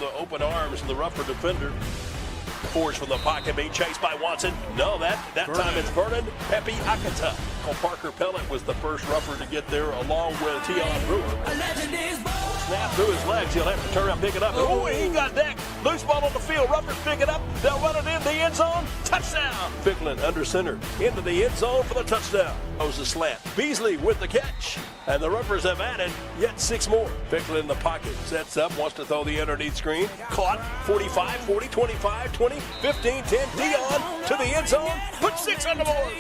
the open arms of the rougher defender. Force from the pocket being chased by Watson. No, that time it's Vernon Pepe Akata. Parker Pellet was the first rougher to get there along with Tion Brewer. Snap through his legs. He'll have to turn around and pick it up. Oh, he got decked. Loose ball on the field. Ruffers pick it up. They'll run it in the end zone. Touchdown. Ficklin under center into the end zone for the touchdown. Goes the slant. Beasley with the catch. And the Ruffers have added yet 6 more. Ficklin in the pocket. Sets up. Wants to throw the underneath screen. Caught. 45, 40, 25, 20, 15, 10. Dion to the end zone. Put 6 on the board.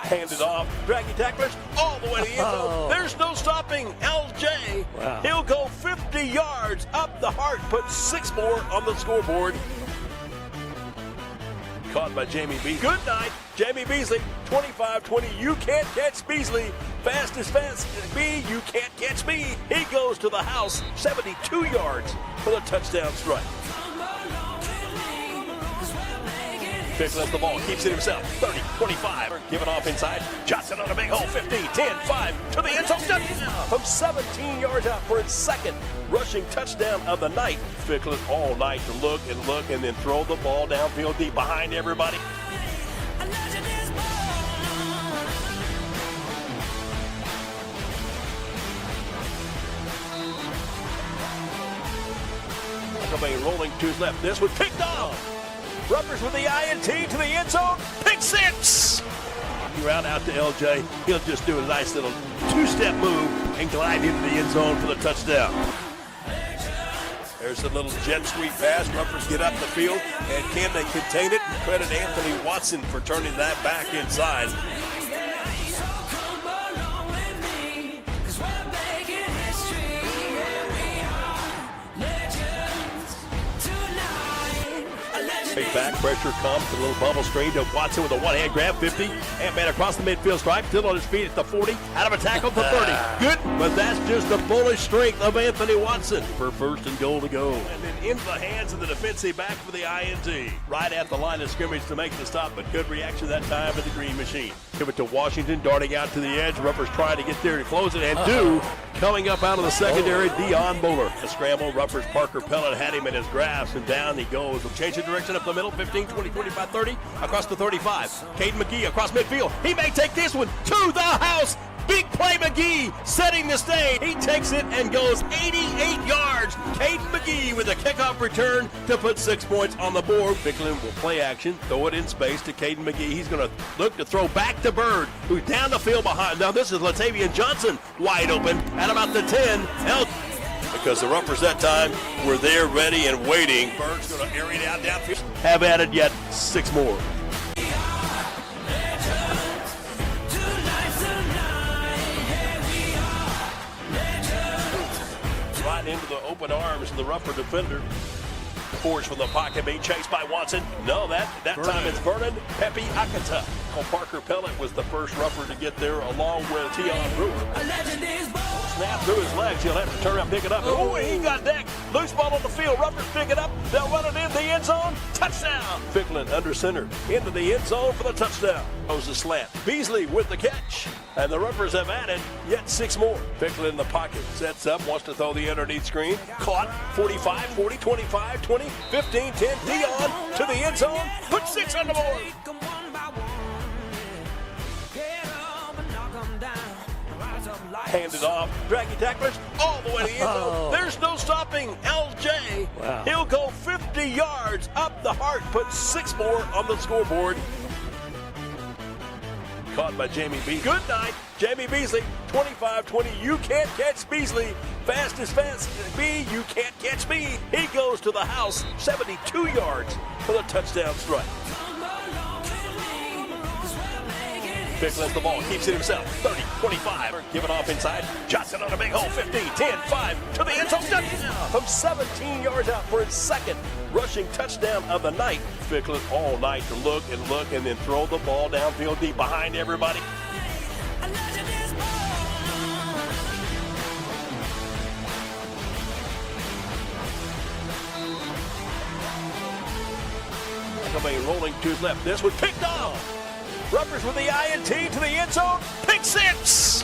Handed off, draggy tacklers all the way to the end zone. There's no stopping LJ. Wow. He'll go 50 yards up the heart, put 6 more on the scoreboard. Caught by Jamie Beasley. Good night, Jamie Beasley. 25-20. You can't catch Beasley. Fast as fast as B. You can't catch me. He goes to the house. 72 yards for the touchdown strike. Ficklin up the ball, keeps it himself. 30, 25. Giving off inside. Johnson on a big hole. 15, 10, 5 to the end zone. From 17 yards out for his second rushing touchdown of the night. Ficklin all night to look and then throw the ball downfield deep behind everybody. Rolling to his left. This was picked off. Ruffers with the INT to the end zone. Pick 6. Round out to LJ. He'll just do a nice little 2-step move and glide into the end zone for the touchdown. There's a little jet sweep pass. Ruffers get up the field, and can they contain it? Credit Anthony Watson for turning that back inside. Back pressure comes, a little bubble screen to Watson with a one-hand grab, 50. Ant-Man across the midfield stripe, still on his feet at the 40. Out of a tackle to 30. Good, but that's just the bullish strength of Anthony Watson for 1st and goal to go. And then into the hands of the defensive back for the INT. Right at the line of scrimmage to make the stop, but good reaction that time at the green machine. Give it to Washington, darting out to the edge. Ruffers trying to get there to close it, and coming up out of the secondary, Dion Bowler. A scramble, Ruffers Parker Pellet had him in his grasp, and down he goes. Change of direction up the middle, 15, 20, 25, 30, across the 35. Caden McGee across midfield. He may take this one to the house. Big play McGee setting the stage. He takes it and goes 88 yards. Caden McGee with a kickoff return to put 6 points on the board. Ficklin will play action, throw it in space to Caden McGee. He's going to look to throw back to Bird, who's down the field behind. Now this is Latavian Johnson wide open at about the 10. Because the Ruffers that time were there ready and waiting. Bird's going to area it out downfield. Have added yet 6 more. Right into the open arms of the rougher defender. Force from the pocket being chased by Watson. No, that time it's Vernon Pepe Akata. Parker Pellet was the first rougher to get there along with Tion Brewer. Snap through his legs. He'll have to turn around and pick it up. Oh, he got decked. Loose ball on the field. Ruffers pick it up. They'll run it in the end zone. Touchdown. Ficklin under center into the end zone for the touchdown. Goes the slant. Beasley with the catch. And the Ruffers have added yet 6 more. Ficklin in the pocket. Sets up. Wants to throw the underneath screen. Caught. 45, 40, 25, 20, 15, 10. Dion to the end zone. Put 6 on the board. Handed off, draggy tacklers all the way to the end zone. There's no stopping LJ. Wow. He'll go 50 yards up the heart, put 6 more on the scoreboard. Caught by Jamie Beasley. Good night, Jamie Beasley. 25-20. You can't catch Beasley. Fast as fast as B. You can't catch me. He goes to the house. 72 yards for the touchdown strike. Ficklin the ball, keeps it himself. 30, 25. Giving off inside. Johnson on a big hole. 15, 10, 5 to the end zone. From 17 yards out for his second rushing touchdown of the night. Ficklin all night to look and then throw the ball downfield deep behind everybody. Rolling to his left. This was picked off. Ruffers with the INT to the end zone. Pick 6.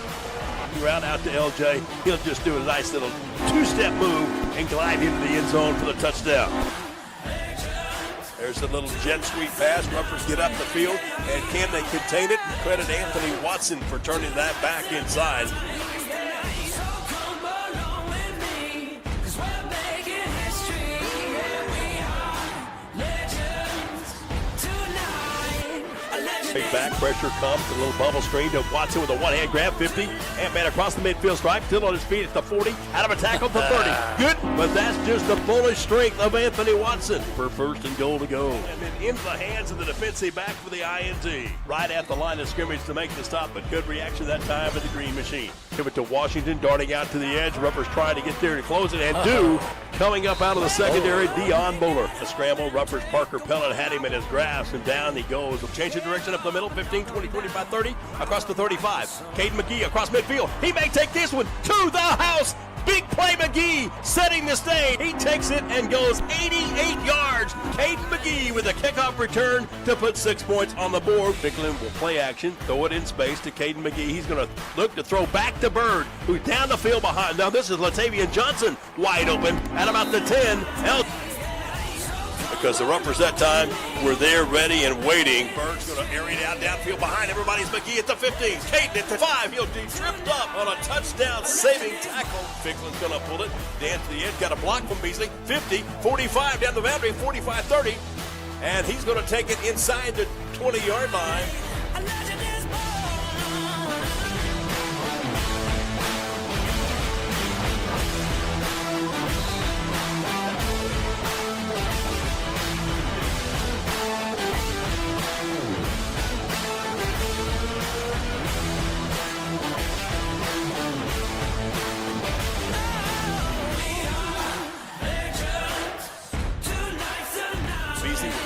route out to LJ. He'll just do a nice little two-step move and glide into the end zone for the touchdown. There's a little jet sweep pass. Ruffers get up the field, and can they contain it? Credit Anthony Watson for turning that back inside. Big back pressure comes, a little bubble screen to Watson with a one-hand grab, 50. And man across the midfield stripe, still on his feet at the 40. Out of a tackle to 30. Good, but that's just the bullish strength of Anthony Watson for first and goal to go. And then into the hands of the defensive back for the INT. Right at the line of scrimmage to make the stop, but good reaction that time of the Green Machine. Give it to Washington, darting out to the edge. Ruffers trying to get there to close it, and coming up out of the secondary, Dion Bowler. A scramble, Ruffers Parker Pellet had him in his grasp, and down he goes. Change the direction up the middle, 15, 20, 25, 30, across the 35. Caden McGee across midfield. He may take this one to the house. Big play McGee setting the stage. He takes it and goes 88 yards. Caden McGee with a kickoff return to put 6 points on the board. Bicklin will play action, throw it in space to Caden McGee. He's going to look to throw back to Bird, who's down the field behind. Now this is Latavian Johnson wide open at about the 10. Because the Ruffers that time were there ready and waiting. Bird's going to area it out downfield behind. Everybody's McGee at the 15. Caden at the 5. He'll be tripped up on a touchdown saving tackle. Bicklin's going to pull it. Dan to the edge. Got a block from Beasley. 50, 45 down the boundary. 45, 30. And he's going to take it inside the 20-yard line.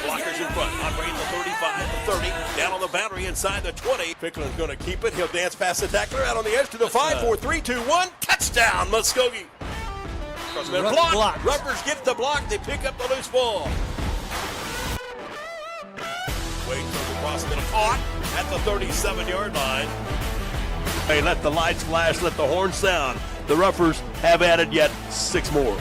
Blockers in front. Operating the 35, the 30. Down on the boundary inside the 20. Ficklin's going to keep it. He'll dance past the tackler out on the edge to the 5, 4, 3, 2, 1. Touchdown, Muskogee. Block. Ruffers get the block. They pick up the loose ball. Wade goes across the middle. Caught at the 37-yard line. Hey, let the lights flash. Let the horn sound. The Ruffers have added yet 6 more.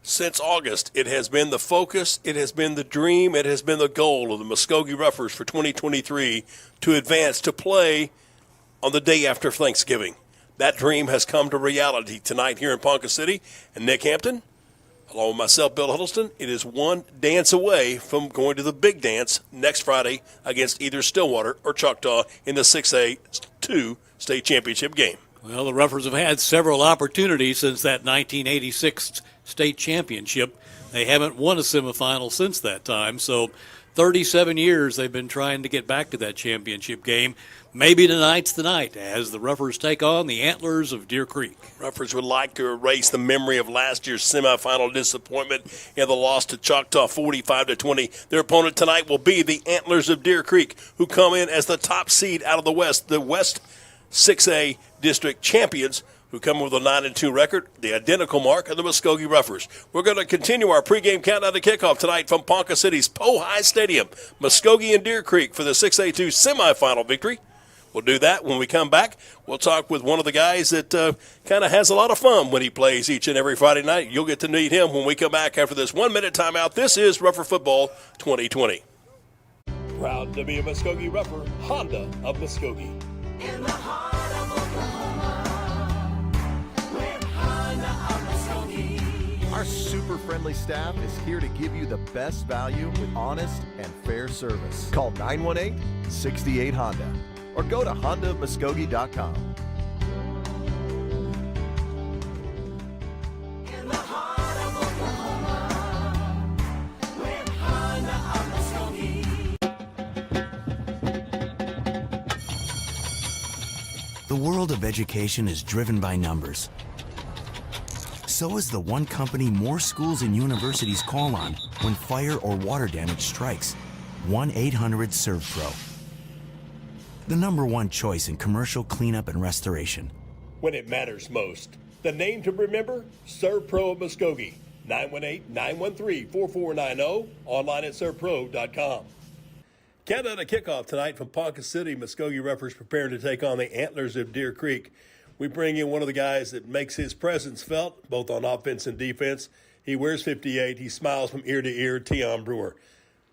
Since August, it has been the focus, it has been the dream, it has been the goal of the Muskogee Ruffers for 2023 to advance to play on the day after Thanksgiving. That dream has come to reality tonight here in Ponca City. And Nick Hampton, along with myself, Bill Huddleston, it is one dance away from going to the big dance next Friday against either Stillwater or Choctaw in the 6A2 state championship game. Well, the Ruffers have had several opportunities since that 1986 state championship. They haven't won a semifinal since that time, so 37 years they've been trying to get back to that championship game. Maybe tonight's the night as the Ruffers take on the Antlers of Deer Creek. Ruffers would like to erase the memory of last year's semifinal disappointment in the loss to Choctaw 45-20. Their opponent tonight will be the Antlers of Deer Creek, who come in as the top seed out of the West 6A district champions, who come with a 9-2 record, the identical mark of the Muskogee Ruffers. We're going to continue our pregame countdown to kickoff tonight from Ponca City's Pohai Stadium. Muskogee and Deer Creek for the 6A2 semifinal victory. We'll do that when we come back. We'll talk with one of the guys that kind of has a lot of fun when he plays each and every Friday night. You'll get to meet him when we come back after this 1-minute timeout. This is Ruffer Football 2020. Proud to be a Muskogee Ruffer, Honda of Muskogee. In the heart of Oklahoma, with Honda of Muskogee. Our super friendly staff is here to give you the best value with honest and fair service. Call 918-68-HONDA or go to hondamuskogee.com. In the heart of Oklahoma, with Honda of Muskogee. The world of education is driven by numbers. So is the one company more schools and universities call on when fire or water damage strikes. 1-800-SERVPRO. The #1 choice in commercial cleanup and restoration. When it matters most. The name to remember, ServPro of Muskogee. 918-913-4490, online at servpro.com. Countdown to kickoff tonight from Ponca City. Muskogee Roughers preparing to take on the Antlers of Deer Creek. We bring in one of the guys that makes his presence felt, both on offense and defense. He wears 58. He smiles from ear to ear, Tion Brewer.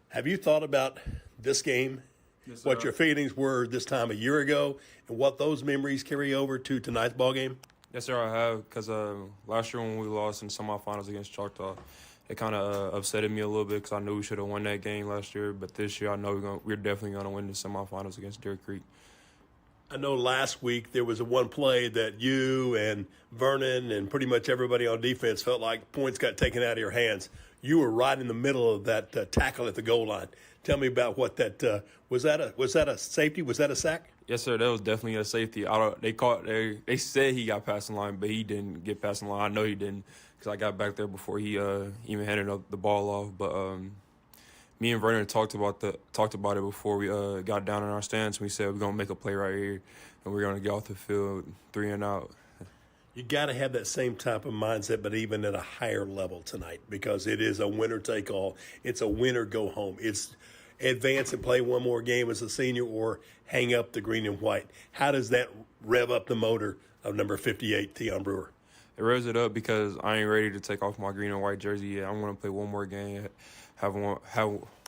Have you thought about this game, Yes, what sir. your feelings were this time a year ago, and what those memories carry over to tonight's ball game? Yes, sir, I have. Because last year when we lost in semifinals against Choctaw, it kind of upsetted me a little bit because I knew we should have won that game last year. But this year, I know we're definitely going to win the semifinals against Deer Creek. I know last week there was a one play that you and Vernon and pretty much everybody on defense felt like points got taken out of your hands. You were right in the middle of that tackle at the goal line. Tell me about what that was. That a safety? Was that a sack? Yes, sir, that was definitely a safety. They said he got past the line, but he didn't get past the line. I know he didn't because I got back there before he even handed the ball off. But me and Vernon talked about it before we got down in our stance. We said we're gonna make a play right here, and we're gonna get off the field 3 and out. You got to have that same type of mindset, but even at a higher level tonight, because it is a winner take all. It's a winner go home. It's advance and play one more game as a senior, or hang up the green and white. How does that rev up the motor of number 58, Tion Brewer? It revs it up because I ain't ready to take off my green and white jersey yet. I'm going to play one more game, have one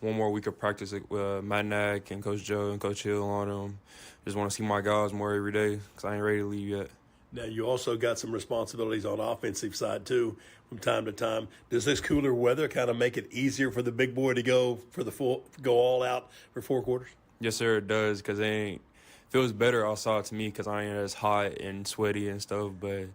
more week of practice with Matt Nack and Coach Joe and Coach Hill on them. Just want to see my guys more every day because I ain't ready to leave yet. Now, you also got some responsibilities on the offensive side, too, from time to time. Does this cooler weather kind of make it easier for the big boy to go all out for 4 quarters? Yes, sir, it does because feels better outside to me because I ain't as hot and sweaty and stuff. But,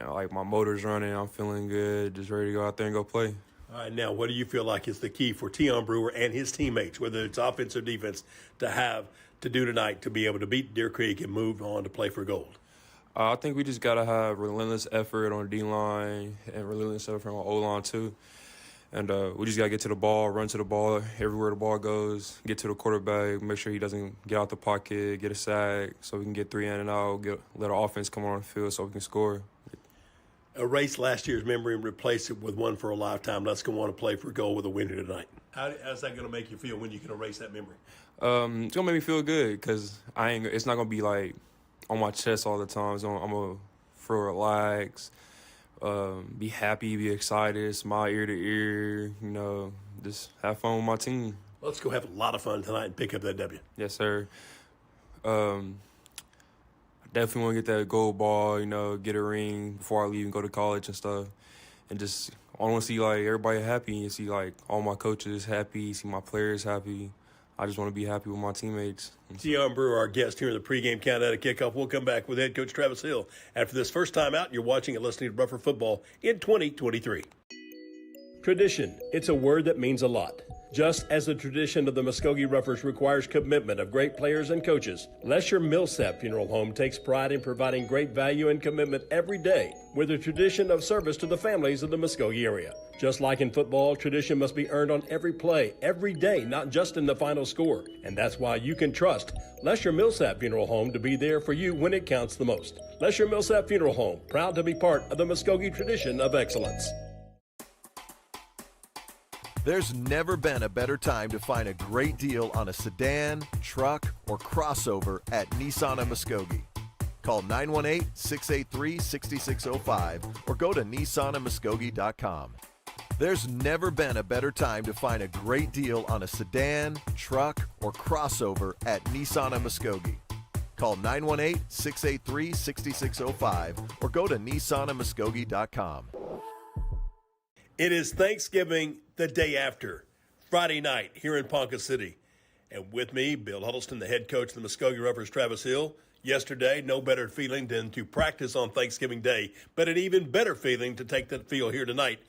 like my motor's running, I'm feeling good, just ready to go out there and go play. All right, now, what do you feel like is the key for Tion Brewer and his teammates, whether it's offense or defense, to do tonight to be able to beat Deer Creek and move on to play for gold? I think we just got to have relentless effort on D-line and relentless effort on O-line too. And we just got to get to the ball, run to the ball everywhere the ball goes, get to the quarterback, make sure he doesn't get out the pocket, get a sack so we can get 3 in and out, let our offense come on the field so we can score. Erase last year's memory and replace it with one for a lifetime. Let's go on to play for gold with a winner tonight. How's that going to make you feel when you can erase that memory? It's going to make me feel good because it's not going to be like on my chest all the time. So I'm going to feel relaxed, be happy, be excited, smile ear to ear, just have fun with my team. Let's go have a lot of fun tonight and pick up that W. Yes, sir. I definitely want to get that gold ball, get a ring before I leave and go to college and stuff. And just, I want to see, everybody happy and see, all my coaches happy, see my players happy. I just want to be happy with my teammates. Tion Brewer, our guest here in the pregame countdown at kickoff. We'll come back with head coach Travis Hill after this first time out. You're watching and listening to Rougher Football in 2023. Tradition. It's a word that means a lot. Just as the tradition of the Muskogee Roughers requires commitment of great players and coaches, Lesher Millsap Funeral Home takes pride in providing great value and commitment every day with a tradition of service to the families of the Muskogee area. Just like in football, tradition must be earned on every play, every day, not just in the final score. And that's why you can trust Lesher Millsap Funeral Home to be there for you when it counts the most. Lesher Millsap Funeral Home, proud to be part of the Muskogee tradition of excellence. There's never been a better time to find a great deal on a sedan, truck, or crossover at Nissan of Muskogee. Call 918-683-6605 or go to nissanofmuskogee.com. There's never been a better time to find a great deal on a sedan, truck, or crossover at Nissan of Muskogee. Call 918-683-6605 or go to nissanofmuskogee.com. It is Thanksgiving the day after, Friday night here in Ponca City. And with me, Bill Huddleston, the head coach of the Muskogee Roughers, Travis Hill. Yesterday, no better feeling than to practice on Thanksgiving Day, but an even better feeling to take that field here tonight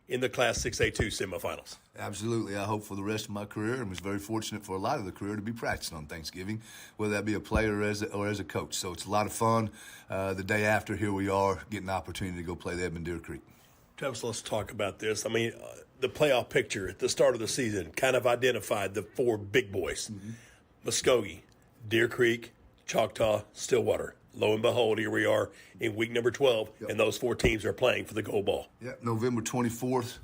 in the Class 6A2 semifinals. Absolutely. I hope for the rest of my career, and was very fortunate for a lot of the career to be practicing on Thanksgiving, whether that be a player or as a coach. So it's a lot of fun. The day after, here we are, getting the opportunity to go play the Deer Creek. Travis, let's talk about this. I mean, the playoff picture at the start of the season kind of identified the 4 big boys. Muskogee, Deer Creek, Choctaw, Stillwater. lo and behold, here we are in week number 12, and those 4 teams are playing for the gold ball. Yeah, November 24th,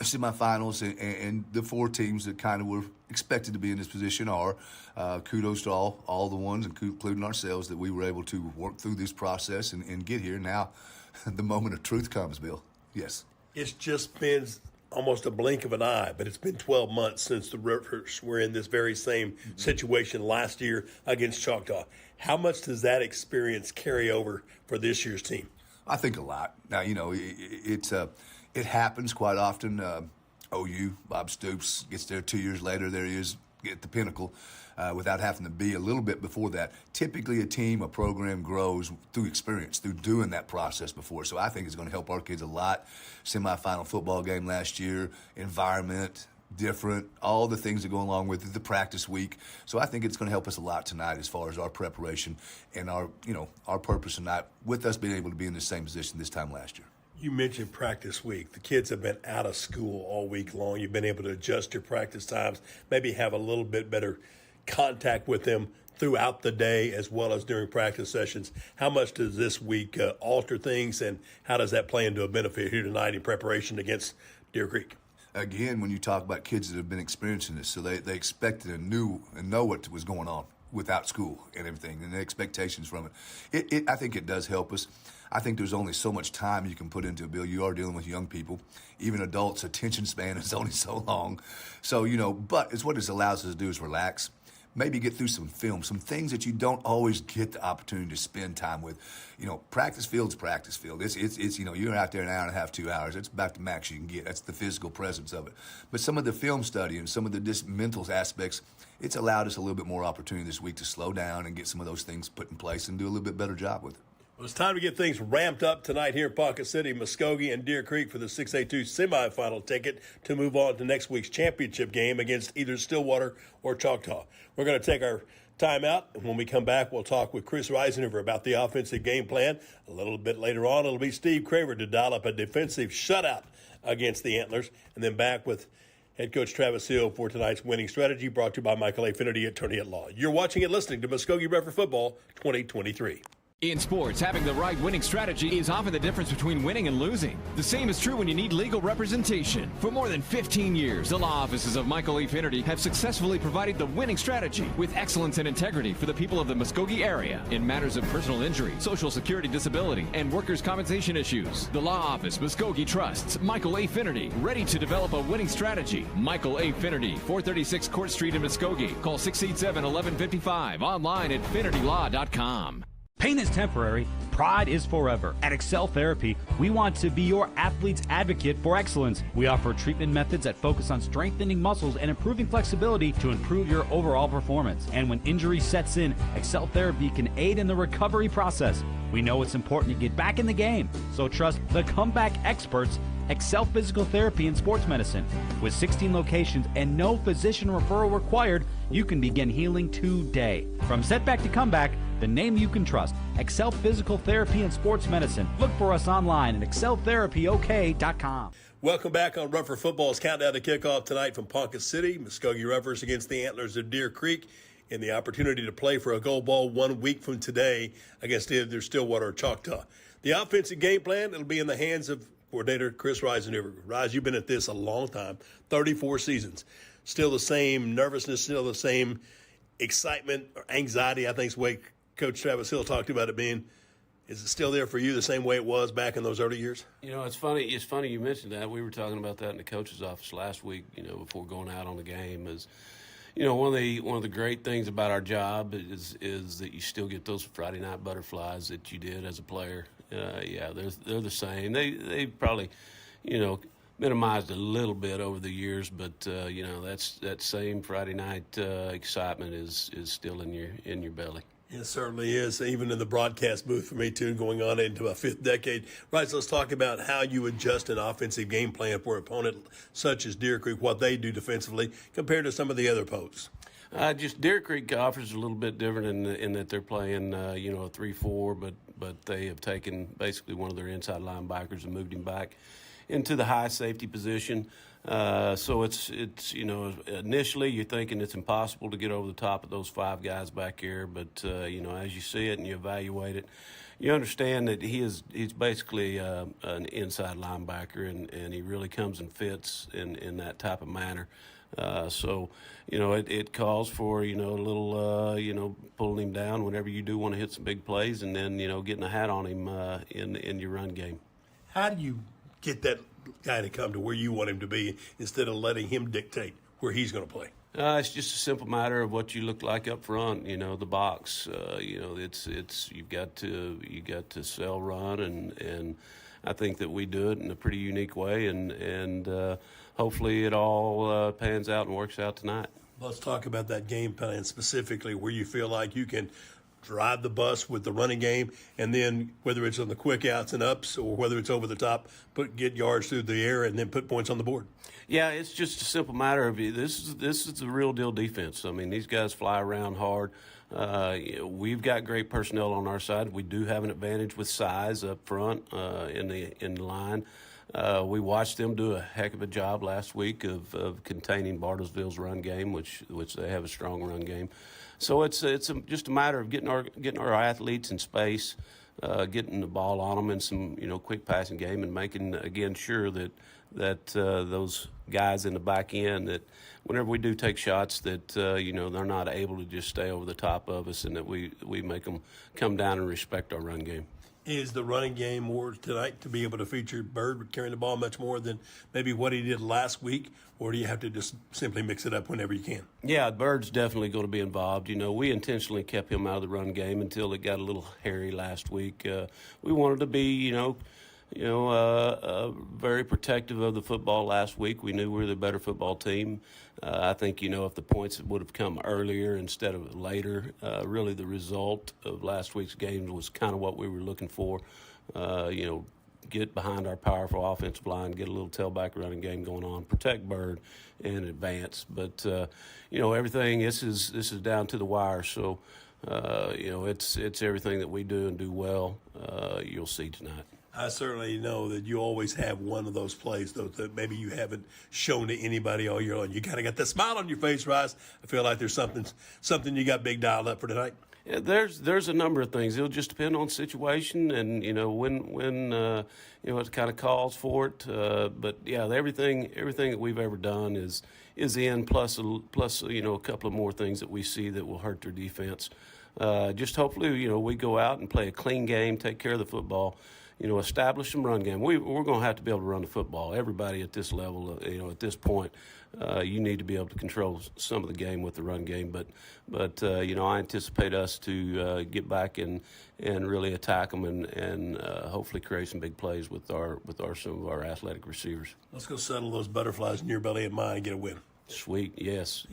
semifinals, and the 4 teams that kind of were expected to be in this position are kudos to all the ones, including ourselves, that we were able to work through this process and get here. Now, the moment of truth comes, Bill. Yes. It's just been almost a blink of an eye, but it's been 12 months since the Rippers were in this very same situation last year against Choctaw. How much does that experience carry over for this year's team? I think a lot. Now, it happens quite often. OU, Bob Stoops gets there 2 years later. There he is at the pinnacle without having to be a little bit before that. Typically, a program grows through experience, through doing that process before. So I think it's going to help our kids a lot. Semifinal football game last year, environment, different, all the things that go along with it, the practice week. So I think it's going to help us a lot tonight as far as our preparation and our purpose tonight with us being able to be in the same position this time last year. You mentioned practice week. The kids have been out of school all week long. You've been able to adjust your practice times, maybe have a little bit better contact with them throughout the day as well as during practice sessions. How much does this week alter things, and how does that play into a benefit here tonight in preparation against Deer Creek? Again, when you talk about kids that have been experiencing this, so they expected and knew and know what was going on without school and everything, and the expectations from it. I think it does help us. I think there's only so much time you can put into a bill. You are dealing with young people. Even adults' attention span is only so long. So, but it's what this allows us to do is relax. Maybe get through some film, some things that you don't always get the opportunity to spend time with. Practice field's practice field. It's you're out there an hour and a half, 2 hours. It's about the max you can get. That's the physical presence of it. But some of the film study and some of the mental aspects, it's allowed us a little bit more opportunity this week to slow down and get some of those things put in place and do a little bit better job with it. Well, it's time to get things ramped up tonight here in Pocket City, Muskogee, and Deer Creek for the 6A2 semifinal ticket to move on to next week's championship game against either Stillwater or Choctaw. We're going to take our time out, and when we come back, we'll talk with Chris Reisenhover about the offensive game plan. A little bit later on, it'll be Steve Craver to dial up a defensive shutout against the Antlers, and then back with head coach Travis Hill for tonight's winning strategy, brought to you by Michael A. Finnerty, attorney at law. You're watching and listening to Muskogee River Football 2023. In sports, having the right winning strategy is often the difference between winning and losing. The same is true when you need legal representation. For more than 15 years, the law offices of Michael A. Finnerty have successfully provided the winning strategy with excellence and integrity for the people of the Muskogee area in matters of personal injury, social security disability, and workers' compensation issues. The law office, Muskogee trusts Michael A. Finnerty, ready to develop a winning strategy. Michael A. Finnerty, 436 Court Street in Muskogee. Call 687-1155. Online at finnertylaw.com. Pain is temporary, pride is forever. At Excel Therapy, we want to be your athlete's advocate for excellence. We offer treatment methods that focus on strengthening muscles and improving flexibility to improve your overall performance. And when injury sets in, Excel Therapy can aid in the recovery process. We know it's important to get back in the game, so trust the comeback experts, Excel Physical Therapy and Sports Medicine. With 16 locations and no physician referral required, you can begin healing today. From setback to comeback, the name you can trust, Excel Physical Therapy and Sports Medicine. Look for us online at exceltherapyok.com. Welcome back on Rougher Football's countdown to kickoff tonight from Ponca City. Muskogee Roughers against the Antlers of Deer Creek, and the opportunity to play for a gold ball 1 week from today against either Stillwater or Choctaw. The offensive game plan, it'll be in the hands of coordinator Chris Reisenhover. Rise, you've been at this a long time, 34 seasons. Still the same nervousness, still the same excitement or anxiety, I think is the way Coach Travis Hill talked about it being. Is it still there for you the same way it was back in those early years? It's funny. It's funny you mentioned that. We were talking about that in the coach's office last week, before going out on the game is, one of the great things about our job is that you still get those Friday night butterflies that you did as a player. They're the same. They probably, minimized a little bit over the years, but that same Friday night excitement is still in your belly. It certainly is, even in the broadcast booth for me, too, going on into a fifth decade. Right, so let's talk about how you adjust an offensive game plan for an opponent such as Deer Creek, what they do defensively compared to some of the other opponents. Just Deer Creek offers a little bit different in that they're playing, a 3-4, but they have taken basically one of their inside linebackers and moved him back into the high safety position. So it's initially you're thinking it's impossible to get over the top of those 5 guys back here, but as you see it and you evaluate it, you understand that he's basically an inside linebacker, and he really comes and fits in that type of manner. So it calls for a little pulling him down whenever you do want to hit some big plays, and then getting a hat on him in your run game. How do you get that guy to come to where you want him to be instead of letting him dictate where he's going to play? It's just a simple matter of what you look like up front. The box. It's you've got to sell run, and I think that we do it in a pretty unique way, and hopefully it all pans out and works out tonight. Let's talk about that game plan specifically, where you feel like you can drive the bus with the running game, and then whether it's on the quick outs and ups or whether it's over the top, get yards through the air and then put points on the board. Yeah, it's just a simple matter of this is the real deal defense. I mean, these guys fly around hard. We've got great personnel on our side. We do have an advantage with size up front in the line. We watched them do a heck of a job last week of containing Bartlesville's run game, which they have a strong run game. So it's just a matter of getting our athletes in space, getting the ball on them in some quick passing game, and making again sure that those guys in the back end, that whenever we do take shots, that they're not able to just stay over the top of us, and that we make them come down and respect our run game. Is the running game more tonight to be able to feature Bird carrying the ball much more than maybe what he did last week, or do you have to just simply mix it up whenever you can? Yeah, Bird's definitely going to be involved. We intentionally kept him out of the run game until it got a little hairy last week. We wanted to be, very protective of the football last week. We knew we were the better football team. I think, if the points would have come earlier instead of later, really the result of last week's game was kind of what we were looking for. Get behind our powerful offensive line, get a little tailback running game going on, protect Bird, and advance. But, everything, this is down to the wire. So, it's everything that we do and do well, you'll see tonight. I certainly know that you always have one of those plays, though, that maybe you haven't shown to anybody all year long. You kind of got that smile on your face, Rice. I feel like there's something you got big dialed up for tonight. Yeah, there's a number of things. It'll just depend on situation and when it kind of calls for it. But yeah, everything that we've ever done is in plus a couple of more things that we see that will hurt their defense. Just hopefully we go out and play a clean game, take care of the football. Establish some run game. We're going to have to be able to run the football. Everybody at this level, at this point, you need to be able to control some of the game with the run game. But I anticipate us to get back and really attack them and hopefully create some big plays with some of our athletic receivers. Let's go settle those butterflies in your belly and mine and get a win. Sweet, yes.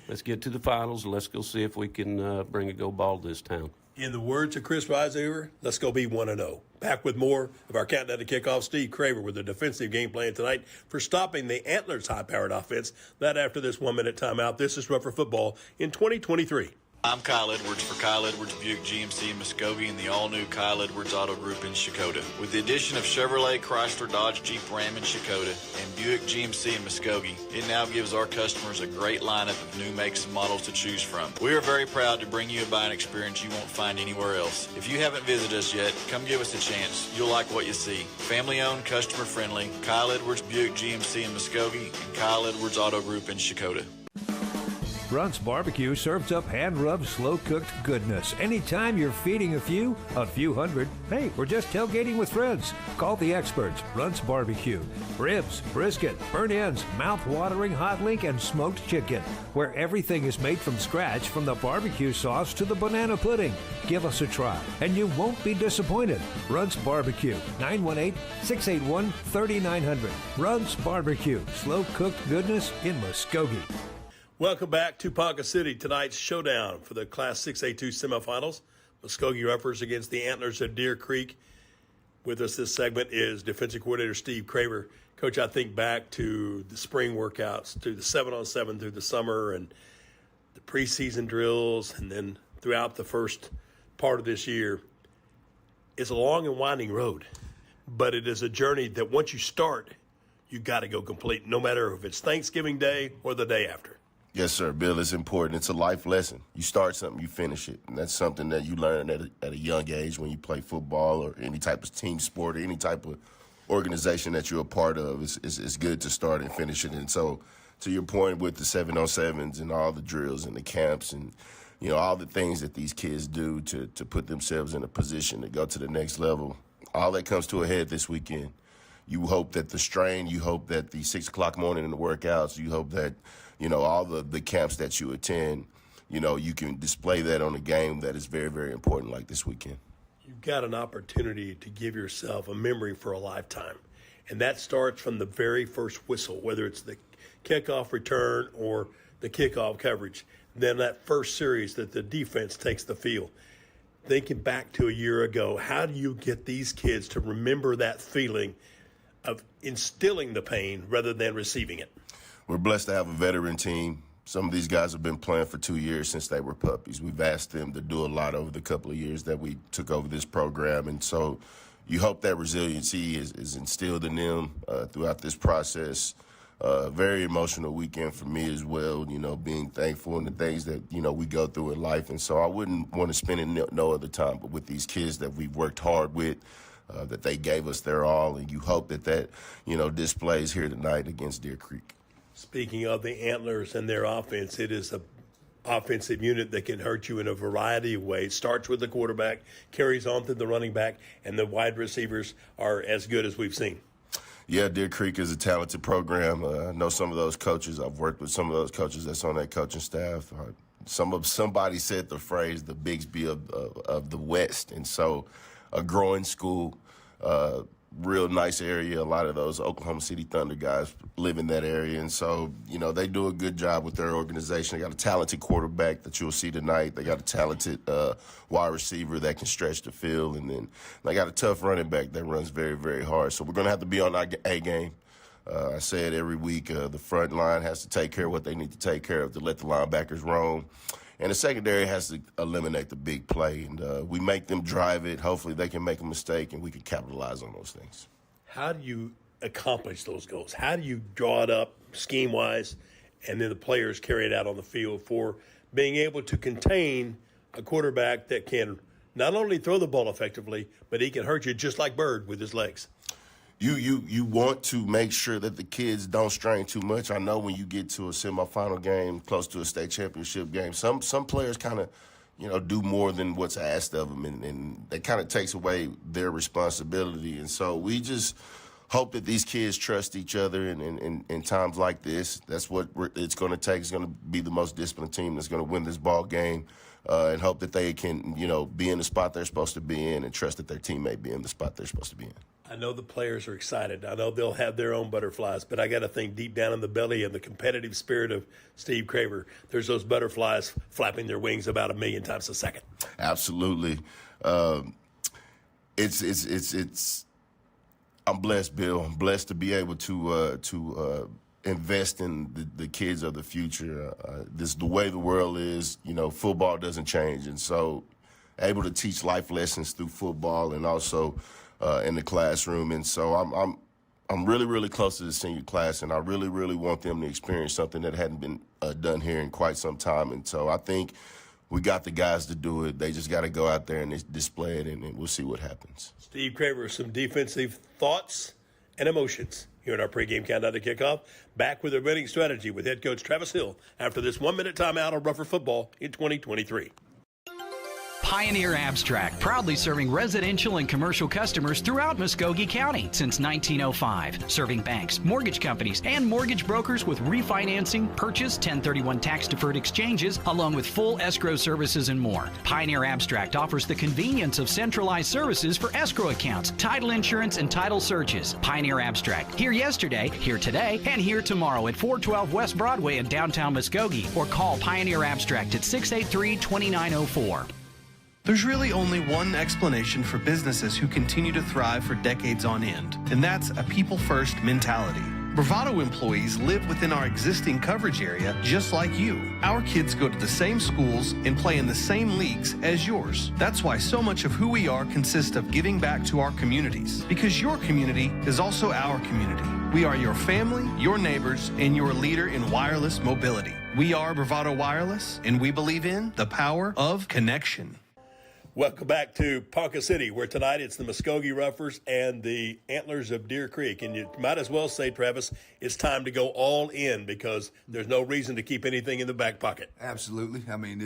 Let's get to the finals. Let's go see if we can bring a go ball to this town. In the words of Chris Reiseover, let's go be 1-0. Back with more of our countdown to kickoff. Steve Craver with a defensive game plan tonight for stopping the Antlers' high-powered offense. That after this 1-minute timeout. This is Rougher Football in 2023. I'm Kyle Edwards for Kyle Edwards Buick GMC in Muskogee and the all-new Kyle Edwards Auto Group in Shakota. With the addition of Chevrolet, Chrysler, Dodge, Jeep, Ram in Shakota and Buick GMC in Muskogee, it now gives our customers a great lineup of new makes and models to choose from. We are very proud to bring you a buying experience you won't find anywhere else. If you haven't visited us yet, come give us a chance. You'll like what you see. Family-owned, customer-friendly, Kyle Edwards Buick GMC in Muskogee and Kyle Edwards Auto Group in Shakota. Brunt's Barbecue serves up hand-rubbed, slow-cooked goodness. Anytime you're feeding a few hundred, hey, we're just tailgating with friends. Call the experts. Brunt's Barbecue. Ribs, brisket, burnt ends, mouth-watering hot link, and smoked chicken. Where everything is made from scratch, from the barbecue sauce to the banana pudding. Give us a try, and you won't be disappointed. Brunt's Barbecue. 918-681-3900. Brunt's Barbecue. Slow-cooked goodness in Muskogee. Welcome back to Ponca City. Tonight's showdown for the Class 6A2 semifinals. Muskogee Roughers against the Antlers of Deer Creek. With us this segment is defensive coordinator Steve Craver. Coach, I think back to the spring workouts, to the 7-on-7 through the summer and the preseason drills, and then throughout the first part of this year. It's a long and winding road, but it is a journey that once you start, you got to go complete, no matter if it's Thanksgiving Day or the day after. Yes, sir, Bill. It's important. It's a life lesson. You start something, you finish it. And that's something that you learn at a young age when you play football or any type of team sport or any type of organization that you're a part of. It's good to start and finish it. And so, to your point with the 7-on-7s and all the drills and the camps and, you know, all the things that these kids do to put themselves in a position to go to the next level, all that comes to a head this weekend. You hope that the strain, you hope that the 6 o'clock morning in the workouts, you hope that, you know, all the camps that you attend, you know, you can display that on a game that is very, very important like this weekend. You've got an opportunity to give yourself a memory for a lifetime. And that starts from the very first whistle, whether it's the kickoff return or the kickoff coverage. Then that first series that the defense takes the field. Thinking back to a year ago, how do you get these kids to remember that feeling of instilling the pain rather than receiving it? We're blessed to have a veteran team. Some of these guys have been playing for 2 years since they were puppies. We've asked them to do a lot over the couple of years that we took over this program. And so you hope that resiliency is instilled in them throughout this process. Very emotional weekend for me as well, you know, being thankful and the things that, you know, we go through in life. And so I wouldn't want to spend it no other time but with these kids that we've worked hard with, that they gave us their all. And you hope that, you know, displays here tonight against Deer Creek. Speaking of the Antlers and their offense, it is an offensive unit that can hurt you in a variety of ways. Starts with the quarterback, carries on through the running back, and the wide receivers are as good as we've seen. Yeah, Deer Creek is a talented program. I know some of those coaches. I've worked with some of those coaches that's on that coaching staff. Somebody said the phrase, the Bigsby of the West. And so a growing school, real nice area. A lot of those Oklahoma City Thunder guys live in that area. And so, you know, they do a good job with their organization. They got a talented quarterback that you'll see tonight. They got a talented wide receiver that can stretch the field. And then they got a tough running back that runs very, very hard. So we're going to have to be on our A game. I say it every week. The front line has to take care of what they need to take care of to let the linebackers roam. And the secondary has to eliminate the big play. And we make them drive it. Hopefully they can make a mistake and we can capitalize on those things. How do you accomplish those goals? How do you draw it up scheme-wise and then the players carry it out on the field for being able to contain a quarterback that can not only throw the ball effectively, but he can hurt you just like Bird with his legs? You want to make sure that the kids don't strain too much. I know when you get to a semifinal game, close to a state championship game, some players kind of, you know, do more than what's asked of them, and that kind of takes away their responsibility. And so we just hope that these kids trust each other in times like this. That's what it's going to take. It's going to be the most disciplined team that's going to win this ball game, and hope that they can, you know, be in the spot they're supposed to be in and trust that their teammate be in the spot they're supposed to be in. I know the players are excited. I know they'll have their own butterflies, but I got to think deep down in the belly of the competitive spirit of Steve Craver, there's those butterflies flapping their wings about 1 million times a second. Absolutely. It's. I'm blessed, Bill. I'm blessed to be able to invest in the kids of the future. This the way the world is. You know, football doesn't change, and so able to teach life lessons through football and also in the classroom. And so I'm really, really close to the senior class, and I really, really want them to experience something that hadn't been done here in quite some time. And so I think we got the guys to do it. They just got to go out there and display it, and we'll see what happens. Steve Craver, some defensive thoughts and emotions here in our pregame countdown to kickoff. Back with a winning strategy with head coach Travis Hill after this 1-minute timeout on Rougher Football in 2023. Pioneer Abstract, proudly serving residential and commercial customers throughout Muskogee County since 1905. Serving banks, mortgage companies, and mortgage brokers with refinancing, purchase, 1031 tax-deferred exchanges, along with full escrow services and more. Pioneer Abstract offers the convenience of centralized services for escrow accounts, title insurance, and title searches. Pioneer Abstract, here yesterday, here today, and here tomorrow at 412 West Broadway in downtown Muskogee, or call Pioneer Abstract at 683-2904. There's really only one explanation for businesses who continue to thrive for decades on end, and that's a people-first mentality. Bravado employees live within our existing coverage area just like you. Our kids go to the same schools and play in the same leagues as yours. That's why so much of who we are consists of giving back to our communities, because your community is also our community. We are your family, your neighbors, and your leader in wireless mobility. We are Bravado Wireless, and we believe in the power of connection. Welcome back to Ponca City, where tonight it's the Muskogee Roughers and the Antlers of Deer Creek. And you might as well say, Travis, it's time to go all in because there's no reason to keep anything in the back pocket. Absolutely. I mean,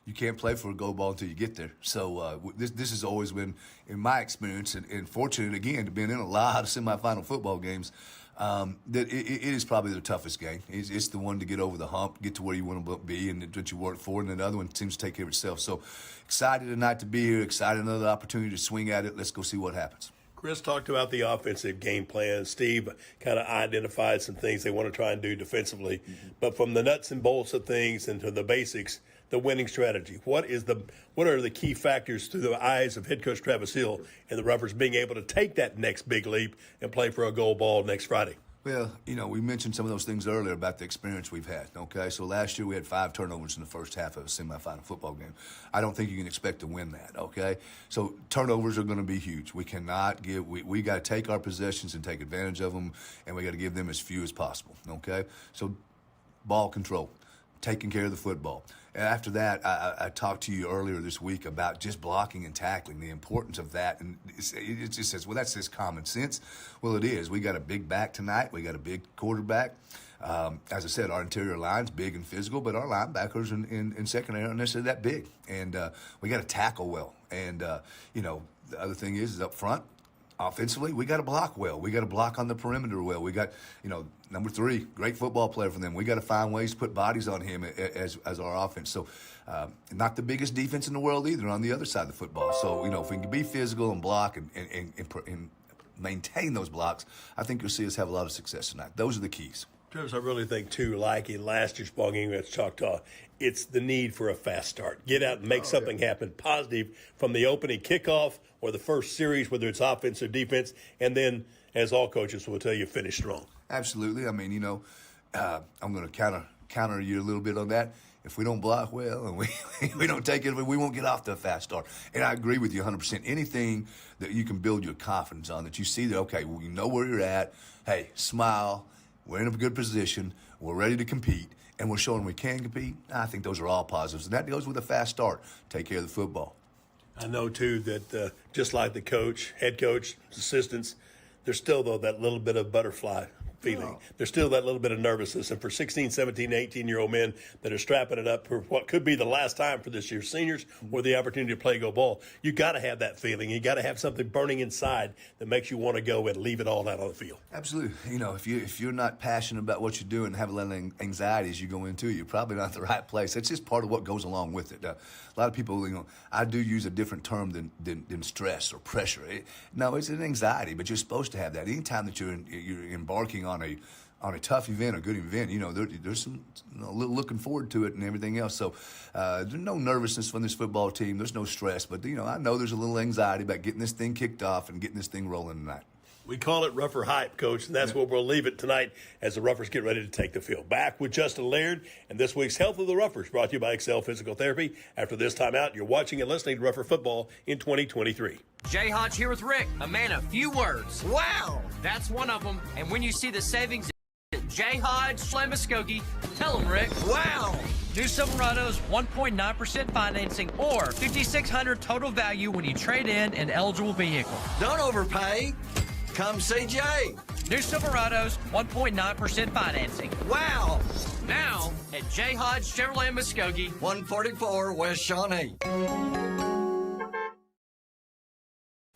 you can't play for a gold ball until you get there. So this has always been, in my experience, and fortunate again to be in a lot of semifinal football games, that it is probably the toughest game. It's the one to get over the hump, get to where you want to be, and what you work for, and then the other one seems to take care of itself. So excited tonight to be here, excited another opportunity to swing at it. Let's go see what happens. Chris talked about the offensive game plan. Steve kind of identified some things they want to try and do defensively. Mm-hmm. But from the nuts and bolts of things and to the basics, the winning strategy, what are the key factors through the eyes of head coach Travis Hill and the Roughers being able to take that next big leap and play for a gold ball next Friday? Well, we mentioned some of those things earlier about the experience we've had, okay? So last year we had 5 turnovers in the first half of a semifinal football game. I don't think you can expect to win that, okay? So turnovers are going to be huge. We cannot we got to take our possessions and take advantage of them, and we got to give them as few as possible, okay? So ball control, taking care of the football. And after that, I talked to you earlier this week about just blocking and tackling, the importance of that. And it just says, well, that's just common sense. Well, it is. We got a big back tonight. We got a big quarterback. As I said, our interior line's big and physical, but our linebackers in secondary aren't necessarily that big. And we got to tackle well. And, the other thing is up front, offensively, we got to block well. We got to block on the perimeter well. We got, number 3, great football player for them. We got to find ways to put bodies on him as our offense. So, not the biggest defense in the world either on the other side of the football. So, if we can be physical and block and maintain those blocks, I think you'll see us have a lot of success tonight. Those are the keys. Travis, I really think, too, like in last year's ball game against Choctaw, it's the need for a fast start. Get out and make something happen positive from the opening kickoff or the first series, whether it's offense or defense, and then, as all coaches will tell you, finish strong. Absolutely. I mean, I'm going to counter you a little bit on that. If we don't block well and we don't take it, we won't get off to a fast start. And I agree with you 100%. Anything that you can build your confidence on, that you see that, okay, well, you know where you're at. Hey, smile. We're in a good position. We're ready to compete. And we're showing we can compete. I think those are all positives. And that goes with a fast start. Take care of the football. I know, too, that just like the coach, head coach, assistants, there's still, though, that little bit of butterfly feeling. There's still that little bit of nervousness. And for 16, 17, 18-year-old men that are strapping it up for what could be the last time for this year's seniors or the opportunity to play go ball, you got to have that feeling. You got to have something burning inside that makes you want to go and leave it all out on the field. Absolutely. If you're not passionate about what you do and have a little anxiety as you go into it, you're probably not in the right place. It's just part of what goes along with it. A lot of people, I do use a different term than stress or pressure. No, it's an anxiety, but you're supposed to have that. Anytime that you're embarking on a tough event, a good event, there's some looking forward to it and everything else. So there's no nervousness from this football team. There's no stress, but I know there's a little anxiety about getting this thing kicked off and getting this thing rolling tonight. We call it Rougher Hype, Coach, and that's where we'll leave it tonight as the Roughers get ready to take the field. Back with Justin Laird and this week's Health of the Roughers, brought to you by Excel Physical Therapy. After this time out, you're watching and listening to Rougher Football in 2023. Jay Hodge here with Rick, a man of few words. Wow! That's one of them. And when you see the savings at Jay Hodge, Muskogee, tell him, Rick. Wow! New Silverado's 1.9% financing or $5,600 total value when you trade in an eligible vehicle. Don't overpay. Come see Jay. New Silverado's 1.9% financing. Wow! Now at Jay Hodge Chevrolet Muskogee, 144 West Shawnee.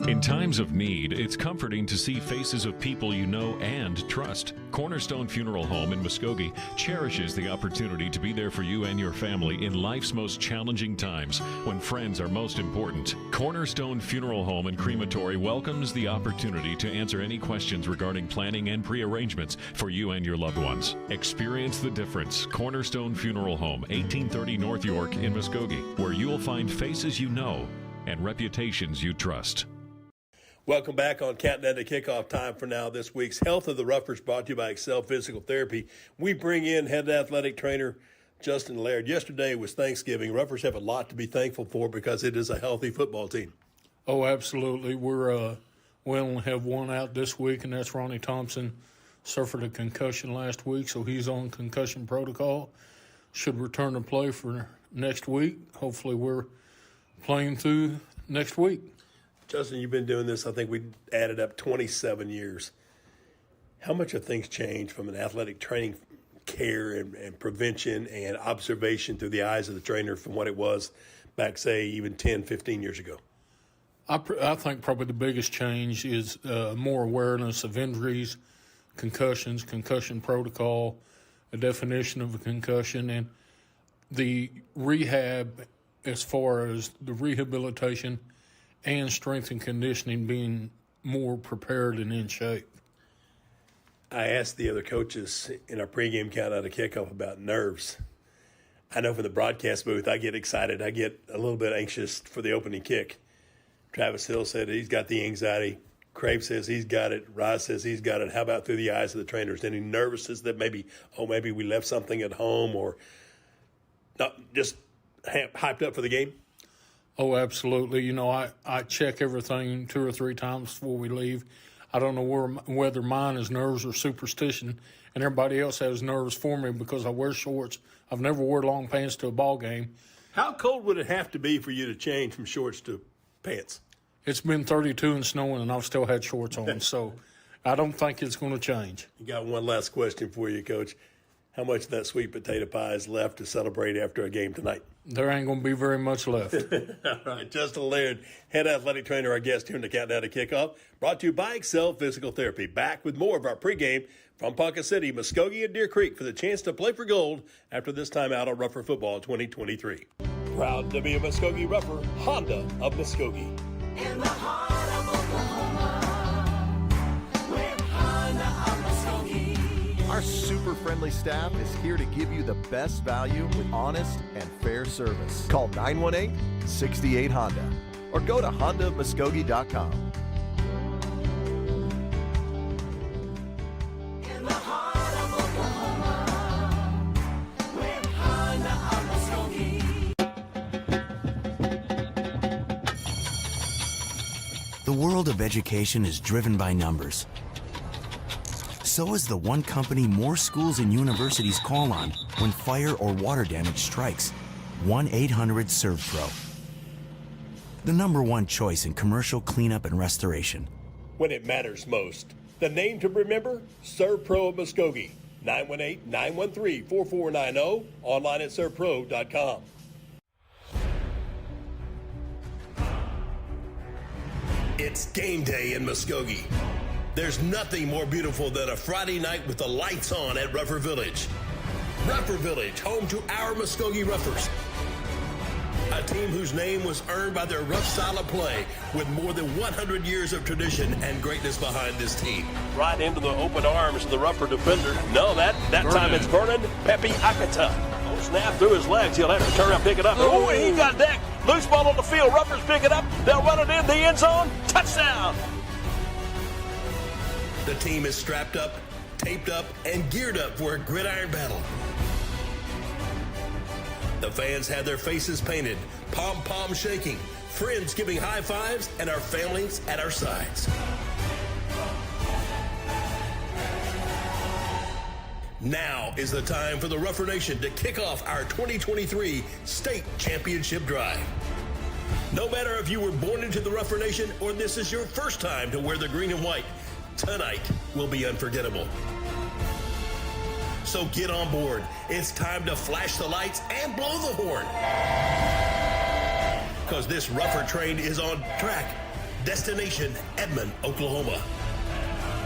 In times of need, it's comforting to see faces of people you know and trust. Cornerstone Funeral Home in Muskogee cherishes the opportunity to be there for you and your family in life's most challenging times when friends are most important. Cornerstone Funeral Home and Crematory welcomes the opportunity to answer any questions regarding planning and pre-arrangements for you and your loved ones. Experience the difference. Cornerstone Funeral Home, 1830 North York in Muskogee, where you'll find faces you know and reputations you trust. Welcome back on Countdown to Kickoff. Time for now this week's Health of the Ruffers, brought to you by Excel Physical Therapy. We bring in head athletic trainer Justin Laird. Yesterday was Thanksgiving. Ruffers have a lot to be thankful for because it is a healthy football team. Oh, absolutely. We only have one out this week, and that's Ronnie Thompson. Suffered a concussion last week, so he's on concussion protocol. Should return to play for next week. Hopefully we're playing through next week. Justin, you've been doing this, I think we added up 27 years. How much have things changed from an athletic training care and prevention and observation through the eyes of the trainer from what it was back, say, even 10, 15 years ago? I think probably the biggest change is more awareness of injuries, concussions, concussion protocol, a definition of a concussion, and the rehab as far as the rehabilitation and strength and conditioning being more prepared and in shape. I asked the other coaches in our pregame countdown to kickoff about nerves. I know from the broadcast booth, I get excited. I get a little bit anxious for the opening kick. Travis Hill said he's got the anxiety. Crave says he's got it. Roz says he's got it. How about through the eyes of the trainers? Any nervousness that maybe we left something at home or not just hyped up for the game? Oh, absolutely. You know, I check everything 2 or 3 times before we leave. I don't know whether mine is nerves or superstition, and everybody else has nerves for me because I wear shorts. I've never wore long pants to a ball game. How cold would it have to be for you to change from shorts to pants? It's been 32 and snowing, and I've still had shorts on, so I don't think it's going to change. You got one last question for you, Coach. How much of that sweet potato pie is left to celebrate after a game tonight? There ain't going to be very much left. All right, Justin Laird, head athletic trainer, our guest here in the Countdown to Kickoff, brought to you by Excel Physical Therapy. Back with more of our pregame from Ponca City, Muskogee, and Deer Creek for the chance to play for gold after this time out on Rougher Football 2023. Proud to be a Muskogee Rougher, Honda of Muskogee. In the heart of Oklahoma, with Honda of Muskogee. Our super friendly staff is here to give you the best value with honest and fair service. Call 918-68-HONDA or go to HondaMuskogee.com. In the heart of Oklahoma, with Honda of Muskogee. The world of education is driven by numbers. So is the one company more schools and universities call on when fire or water damage strikes. 1-800-SERVPRO. The #1 choice in commercial cleanup and restoration. When it matters most. The name to remember? ServPro of Muskogee. 918-913-4490. Online at servpro.com. It's game day in Muskogee. There's nothing more beautiful than a Friday night with the lights on at Rougher Village. Rougher Village, home to our Muskogee Roughers. A team whose name was earned by their rough style of play with more than 100 years of tradition and greatness behind this team. Right into the open arms of the Rougher defender. No, that time it's Vernon Pepe Akata. Oh, snap through his legs. He'll have to turn around and pick it up. Oh, he got decked. Loose ball on the field. Roughers pick it up. They'll run it in the end zone. Touchdown. The team is strapped up, taped up, and geared up for a gridiron battle. The fans had their faces painted, pom-pom shaking, friends giving high fives, and our families at our sides. Now is the time for the Rougher Nation to kick off our 2023 state championship drive. No matter if you were born into the Rougher Nation or this is your first time to wear the green and white, tonight will be unforgettable. So get on board. It's time to flash the lights and blow the horn. Because this Rougher train is on track. Destination Edmond, Oklahoma.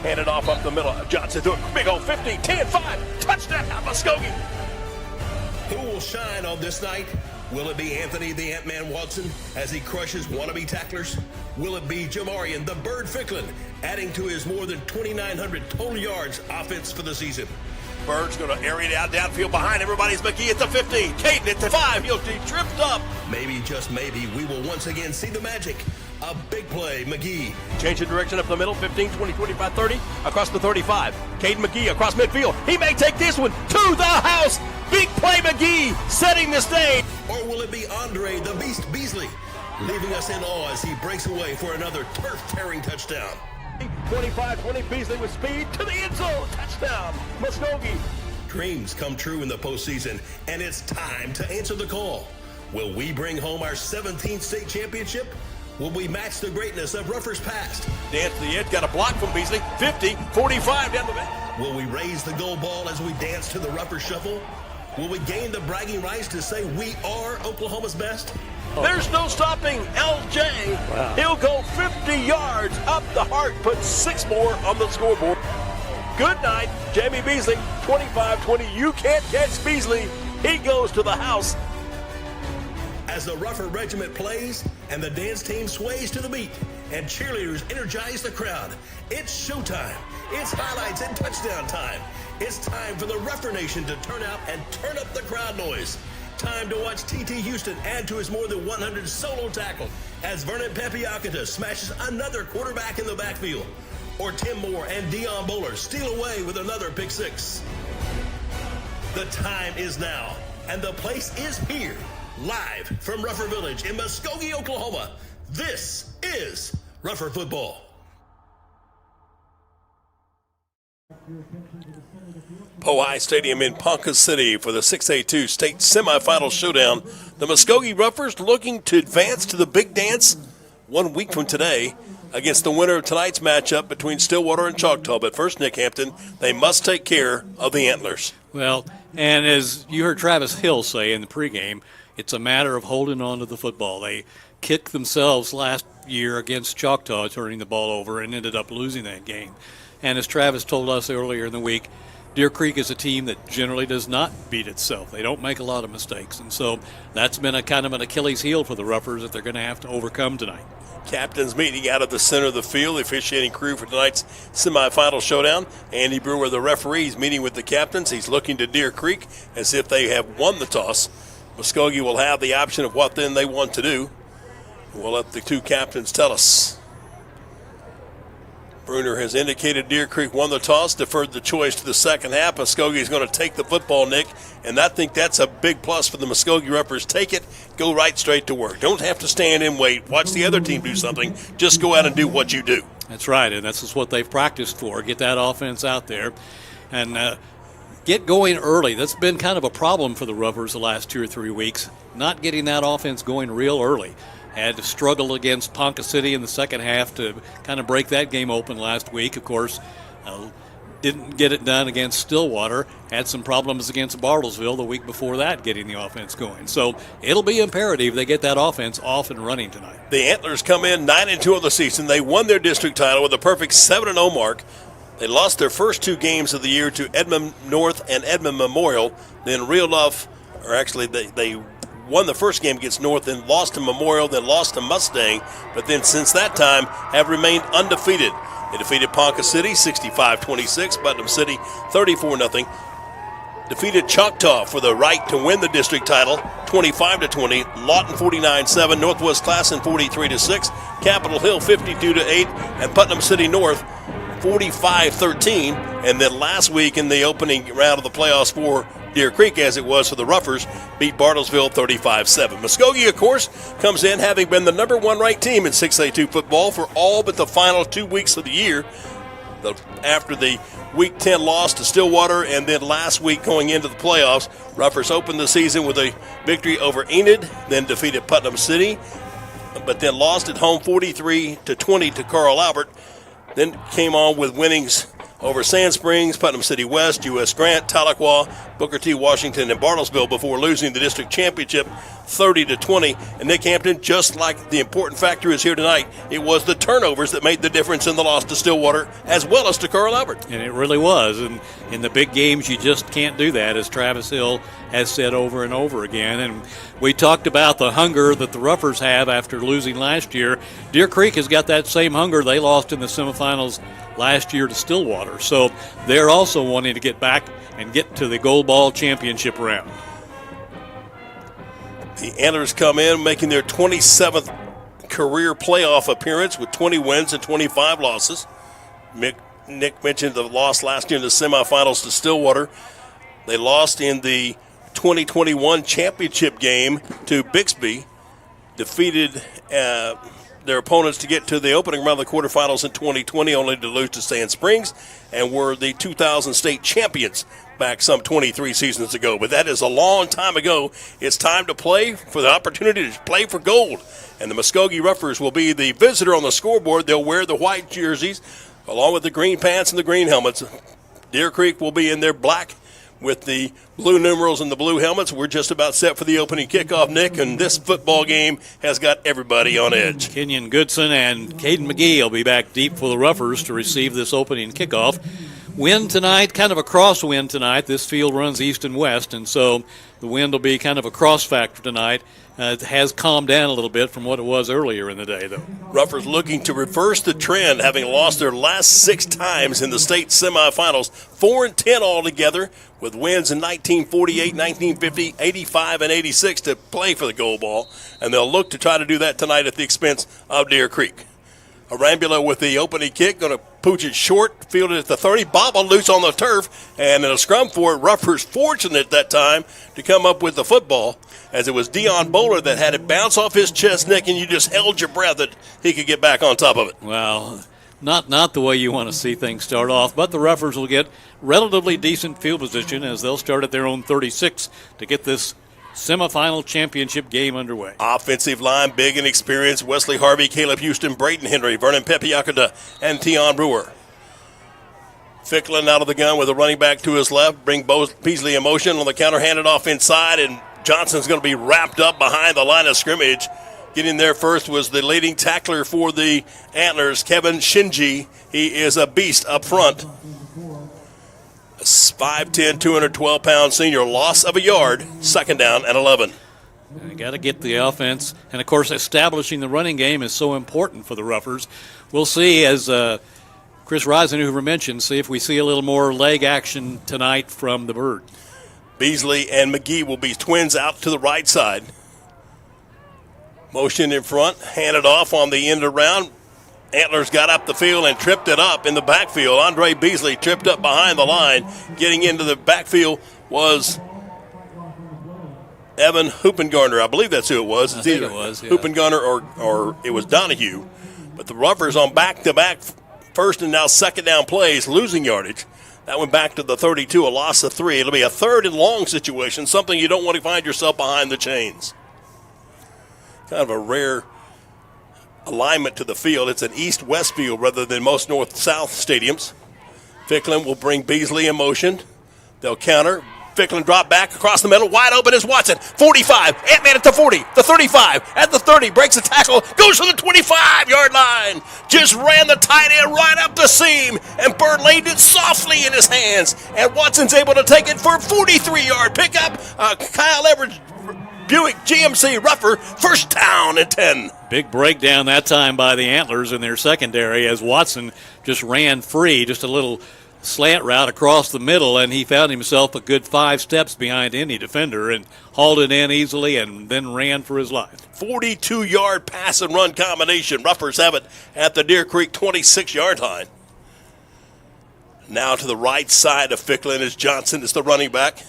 Handed off up the middle. Johnson to a big old 50, 10, 5. Touchdown, Muskogee. Who will shine on this night? Will it be Anthony the Ant-Man Watson as he crushes wannabe tacklers? Will it be Jamarian the Bird Ficklin adding to his more than 2,900 total yards offense for the season? Bird's going to air it out downfield behind everybody's McGee at the 15. Caden at the 5. He'll be tripped up. Maybe, just maybe, we will once again see the magic A big play, McGee. Changing direction up the middle, 15, 20, 25, 30, across the 35. Caden McGee across midfield. He may take this one to the house. Big play, McGee, setting the stage. Or will it be Andre the Beast Beasley, leaving us in awe as he breaks away for another turf-tearing touchdown? 25-20, Beasley with speed to the end zone. Touchdown, Muskogee. Dreams come true in the postseason, and it's time to answer the call. Will we bring home our 17th state championship? Will we match the greatness of Ruffers past? Dance to the edge, got a block from Beasley. 50, 45 down the back. Will we raise the goal ball as we dance to the Ruffers shuffle? Will we gain the bragging rights to say we are Oklahoma's best? There's no stopping LJ. Wow. He'll go 50 yards up the heart, put 6 more on the scoreboard. Good night, Jamie Beasley, 25-20. You can't catch Beasley. He goes to the house. As the Ruffer Regiment plays and the dance team sways to the beat and cheerleaders energize the crowd, it's showtime. It's highlights and touchdown time. It's time for the Ruffer Nation to turn out and turn up the crowd noise. Time to watch T.T. Houston add to his more than 100 solo tackle as Vernon Pepiakata smashes another quarterback in the backfield. Or Tim Moore and Deion Bowler steal away with another pick six. The time is now, and the place is here. Live from Ruffer Village in Muskogee, Oklahoma, this is Ruffer Football. Powhatan Stadium in Ponca City for the 6A2 state semifinal showdown. The Muskogee Ruffers looking to advance to the big dance 1 week from today against the winner of tonight's matchup between Stillwater and Choctaw. But first, Nick Hampton, they must take care of the Antlers. Well, and as you heard Travis Hill say in the pregame, it's a matter of holding on to the football. They kicked themselves last year against Choctaw, turning the ball over, and ended up losing that game. And as Travis told us earlier in the week, Deer Creek is a team that generally does not beat itself. They don't make a lot of mistakes. And so that's been a kind of an Achilles heel for the Ruffers that they're going to have to overcome tonight. Captains meeting out of the center of the field, the officiating crew for tonight's semifinal showdown. Andy Brewer, the referee, meeting with the captains. He's looking to Deer Creek as if they have won the toss. Muskogee will have the option of what then they want to do. We'll let the two captains tell us. Bruner has indicated Deer Creek won the toss, deferred the choice to the second half. Muskogee is going to take the football, Nick, and I think that's a big plus for the Muskogee Ruffers. Take it, go right straight to work. Don't have to stand and wait. Watch the other team do something. Just go out and do what you do. That's right, and that's just what they've practiced for. Get that offense out there and get going early. That's been kind of a problem for the Ruffers the last 2 or 3 weeks, not getting that offense going real early. Had to struggle against Ponca City in the second half to kind of break that game open last week. Of course, didn't get it done against Stillwater. Had some problems against Bartlesville the week before that, getting the offense going. So it'll be imperative they get that offense off and running tonight. The Antlers come in 9-2 on the season. They won their district title with a perfect 7-0 mark. They lost their first 2 games of the year to Edmond North and Edmond Memorial, then reeled off, or actually they won the first game against North, then lost to Memorial, then lost to Mustang, but then since that time have remained undefeated. They defeated Ponca City 65-26, Putnam City 34-0. Defeated Choctaw for the right to win the district title 25-20, Lawton 49-7, Northwest Classen 43-6, Capitol Hill 52-8, and Putnam City North 45-13. And then last week in the opening round of the playoffs for Deer Creek, as it was for the Ruffers, beat Bartlesville 35-7. Muskogee, of course, comes in having been the number 1 ranked team in 6A2 football for all but the final 2 weeks of the year. After the Week 10 loss to Stillwater and then last week going into the playoffs, Ruffers opened the season with a victory over Enid, then defeated Putnam City, but then lost at home 43-20 to Carl Albert. Then came on with winnings over Sand Springs, Putnam City West, U.S. Grant, Tahlequah, Booker T. Washington, and Bartlesville before losing the district championship 30-20. And Nick Hampton, just like the important factor is here tonight, it was the turnovers that made the difference in the loss to Stillwater as well as to Carl Albert. And it really was. And in the big games, you just can't do that, as Travis Hill has said over and over again. And we talked about the hunger that the Ruffers have after losing last year. Deer Creek has got that same hunger. They lost in the semifinals last year to Stillwater. So they're also wanting to get back and get to the Gold Ball championship round. The Antlers come in making their 27th career playoff appearance with 20 wins and 25 losses. Nick mentioned the loss last year in the semifinals to Stillwater. They lost in the 2021 championship game to Bixby, defeated their opponents to get to the opening round of the quarterfinals in 2020, only to lose to Sand Springs, and were the 2000 state champions back some 23 seasons ago. But that is a long time ago. It's time to play for the opportunity to play for gold. And the Muskogee Ruffers will be the visitor on the scoreboard. They'll wear the white jerseys along with the green pants and the green helmets. Deer Creek will be in their black with the blue numerals and the blue helmets. We're just about set for the opening kickoff, Nick, and this football game has got everybody on edge. Kenyon Goodson and Caden McGee will be back deep for the Ruffers to receive this opening kickoff. Wind tonight, kind of a crosswind tonight. This field runs east and west, and so the wind will be kind of a cross factor tonight. It has calmed down a little bit from what it was earlier in the day, though. Ruffers looking to reverse the trend, having lost their last 6 times in the state semifinals, 4-10 altogether, with wins in 1948, 1950, 85, and 86 to play for the gold ball. And they'll look to try to do that tonight at the expense of Deer Creek. Arambula with the opening kick, going to pooch it short, fielded at the 30, bobble loose on the turf, and in a scrum for it, Ruffers fortunate that time to come up with the football, as it was Dion Bowler that had it bounce off his chest, Nick, and you just held your breath that he could get back on top of it. Well, not the way you want to see things start off, but the Ruffers will get relatively decent field position as they'll start at their own 36 to get this semifinal championship game underway. Offensive line, big and experienced. Wesley Harvey, Caleb Houston, Braden Henry, Vernon Pepiakada, and Tion Brewer. Ficklin out of the gun with a running back to his left. Bring Beasley in motion on the counter, handed off inside, and Johnson's going to be wrapped up behind the line of scrimmage. Getting there first was the leading tackler for the Antlers, Kevin Shinji. He is a beast up front. 5'10", 212-pound senior. Loss of a yard, second down and 11. You got to get the offense. And, of course, establishing the running game is so important for the Ruffers. We'll see, as Chris Reisenhuber mentioned, see if we see a little more leg action tonight from the Bird. Beasley and McGee will be twins out to the right side. Motion in front, handed off on the end around. Antlers got up the field and tripped it up in the backfield. Andre Beasley tripped up behind the line. Getting into the backfield was Evan Hoopengarner. I believe that's who it was. It's either Hoopengarner or it was Donahue. But the Ruffers on back-to-back first and now second down plays, losing yardage. That went back to the 32, a loss of 3. It'll be a third and long situation, something you don't want to find yourself behind the chains. Kind of a rare alignment to the field. It's an east-west field rather than most north-south stadiums. Ficklin will bring Beasley in motion. They'll counter. Ficklin drop back across the middle. Wide open is Watson. 45. Ant-Man at the 40. The 35. At the 30. Breaks the tackle. Goes to the 25-yard line. Just ran the tight end right up the seam. And Bird laid it softly in his hands. And Watson's able to take it for a 43-yard pickup. Kyle Everett, Buick GMC Ruffer, first down and 10. Big breakdown that time by the Antlers in their secondary as Watson just ran free, just a little slant route across the middle, and he found himself a good 5 steps behind any defender and hauled it in easily and then ran for his life. 42-yard pass and run combination. Ruffers have it at the Deer Creek 26-yard line. Now to the right side of Ficklin is Johnson is the running back.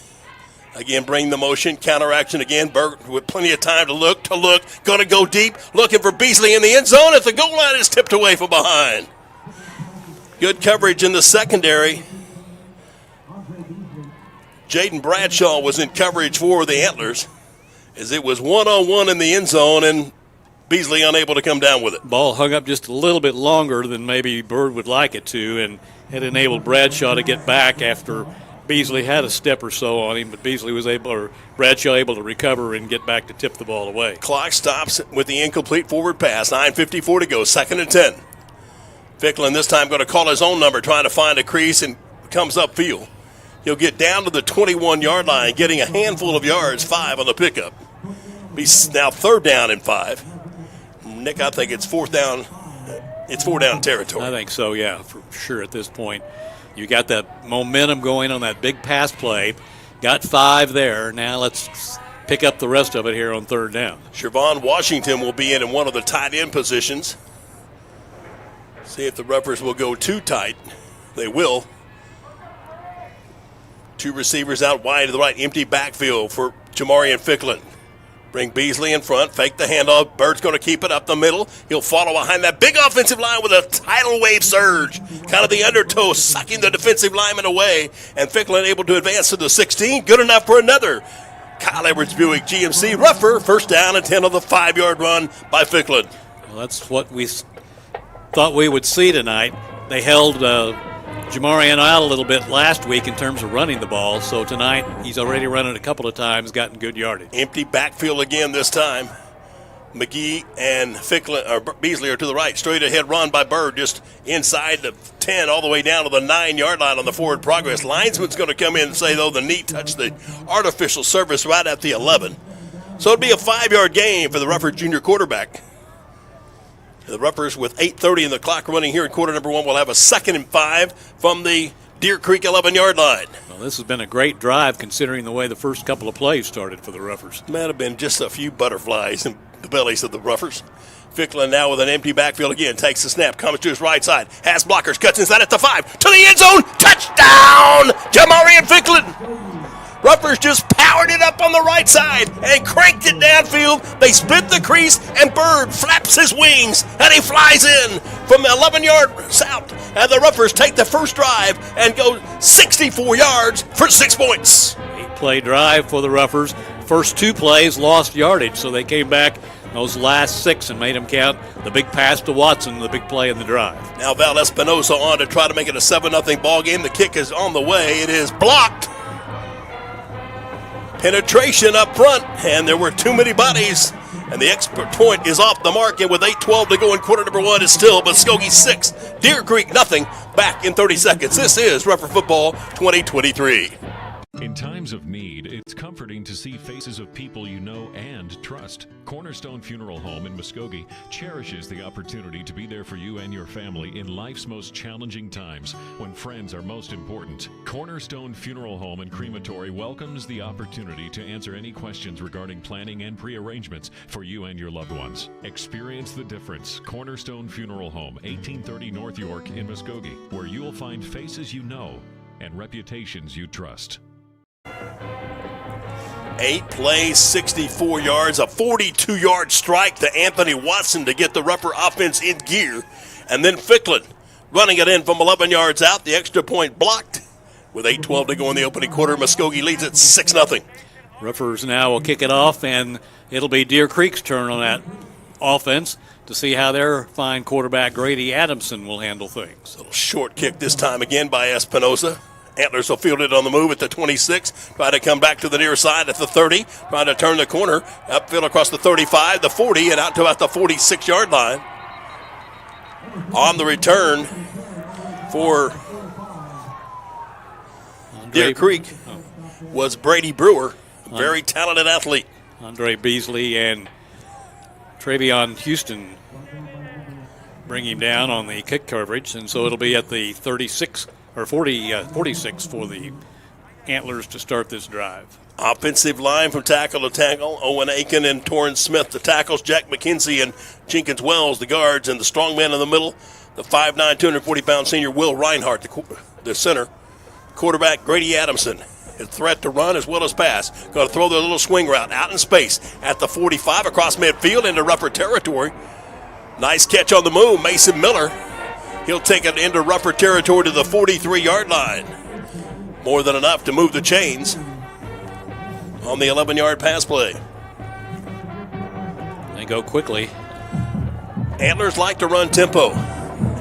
Again, bring the motion, counter action again. Berg with plenty of time to look. Going to go deep, looking for Beasley in the end zone. At the goal line is tipped away from behind. Good coverage in the secondary. Jaden Bradshaw was in coverage for the Antlers as it was one-on-one in the end zone, and Beasley unable to come down with it. Ball hung up just a little bit longer than maybe Bird would like it to, and it enabled Bradshaw to get back after Beasley had a step or so on him, but Bradshaw able to recover and get back to tip the ball away. Clock stops with the incomplete forward pass. 9:54 to go, second and 10. Ficklin this time going to call his own number, trying to find a crease, and comes upfield. He'll get down to the 21-yard line, getting a handful of yards, 5 on the pickup. Be now third down and 5. Nick, I think it's fourth down. It's 4-down territory. I think so, yeah, for sure at this point. You got that momentum going on that big pass play. Got 5 there. Now let's pick up the rest of it here on third down. Siobhan Washington will be in one of the tight end positions. See if the Ruffers will go too tight. They will. Two receivers out wide to the right. Empty backfield for Jamarian Ficklin. Bring Beasley in front. Fake the handoff. Bird's going to keep it up the middle. He'll follow behind that big offensive line with a tidal wave surge. Kind of the undertow sucking the defensive lineman away. And Ficklin able to advance to the 16. Good enough for another Kyle Edwards Buick GMC Ruffer. First down and 10 on the 5-yard run by Ficklin. Well, that's what we thought we would see tonight. They held Jamarian out a little bit last week in terms of running the ball, so tonight he's already run it a couple of times, gotten good yardage. Empty backfield again this time. McGee and Ficklin, or Beasley are to the right. Straight ahead run by Bird, just inside the 10, all the way down to the 9-yard line on the forward progress. Linesman's going to come in and say, though, the knee touched the artificial surface right at the 11. So it'll be a 5-yard gain for the Ruffers junior quarterback. The Ruffers, with 8:30 in the clock running here in quarter number 1, will have a 2nd and 5 from the Deer Creek 11-yard line. Well, this has been a great drive considering the way the first couple of plays started for the Ruffers. Might have been just a few butterflies in the bellies of the Ruffers. Ficklin now with an empty backfield again. Takes the snap, comes to his right side. Has blockers, cuts inside at the 5. To the end zone. Touchdown! Jamarian Ficklin! Ruffers just powered it up on the right side and cranked it downfield. They split the crease, and Bird flaps his wings, and he flies in from 11 yards out. And the Ruffers take the first drive and go 64 yards for 6 points. 8-play drive for the Ruffers. First 2 plays lost yardage, so they came back those last 6 and made them count. The big pass to Watson, the big play in the drive. Now Val Espinosa on to try to make it a 7-0 ball game. The kick is on the way. It is blocked. Penetration up front, and there were too many bodies, and the expert point is off the mark, and with 8:12 to go in quarter number 1, it's still Muskogee 6, Deer Creek nothing. Back in 30 seconds. This is Ruffer Football 2023. In times of need, it's comforting to see faces of people you know and trust. Cornerstone Funeral Home in Muskogee cherishes the opportunity to be there for you and your family in life's most challenging times when friends are most important. Cornerstone Funeral Home and Crematory welcomes the opportunity to answer any questions regarding planning and pre-arrangements for you and your loved ones. Experience the difference. Cornerstone Funeral Home, 1830 North York in Muskogee, where you'll find faces you know and reputations you trust. 8 plays, 64 yards, a 42-yard strike to Anthony Watson to get the Ruffer offense in gear. And then Ficklin running it in from 11 yards out. The extra point blocked. With 8:12 to go in the opening quarter, Muskogee leads it 6-0. Ruffers now will kick it off, and it'll be Deer Creek's turn on that offense to see how their fine quarterback Grady Adamson will handle things. A little short kick this time again by Espinosa. Antlers will field it on the move at the 26. Try to come back to the near side at the 30. Trying to turn the corner. Upfield across the 35, the 40, and out to about the 46-yard line. On the return for Deer Creek was Brady Brewer, a very talented athlete. Andre Beasley and Travion Houston bring him down on the kick coverage, and so it'll be at the 36 or 46 for the Antlers to start this drive. Offensive line from tackle to tackle. Owen Aiken and Torrance Smith, the tackles. Jack McKenzie and Jenkins Wells, the guards. And the strong man in the middle, the 5'9", 240-pound senior Will Reinhardt, the center. Quarterback Grady Adamson. His threat to run as well as pass. Going to throw the little swing route out in space at the 45 across midfield into Ruffer territory. Nice catch on the move, Mason Miller. He'll take it into Ruffer territory to the 43-yard line. More than enough to move the chains on the 11-yard pass play. They go quickly. Antlers like to run tempo.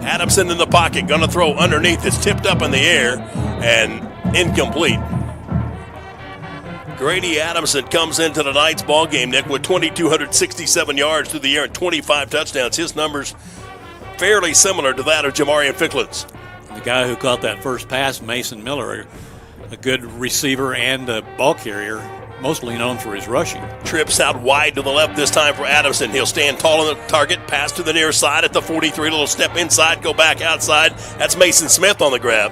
Adamson in the pocket, going to throw underneath. It's tipped up in the air and incomplete. Grady Adamson comes into tonight's ball game, Nick, with 2,267 yards through the air and 25 touchdowns. His numbers fairly similar to that of Jamarian Ficklin's. The guy who caught that first pass, Mason Miller, a good receiver and a ball carrier, mostly known for his rushing. Trips out wide to the left this time for Adamson. He'll stand tall on the target, pass to the near side at the 43, little step inside, go back outside. That's Mason Smith on the grab.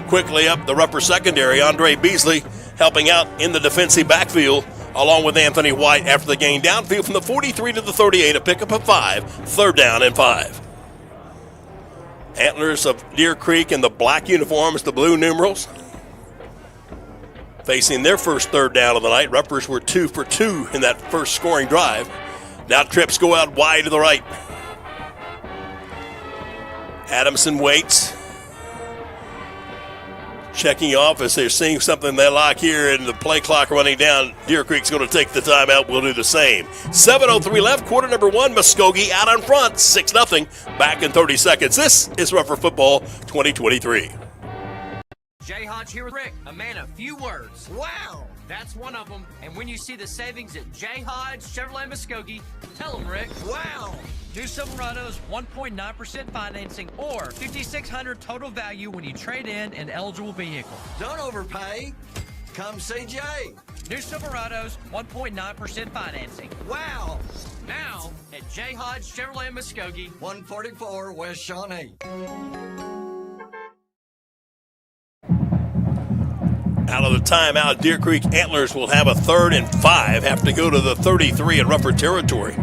Quickly up the Ruffer secondary, Andre Beasley helping out in the defensive backfield along with Anthony White after the gain. Downfield from the 43 to the 38, a pickup of 5, 3rd down and 5. Antlers of Deer Creek in the black uniforms, the blue numerals, facing their first 3rd down of the night. Ruffers were 2 for 2 in that first scoring drive. Now trips go out wide to the right. Adamson waits. Checking off as they're seeing something they like here, and the play clock running down. Deer Creek's going to take the timeout. We'll do the same. 7:03 left, quarter number 1. Muskogee out in front, 6-0. Back in 30 seconds. This is Rougher Football 2023. Jay Hodge here with Rick, a man of few words. Wow, that's one of them. And when you see the savings at Jay Hodge Chevrolet Muskogee, tell them, Rick, wow. New Silverados, 1.9% financing or $5,600 total value when you trade in an eligible vehicle. Don't overpay. Come see Jay. New Silverados, 1.9% financing. Wow. Now at Jay Hodge Chevrolet Muskogee, 144 West Shawnee. Out of the timeout, Deer Creek Antlers will have a 3rd and 5, have to go to the 33 in rougher territory.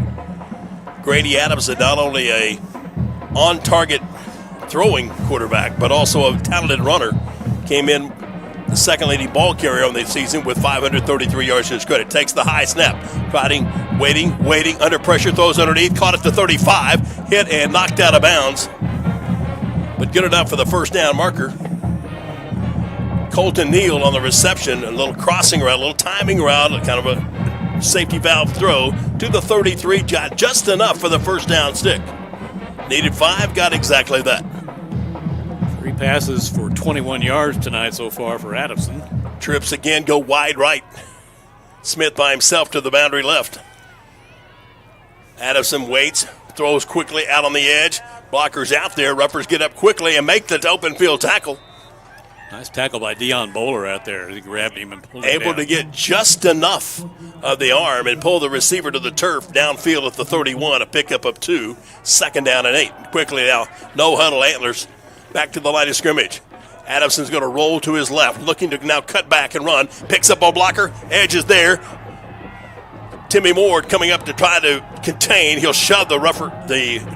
Grady Adams is not only a on-target throwing quarterback, but also a talented runner. Came in the second leading ball carrier on the season with 533 yards to his credit. Takes the high snap, fighting, waiting, under pressure, throws underneath, caught at the 35, hit and knocked out of bounds. But good enough for the first down marker. Colton Neal on the reception, a little crossing route, a little timing route, kind of a safety valve throw to the 33, got just enough for the first down stick. Needed 5, got exactly that. 3 passes for 21 yards tonight so far for Adamson. Trips again, go wide right. Smith by himself to the boundary left. Adamson waits, throws quickly out on the edge. Blockers out there. Ruffers get up quickly and make the open field tackle. Nice tackle by Deion Bowler out there. He grabbed him and pulled him Able down. to get just enough of the arm and pull the receiver to the turf downfield at the 31, a pickup of 2, 2nd down and 8. Quickly now, no huddle Antlers back to the line of scrimmage. Adamson's going to roll to his left, looking to now cut back and run. Picks up a blocker, edge is there. Timmy Moore coming up to try to contain. He'll shove the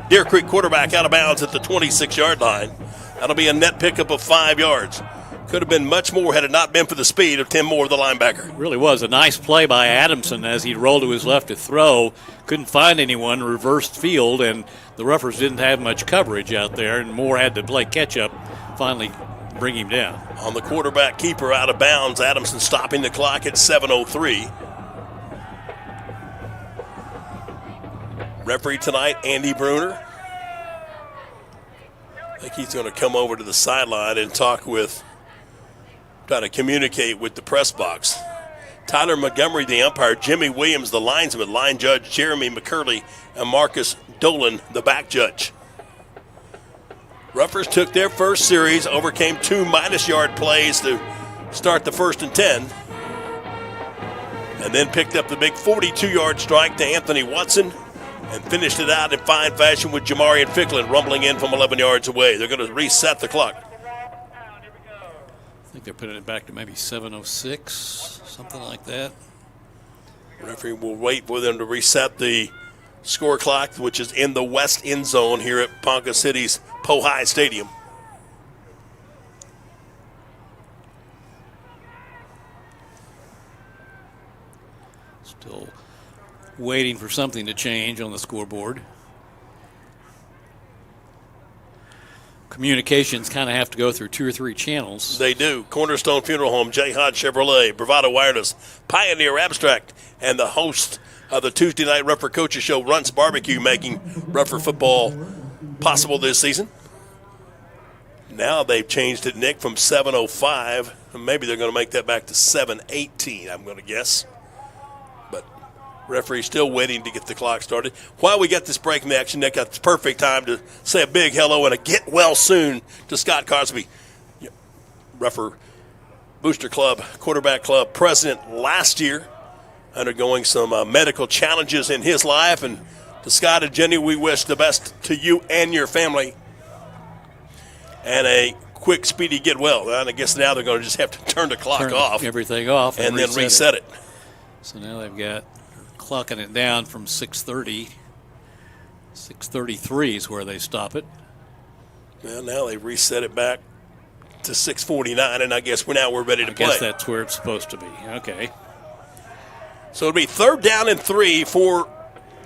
Deer Creek quarterback out of bounds at the 26-yard line. That'll be a net pickup of 5 yards. Could have been much more had it not been for the speed of Tim Moore, the linebacker. It really was a nice play by Adamson as he rolled to his left to throw. Couldn't find anyone, reversed field, and the Ruffers didn't have much coverage out there, and Moore had to play catch-up, finally bring him down. On the quarterback keeper out of bounds, Adamson stopping the clock at 7:03. Referee tonight, Andy Bruner. I think he's going to come over to the sideline and try to communicate with the press box. Tyler Montgomery, the umpire. Jimmy Williams, the linesman. Line judge Jeremy McCurley, and Marcus Dolan, the back judge. Ruffers took their first series, overcame 2 minus-yard plays to start the 1st and 10, and then picked up the big 42-yard strike to Anthony Watson and finished it out in fine fashion with Jamarian Ficklin rumbling in from 11 yards away. They're going to reset the clock. I think they're putting it back to maybe 7:06, something like that. The referee will wait for them to reset the score clock, which is in the west end zone here at Ponca City's Pohai Stadium. Still waiting for something to change on the scoreboard. Communications kind of have to go through 2 or 3 channels. They do. Cornerstone Funeral Home, Jay Hodge Chevrolet, Bravado Wireless, Pioneer Abstract, and the host of the Tuesday Night Rougher Coaches Show, Runts Barbecue, making Rougher football possible this season. Now they've changed it, Nick, from 7:05. Maybe they're going to make that back to 7:18, I'm going to guess. But referee still waiting to get the clock started. While we get this break in the action, Nick, that's the perfect time to say a big hello and a get well soon to Scott Cosby, Rougher Booster Club, Quarterback Club president last year, undergoing some medical challenges in his life. And to Scott and Jenny, we wish the best to you and your family and a quick, speedy get well. And I guess now they're going to just have to turn the clock off. Everything off. And then reset it. So now they've got clocking it down from 6:30. 6:33 is where they stop it. Well, now they've reset it back to 6:49, and I guess we're ready to play. I guess that's where it's supposed to be. Okay. So it'll be 3rd down and 3 for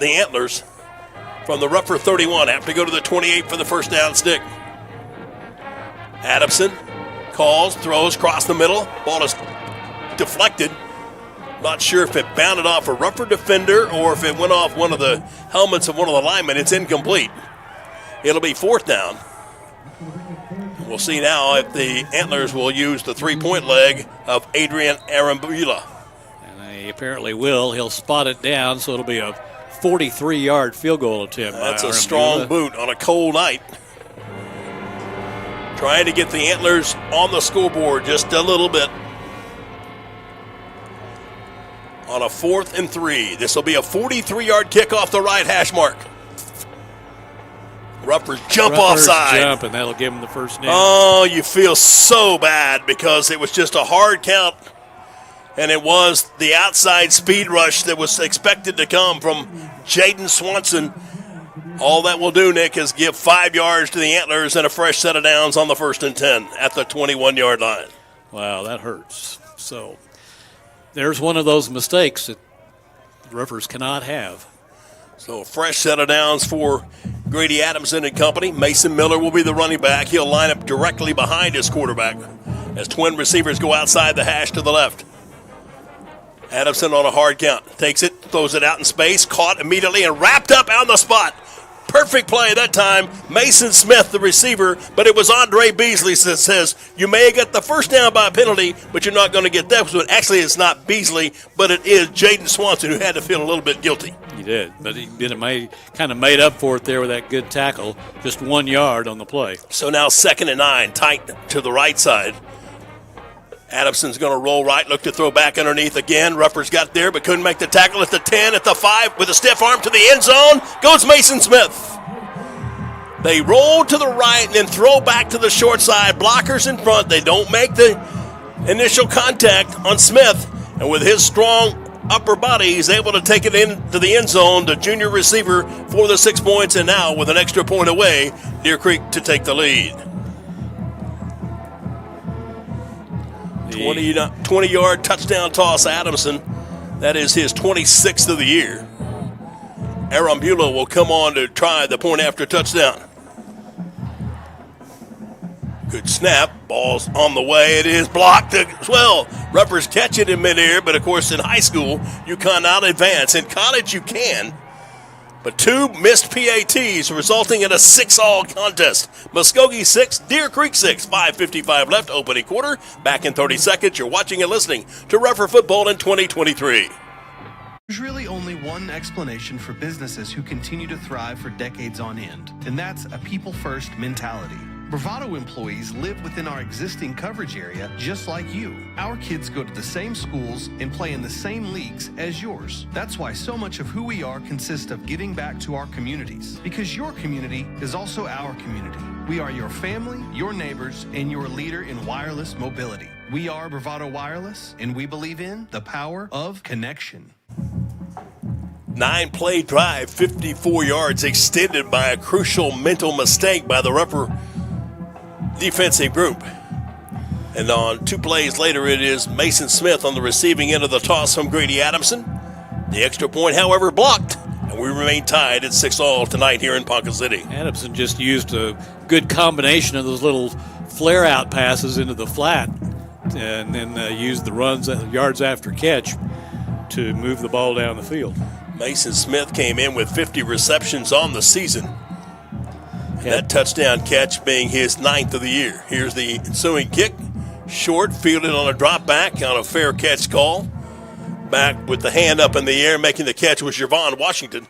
the Antlers from the Rutherford 31. Have to go to the 28 for the first down stick. Adamson calls, throws across the middle. Ball is deflected. Not sure if it bounded off a Rutherford defender or if it went off one of the helmets of one of the linemen. It's incomplete. It'll be 4th down. We'll see now if the Antlers will use the 3-point leg of Adrian Arambula. And they apparently will. He'll spot it down, so it'll be a 43-yard field goal attempt. That's a strong boot on a cold night. Trying to get the Antlers on the scoreboard just a little bit. On a 4th and 3. This will be a 43-yard kick off the right hash mark. Rutgers offside. Jump, and that'll give him the first down. Oh, you feel so bad because it was just a hard count, and it was the outside speed rush that was expected to come from Jaden Swanson. All that will do, Nick, is give 5 yards to the Antlers and a fresh set of downs on the 1st and 10 at the 21-yard line. Wow, that hurts. So there's one of those mistakes that Rutgers cannot have. So a fresh set of downs for Grady Adamson and company. Mason Miller will be the running back. He'll line up directly behind his quarterback as twin receivers go outside the hash to the left. Adamson on a hard count. Takes it, throws it out in space, caught immediately and wrapped up on the spot. Perfect play that time. Mason Smith, the receiver, but it was Andre Beasley that says, you may have got the first down by a penalty, but you're not going to get that. So actually, it's not Beasley, but it is Jaden Swanson who had to feel a little bit guilty. He did, but he kind of made up for it there with that good tackle. Just 1 yard on the play. So now 2nd and 9, tight to the right side. Adamson's going to roll right, look to throw back underneath again. Ruffers got there but couldn't make the tackle at the 10, at the 5, with a stiff arm to the end zone. Goes Mason Smith. They roll to the right and then throw back to the short side. Blockers in front. They don't make the initial contact on Smith. And with his strong upper body, he's able to take it into the end zone. The junior receiver for the 6 points, and now with an extra point away, Deer Creek to take the lead. 20-yard touchdown toss, Adamson. That is his 26th of the year. Arambula will come on to try the point after touchdown. Good snap. Ball's on the way. It is blocked as well. Ruppers catch it in midair, but of course in high school you cannot advance. In college you can. But 2 missed PATs, resulting in a 6-all contest. Muskogee 6, Deer Creek 6. 5:55 left, opening quarter. Back in 30 seconds. You're watching and listening to Rutherford football in 2023. There's really only one explanation for businesses who continue to thrive for decades on end, and that's a people-first mentality. Bravado employees live within our existing coverage area just like you. Our kids go to the same schools and play in the same leagues as yours. That's why so much of who we are consists of giving back to our communities, because your community is also our community. We are your family, your neighbors, and your leader in wireless mobility. We are Bravado Wireless, and we believe in the power of connection. 9-play drive, 54 yards, extended by a crucial mental mistake by the Rutherford defensive group. And on 2 plays later, it is Mason Smith on the receiving end of the toss from Grady Adamson. The extra point, however, blocked, and we remain tied at 6-all tonight here in Ponca City. Adamson just used a good combination of those little flare-out passes into the flat, and then used the yards after catch to move the ball down the field. Mason Smith came in with 50 receptions on the season. That touchdown catch being his 9th of the year. Here's the ensuing kick. Short, fielded on a drop back on a fair catch call. Back with the hand up in the air, making the catch was Javon Washington.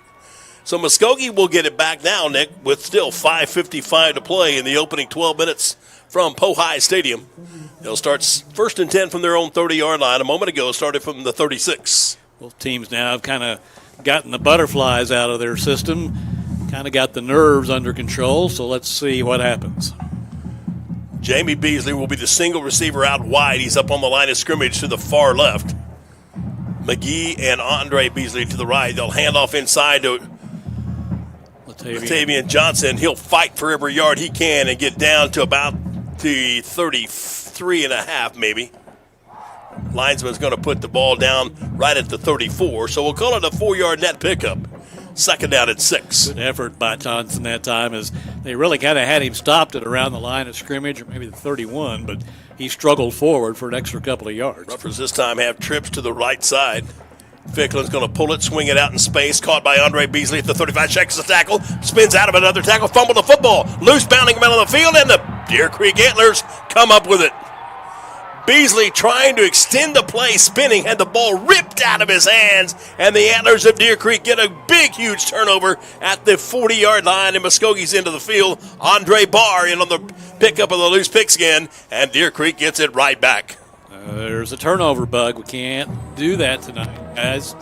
So Muskogee will get it back now, Nick, with still 5:55 to play in the opening 12 minutes from Pohai Stadium. They'll start 1st and 10 from their own 30-yard line. A moment ago, started from the 36. Both teams now have kind of gotten the butterflies out of their system, kind of got the nerves under control, so let's see what happens. Jamie Beasley will be the single receiver out wide. He's up on the line of scrimmage to the far left. McGee and Andre Beasley to the right. They'll hand off inside to Latavian Johnson. He'll fight for every yard he can and get down to about the 33 and a half, maybe. Linesman's going to put the ball down right at the 34, so we'll call it a 4-yard net pickup. Second down at 6. Good effort by Johnson that time, as they really kind of had him stopped at around the line of scrimmage, or maybe the 31, but he struggled forward for an extra couple of yards. Ruffers this time have trips to the right side. Ficklen's going to pull it, swing it out in space. Caught by Andre Beasley at the 35. Shakes the tackle, spins out of another tackle, fumble the football. Loose bounding middle of the field, and the Deer Creek Antlers come up with it. Beasley trying to extend the play, spinning, had the ball ripped out of his hands, and the Antlers of Deer Creek get a big, huge turnover at the 40-yard line, and Muskogee's into the field. Andre Barr in on the pickup of the loose pigskin, and Deer Creek gets it right back. There's a turnover bug. We can't do that tonight, guys.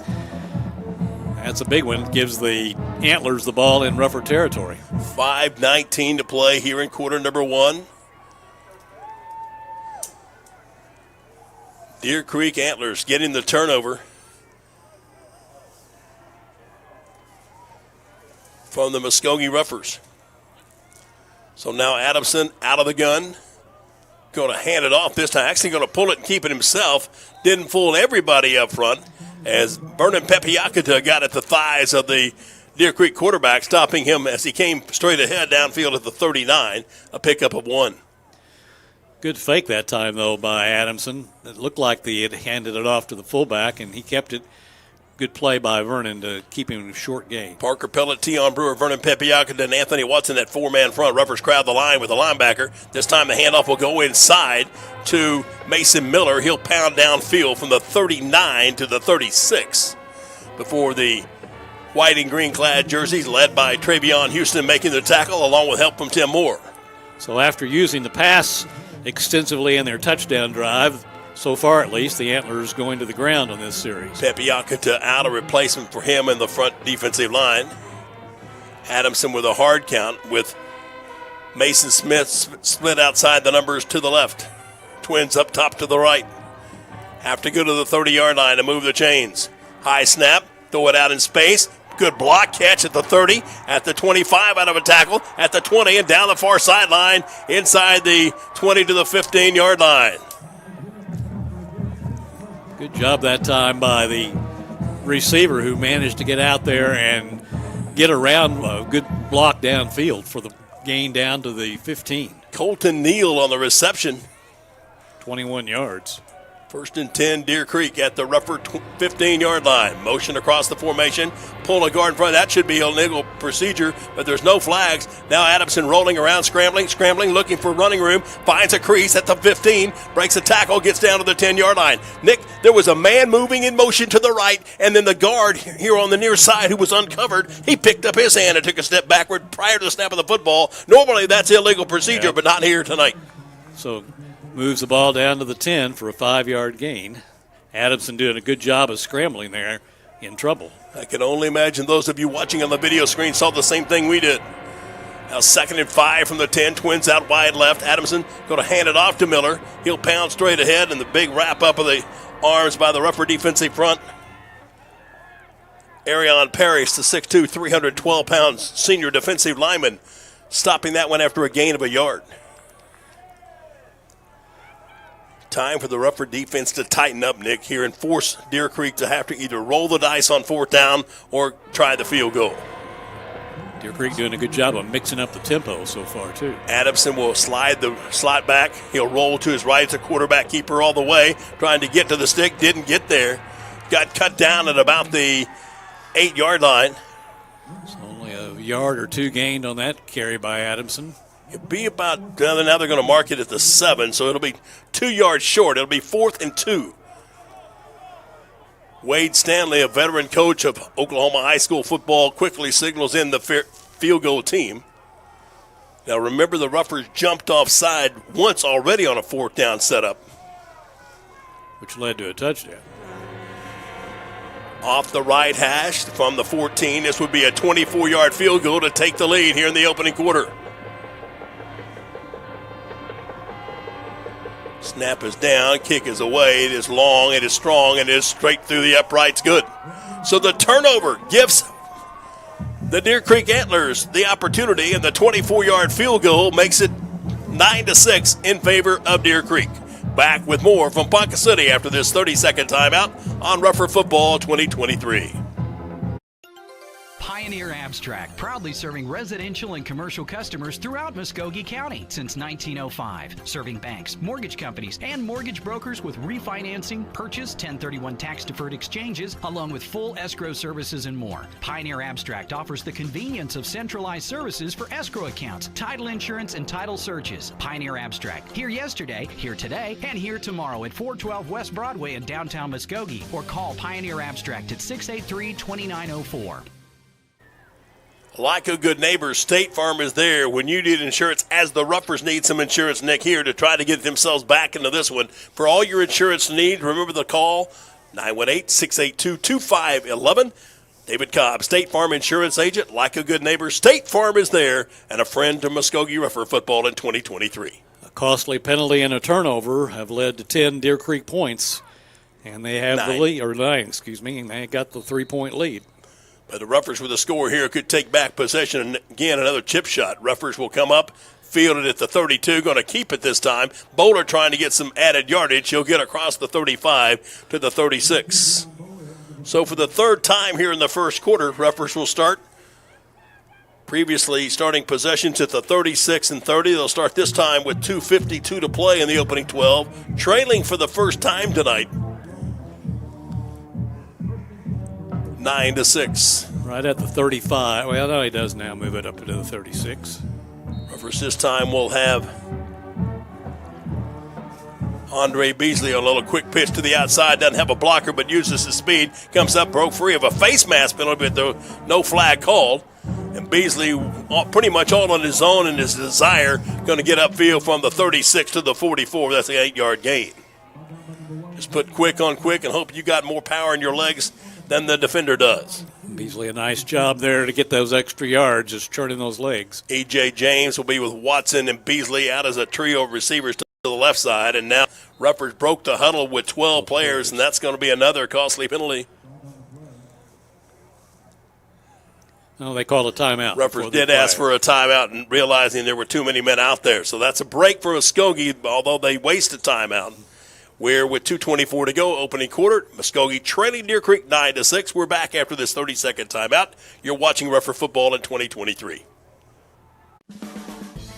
That's a big one. Gives the Antlers the ball in rougher territory. 5:19 to play here in quarter number 1. Deer Creek Antlers getting the turnover from the Muskogee Ruffers. So now Adamson out of the gun. Going to hand it off this time. Actually going to pull it and keep it himself. Didn't fool everybody up front as Vernon Pepiakata got at the thighs of the Deer Creek quarterback, stopping him as he came straight ahead downfield at the 39, a pickup of 1. Good fake that time, though, by Adamson. It looked like they had handed it off to the fullback, and he kept it. Good play by Vernon to keep him in short gain. Parker Pellet, Tion Brewer, Vernon Pepiakata, and Anthony Watson at 4-man front. Ruffers crowd the line with the linebacker. This time the handoff will go inside to Mason Miller. He'll pound downfield from the 39 to the 36 before the white and green clad jerseys led by Travion Houston making the tackle along with help from Tim Moore. So after using the pass extensively in their touchdown drive, so far at least, the Antlers going to the ground on this series. Pepiakata out, a replacement for him in the front defensive line. Adamson with a hard count with Mason Smith split outside the numbers to the left. Twins up top to the right. Have to go to the 30-yard line to move the chains. High snap, throw it out in space. Good block, catch at the 30, at the 25 out of a tackle, at the 20 and down the far sideline, inside the 20 to the 15-yard line. Good job that time by the receiver who managed to get out there and get around a good block downfield for the gain down to the 15. Colton Neal on the reception. 21 yards. First and 10, Deer Creek at the Ruffer 15-yard line. Motion across the formation. Pull a guard in front. That should be a legal procedure, but there's no flags. Now Adamson rolling around, scrambling, looking for running room. Finds a crease at the 15. Breaks a tackle, gets down to the 10-yard line. Nick, there was a man moving in motion to the right, and then the guard here on the near side who was uncovered, he picked up his hand and took a step backward prior to the snap of the football. Normally that's illegal procedure, but not here tonight. So moves the ball down to the 10 for a 5-yard gain. Adamson doing a good job of scrambling there, in trouble. I can only imagine those of you watching on the video screen saw the same thing we did. Now 2nd and 5 from the 10, Twins out wide left. Adamson going to hand it off to Miller. He'll pound straight ahead, and the big wrap-up of the arms by the Ruffer defensive front. Arion Parrish, the 6'2", 312-pound senior defensive lineman, stopping that one after a gain of a yard. Time for the Ruffer defense to tighten up, Nick, here and force Deer Creek to have to either roll the dice on 4th down or try the field goal. Deer Creek doing a good job of mixing up the tempo so far, too. Adamson will slide the slot back. He'll roll to his right. It's a quarterback keeper all the way, trying to get to the stick. Didn't get there. Got cut down at about the 8-yard line. It's only a yard or two gained on that carry by Adamson. It'll be about, now they're going to mark it at the 7, so it'll be 2 yards short. It'll be 4th and 2. Wade Stanley, a veteran coach of Oklahoma high school football, quickly signals in the field goal team. Now remember, the Ruffers jumped offside once already on a 4th down setup, which led to a touchdown. Off the right hash from the 14. This would be a 24-yard field goal to take the lead here in the opening quarter. Snap is down, kick is away. It is long, it is strong, and it is straight through the uprights. Good. So the turnover gives the Deer Creek Antlers the opportunity, and the 24-yard field goal makes it 9-6 in favor of Deer Creek. Back with more from Ponca City after this 30-second timeout on Rougher Football 2023. Pioneer Abstract, proudly serving residential and commercial customers throughout Muskogee County since 1905. Serving banks, mortgage companies, and mortgage brokers with refinancing, purchase, 1031 tax-deferred exchanges, along with full escrow services and more. Pioneer Abstract offers the convenience of centralized services for escrow accounts, title insurance, and title searches. Pioneer Abstract, here yesterday, here today, and here tomorrow at 412 West Broadway in downtown Muskogee, or call Pioneer Abstract at 683-2904. Like a good neighbor, State Farm is there when you need insurance, as the Ruffers need some insurance, Nick, here to try to get themselves back into this one. For all your insurance needs, remember the call, 918-682-2511. David Cobb, State Farm insurance agent. Like a good neighbor, State Farm is there, and a friend to Muskogee Ruffer football in 2023. A costly penalty and a turnover have led to 10 Deer Creek points, and they have the lead, or 9, and they got the 3-point lead. But the Ruffers with a score here could take back possession. And again, another chip shot. Ruffers will come up, field it at the 32, going to keep it this time. Bowler trying to get some added yardage. He'll get across the 35 to the 36. So for the third time here in the first quarter, Ruffers will start. Previously starting possessions at the 36 and 30. They'll start this time with 2:52 to play in the opening 12. Trailing for the first time tonight. 9-6. Right at the 35. Well, no, he does now move it up to the 36. Ruffers this time will have Andre Beasley on a little quick pitch to the outside. Doesn't have a blocker, but uses his speed. Comes up, broke free of a face mask penalty, but no flag called. And Beasley pretty much all on his own and his desire, going to get upfield from the 36 to the 44. That's an 8-yard gain. Just put quick on quick and hope you got more power in your legs than the defender does. Beasley, a nice job there to get those extra yards, just churning those legs. E.J. James will be with Watson and Beasley out as a trio of receivers to the left side. And now Ruffers broke the huddle with 12 players, and that's going to be another costly penalty. No, they called a timeout. Ruffers did ask for a timeout and realizing there were too many men out there. So that's a break for Muskogee, although they wasted timeout. We're with 2:24 to go, opening quarter. Muskogee trailing Deer Creek 9-6. We're back after this 30-second timeout. You're watching Rougher Football in 2023.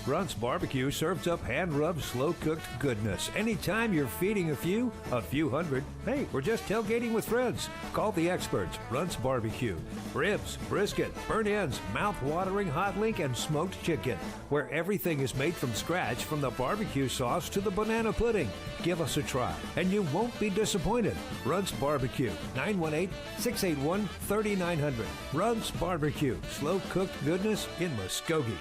Grunt's Barbecue serves up hand-rubbed, slow-cooked goodness. Anytime you're feeding a few hundred, hey, we're just tailgating with friends. Call the experts. Grunt's Barbecue. Ribs, brisket, burnt ends, mouth-watering hot link, and smoked chicken, where everything is made from scratch, from the barbecue sauce to the banana pudding. Give us a try, and you won't be disappointed. Grunt's Barbecue, 918-681-3900. Grunt's Barbecue, slow-cooked goodness in Muskogee.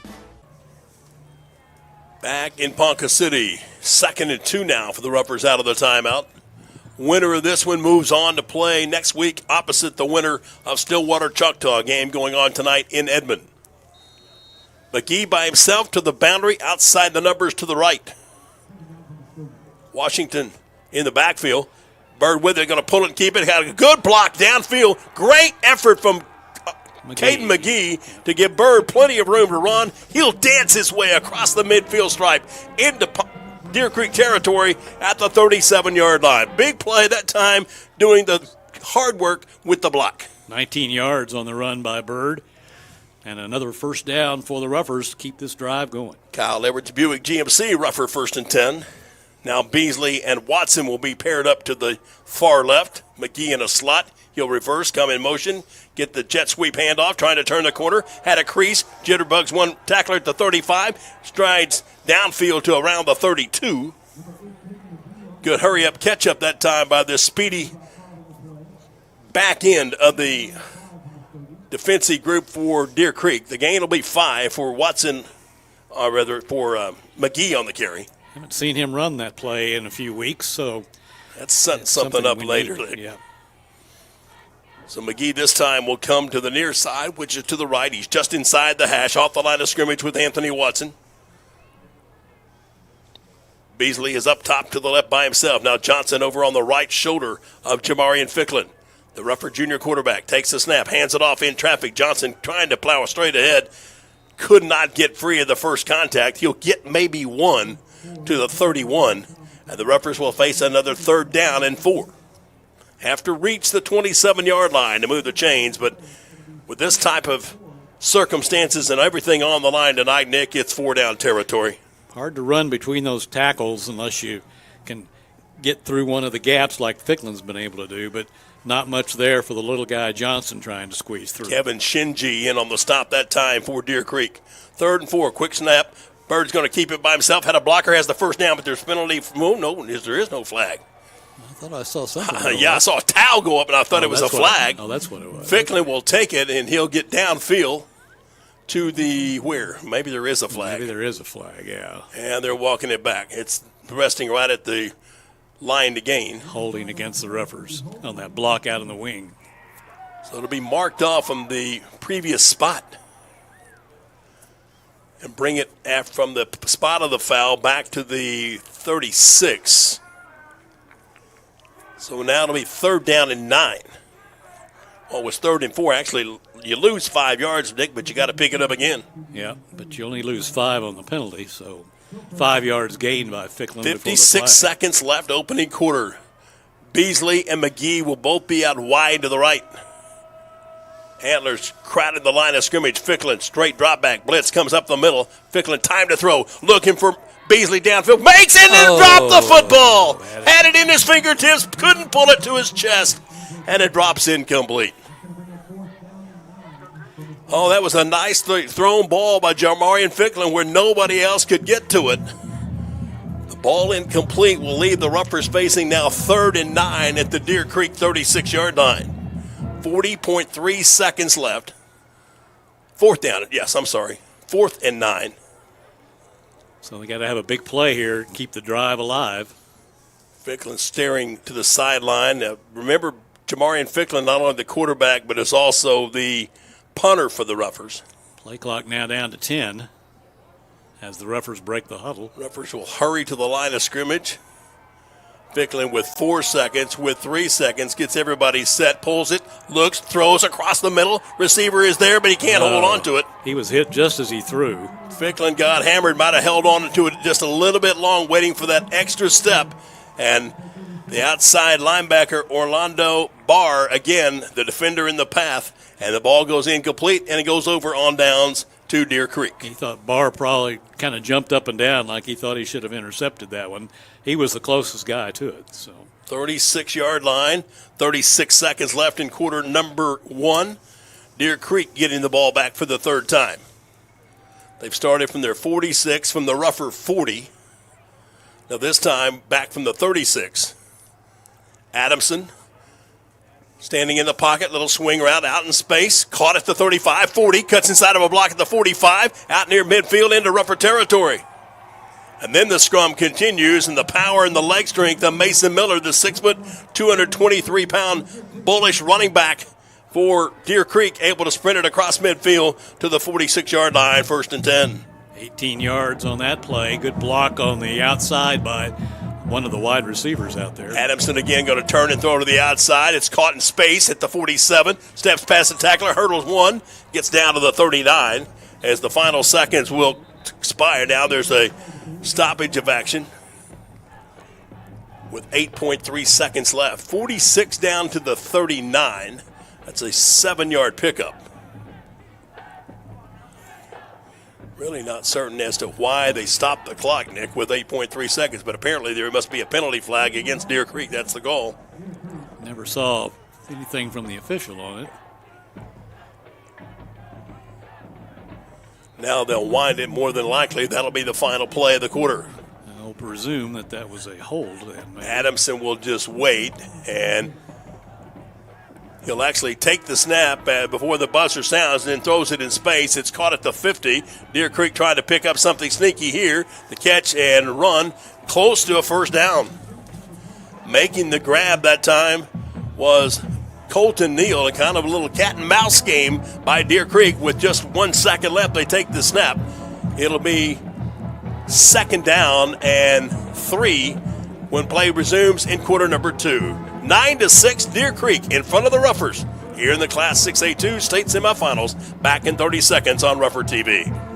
Back in Ponca City, 2nd and 2 now for the Ruffers out of the timeout. Winner of this one moves on to play next week opposite the winner of Stillwater Choctaw, game going on tonight in Edmond. McGee by himself to the boundary, outside the numbers to the right. Washington in the backfield. Bird with it, going to pull it and keep it. Got a good block downfield. Great effort from Caden McGee to give Bird plenty of room to run. He'll dance his way across the midfield stripe into Deer Creek territory at the 37-yard line. Big play that time, doing the hard work with the block. 19 yards on the run by Bird. And another first down for the Ruffers to keep this drive going. Kyle Edwards, Buick GMC, Ruffer 1st and 10. Now Beasley and Watson will be paired up to the far left. McGee in a slot. He'll reverse, come in motion, get the jet sweep handoff, trying to turn the corner. Had a crease, jitterbugs one tackler at the 35, strides downfield to around the 32. Good hurry-up catch-up that time by this speedy back end of the defensive group for Deer Creek. The gain will be 5 for Watson, or rather for McGee on the carry. Haven't seen him run that play in a few weeks, so that's setting something up later. Yeah. So McGee this time will come to the near side, which is to the right. He's just inside the hash, off the line of scrimmage with Anthony Watson. Beasley is up top to the left by himself. Now Johnson over on the right shoulder of Jamarian Ficklin. The Ruffer junior quarterback takes the snap, hands it off in traffic. Johnson trying to plow straight ahead. Could not get free of the first contact. He'll get maybe one to the 31, and the Ruffers will face another 3rd down and 4. Have to reach the 27-yard line to move the chains, but with this type of circumstances and everything on the line tonight, Nick, it's 4-down territory. Hard to run between those tackles unless you can get through one of the gaps like Ficklin's been able to do, but not much there for the little guy Johnson trying to squeeze through. Kevin Shinji in on the stop that time for Deer Creek. 3rd and 4, quick snap. Bird's going to keep it by himself. Had a blocker, has the first down, but there's penalty. There is no flag. I thought I saw something. I saw a towel go up, and I thought it was a flag. That's what it was. Ficklin will take it, and he'll get downfield to the where? Maybe there is a flag. Maybe there is a flag, yeah. And they're walking it back. It's resting right at the line to gain. Holding against the Ruffers on that block out in the wing. So it'll be marked off from the previous spot. And bring it from the spot of the foul back to the 36. So now it'll be 3rd down and 9. Well, it was 3rd and 4. Actually, you lose 5 yards, Nick, but you got to pick it up again. Yeah, but you only lose 5 on the penalty, so 5 yards gained by Ficklin. 56 seconds left, opening quarter. Beasley and McGee will both be out wide to the right. Antlers crowded the line of scrimmage. Ficklin, straight drop back. Blitz comes up the middle. Ficklin, time to throw. Looking for Beasley downfield. Makes it and dropped the football. Had it in his fingertips. Couldn't pull it to his chest. And it drops incomplete. Oh, that was a nice thrown ball by Jamarian Ficklin where nobody else could get to it. The ball incomplete will leave the Ruffers facing now 3rd and 9 at the Deer Creek 36-yard line. 40.3 seconds left. 4th down. Yes, I'm sorry. 4th and 9. So they got to have a big play here, keep the drive alive. Ficklin staring to the sideline. Remember, Jamarian Ficklin not only the quarterback, but is also the punter for the Ruffers. Play clock now down to 10 as the Ruffers break the huddle. Ruffers will hurry to the line of scrimmage. Ficklin with 4 seconds, with 3 seconds, gets everybody set, pulls it, looks, throws across the middle. Receiver is there, but he can't hold on to it. He was hit just as he threw. Ficklin got hammered, might have held on to it just a little bit long, waiting for that extra step. And the outside linebacker, Orlando Barr, again, the defender in the path, and the ball goes incomplete, and it goes over on downs to Deer Creek. He thought Barr probably kind of jumped up and down like he thought he should have intercepted that one. He was the closest guy to it. So 36-yard line, 36 seconds left in quarter number 1. Deer Creek getting the ball back for the 3rd time. They've started from their 46, from the Ruffer 40. Now this time back from the 36. Adamson standing in the pocket, little swing route out in space, caught at the 35, 40, cuts inside of a block at the 45, out near midfield into Ruffer territory. And then the scrum continues, and the power and the leg strength of Mason Miller, the 6-foot, 223-pound bullish running back for Deer Creek, able to sprint it across midfield to the 46-yard line, 1st and 10. 18 yards on that play. Good block on the outside by one of the wide receivers out there. Adamson again going to turn and throw to the outside. It's caught in space at the 47. Steps past the tackler, hurdles 1, gets down to the 39 as the final seconds will expire. Now there's a stoppage of action with 8.3 seconds left. 46 down to the 39. That's a 7-yard pickup. Really not certain as to why they stopped the clock, Nick, with 8.3 seconds, but apparently there must be a penalty flag against Deer Creek. That's the goal. Never saw anything from the official on it. Now they'll wind it more than likely. That'll be the final play of the quarter. I'll presume that was a hold then. Maybe. Adamson will just wait, and he'll actually take the snap before the buzzer sounds and then throws it in space. It's caught at the 50. Deer Creek trying to pick up something sneaky here. The catch and run close to a 1st down. Making the grab that time was Colton Neal, a kind of a little cat and mouse game by Deer Creek with just 1 second left. They take the snap. It'll be second down and 3 when play resumes in quarter number 2. 9-6, Deer Creek in front of the Ruffers here in the Class 6A2 state semifinals. Back in 30 seconds on Ruffer TV.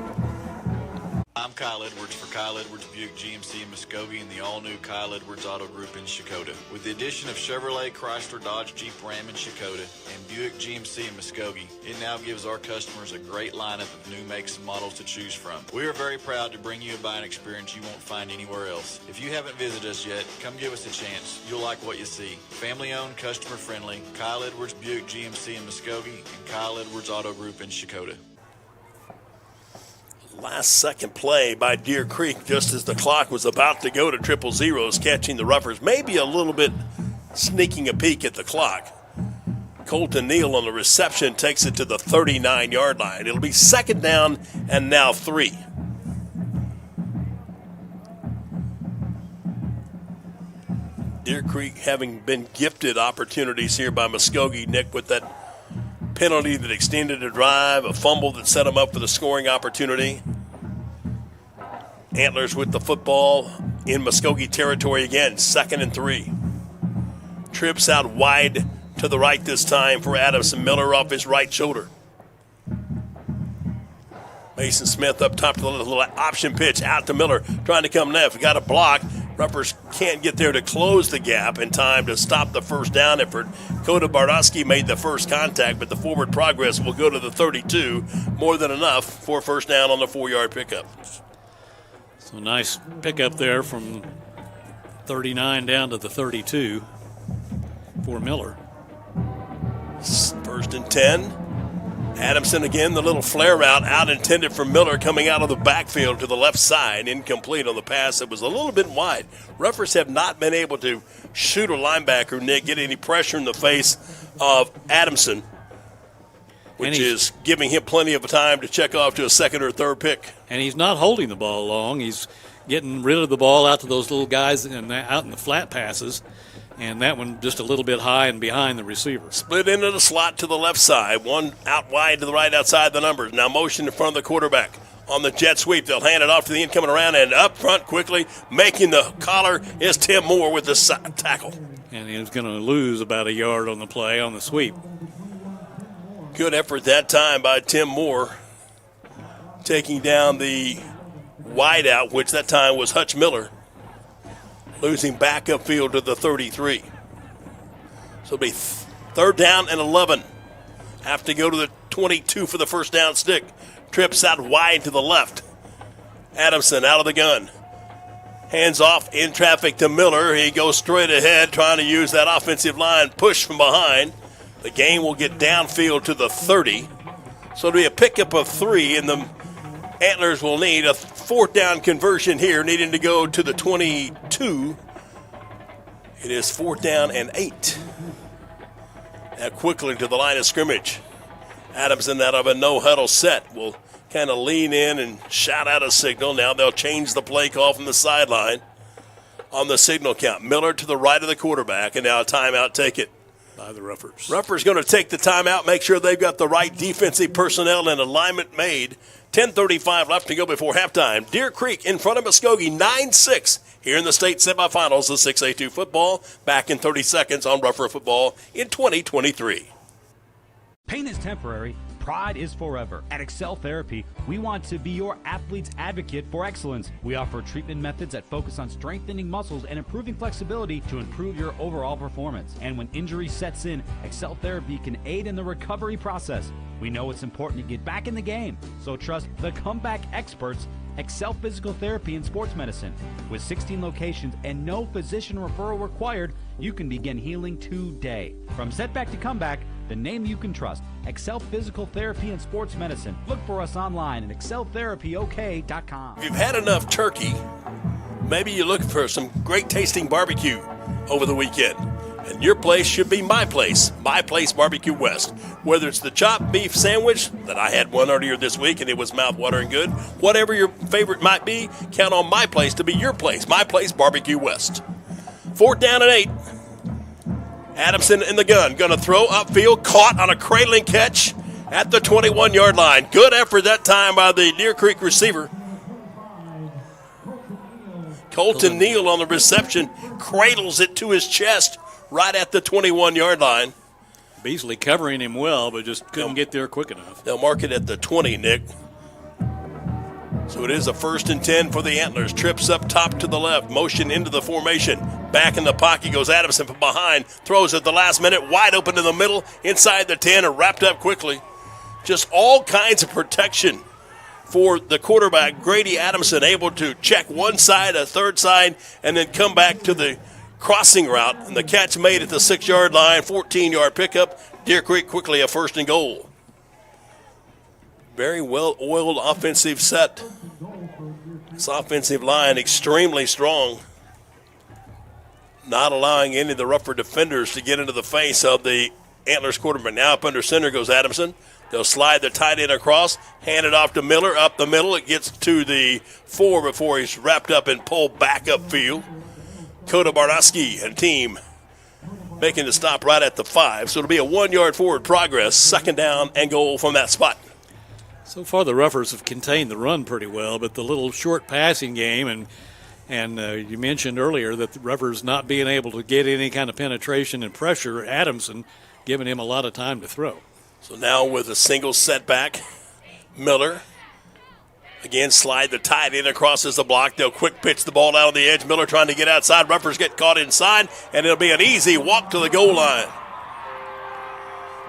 I'm Kyle Edwards for Kyle Edwards Buick GMC in Muskogee and the all-new Kyle Edwards Auto Group in Shakota. With the addition of Chevrolet, Chrysler, Dodge, Jeep, Ram in Shakota and Buick GMC in Muskogee, it now gives our customers a great lineup of new makes and models to choose from. We are very proud to bring you a buying experience you won't find anywhere else. If you haven't visited us yet, come give us a chance. You'll like what you see. Family-owned, customer-friendly, Kyle Edwards Buick GMC in Muskogee and Kyle Edwards Auto Group in Shakota. Last second play by Deer Creek just as the clock was about to go to triple zeros, catching the Ruffers. Maybe a little bit sneaking a peek at the clock. Colton Neal on the reception takes it to the 39-yard line. It'll be second down and now 3. Deer Creek having been gifted opportunities here by Muskogee, Nick, with that penalty that extended a drive, a fumble that set them up for the scoring opportunity. Antlers with the football in Muskogee territory again, 2nd and 3. Trips out wide to the right this time for Adamson. Miller off his right shoulder. Mason Smith up top to the little option pitch out to Miller, trying to come left. Got a block. Ruffers can't get there to close the gap in time to stop the first down effort. Koda Bardowski made the first contact, but the forward progress will go to the 32. More than enough for first down on the 4-yard pickup. So nice pickup there from 39 down to the 32 for Miller. First and 10. Adamson again, the little flare route out intended for Miller, coming out of the backfield to the left side. Incomplete on the pass. It was a little bit wide. Ruffers have not been able to shoot a linebacker, Nick, get any pressure in the face of Adamson, which is giving him plenty of time to check off to a second or third pick. And he's not holding the ball long. He's getting rid of the ball out to those little guys out in the flat passes. And that one just a little bit high and behind the receiver. Split into the slot to the left side. One out wide to the right outside the numbers. Now motion in front of the quarterback. On the jet sweep, they'll hand it off to the incoming around, and up front quickly, making the collar is Tim Moore with the tackle. And he's going to lose about a yard on the play on the sweep. Good effort that time by Tim Moore, taking down the wideout, which that time was Hutch Miller. Losing back upfield to the 33. So it'll be third down and 11. Have to go to the 22 for the first down stick. Trips out wide to the left. Adamson out of the gun. Hands off in traffic to Miller. He goes straight ahead, trying to use that offensive line push from behind. The game will get downfield to the 30. So it'll be a pickup of 3, and the Antlers will need a fourth down conversion here, needing to go to the 22. It is fourth down and 8. Now quickly to the line of scrimmage. Adamson out of a no-huddle set will kind of lean in and shout out a signal. Now they'll change the play call from the sideline on the signal count. Miller to the right of the quarterback, and now a timeout taken by the Ruffers. Ruffers going to take the timeout, make sure they've got the right defensive personnel and alignment made. 10:35 left to go before halftime. Deer Creek in front of Muskogee, 9-6 here in the state semifinals of 6A2 football. Back in 30 seconds on Ruffer Football in 2023. Pain is temporary. Pride is forever. At Excel Therapy, we want to be your athlete's advocate for excellence. We offer treatment methods that focus on strengthening muscles and improving flexibility to improve your overall performance. And when injury sets in, Excel Therapy can aid in the recovery process. We know it's important to get back in the game, so trust the comeback experts, Excel Physical Therapy and Sports Medicine. With 16 locations and no physician referral required, you can begin healing today. From setback to comeback, the name you can trust, Excel Physical Therapy and Sports Medicine. Look for us online at exceltherapyok.com. If you've had enough turkey, maybe you look for some great tasting barbecue over the weekend. And your place should be My Place Barbecue West. Whether it's the chopped beef sandwich that I had one earlier this week and it was mouth-watering good, whatever your favorite might be, count on My Place to be your place. My Place Barbecue West. Fourth down and 8. Adamson in the gun, going to throw upfield, caught on a cradling catch at the 21-yard line. Good effort that time by the Deer Creek receiver. Colton Neal on the reception cradles it to his chest right at the 21-yard line. Beasley covering him well, but just couldn't get there quick enough. They'll mark it at the 20, Nick. So it is a 1st and 10 for the Antlers. Trips up top to the left. Motion into the formation. Back in the pocket goes Adamson from behind. Throws at the last minute. Wide open in the middle. Inside the 10 and wrapped up quickly. Just all kinds of protection for the quarterback, Grady Adamson, able to check one side, a third side, and then come back to the crossing route. And the catch made at the 6-yard line, 14-yard pickup. Deer Creek quickly a 1st and goal. Very well-oiled offensive set. This offensive line extremely strong. Not allowing any of the rougher defenders to get into the face of the Antlers quarterback. Now up under center goes Adamson. They'll slide the tight end across, hand it off to Miller, up the middle. It gets to the 4 before he's wrapped up and pulled back upfield. Koda Barnowski and team making the stop right at the 5. So it'll be a 1-yard forward progress, 2nd down and goal from that spot. So far the Roughers have contained the run pretty well, but the little short passing game, and you mentioned earlier that the Roughers not being able to get any kind of penetration and pressure, Adamson giving him a lot of time to throw. So now with a single setback, Miller again slide the tight end across as the block. They'll quick pitch the ball out on the edge. Miller trying to get outside. Roughers get caught inside, and it'll be an easy walk to the goal line.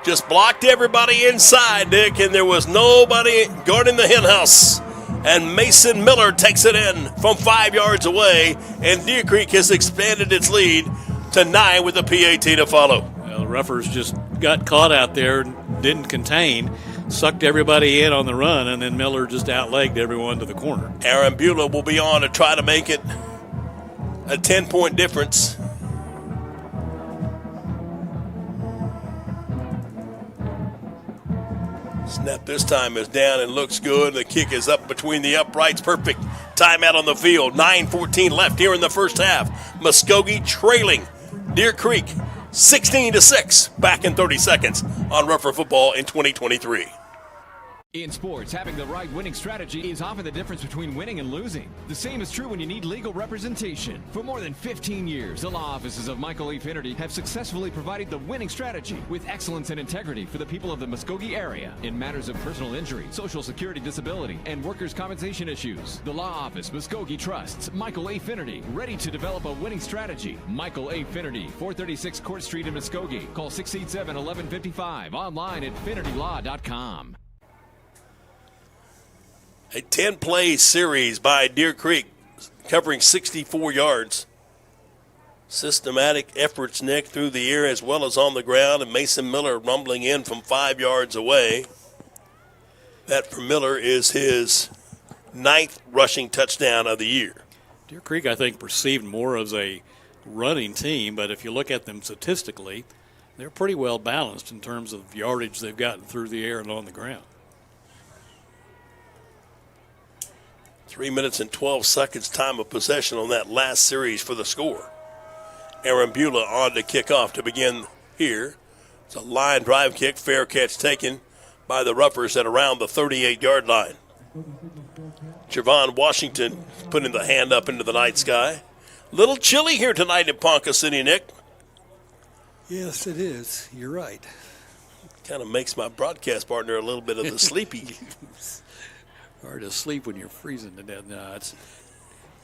Just blocked everybody inside, Dick, and there was nobody guarding the hen house. And Mason Miller takes it in from 5 yards away, and Deer Creek has expanded its lead to 9 with the PAT to follow. Well, the Roughers just got caught out there, didn't contain, sucked everybody in on the run, and then Miller just outlegged everyone to the corner. Aaron Beulah will be on to try to make it a 10-point difference. Snap this time is down and looks good. The kick is up between the uprights. Perfect timeout on the field. 9:14 left here in the first half. Muskogee trailing Deer Creek 16-6. Back in 30 seconds on Rougher Football in 2023. In sports, having the right winning strategy is often the difference between winning and losing. The same is true when you need legal representation. For more than 15 years, the law offices of Michael E. Finnerty have successfully provided the winning strategy with excellence and integrity for the people of the Muskogee area in matters of personal injury, social security disability, and workers' compensation issues. The law office, Muskogee trusts Michael A. Finnerty, ready to develop a winning strategy. Michael A. Finnerty, 436 Court Street in Muskogee. Call 687-1155. Online at finnertylaw.com. A 10-play series by Deer Creek, covering 64 yards. Systematic efforts, Nick, through the air as well as on the ground, and Mason Miller rumbling in from 5 yards away. That for Miller is his 9th rushing touchdown of the year. Deer Creek, I think, perceived more as a running team, but if you look at them statistically, they're pretty well balanced in terms of yardage they've gotten through the air and on the ground. 3 minutes and 12 seconds time of possession on that last series for the score. Aaron Beulah on to kick off to begin here. It's a line drive kick, fair catch taken by the Roughers at around the 38-yard line. Javon Washington putting the hand up into the night sky. Little chilly here tonight in Ponca City, Nick. Yes, it is. You're right. Kind of makes my broadcast partner a little bit of the sleepy. Hard to sleep when you're freezing to death. No,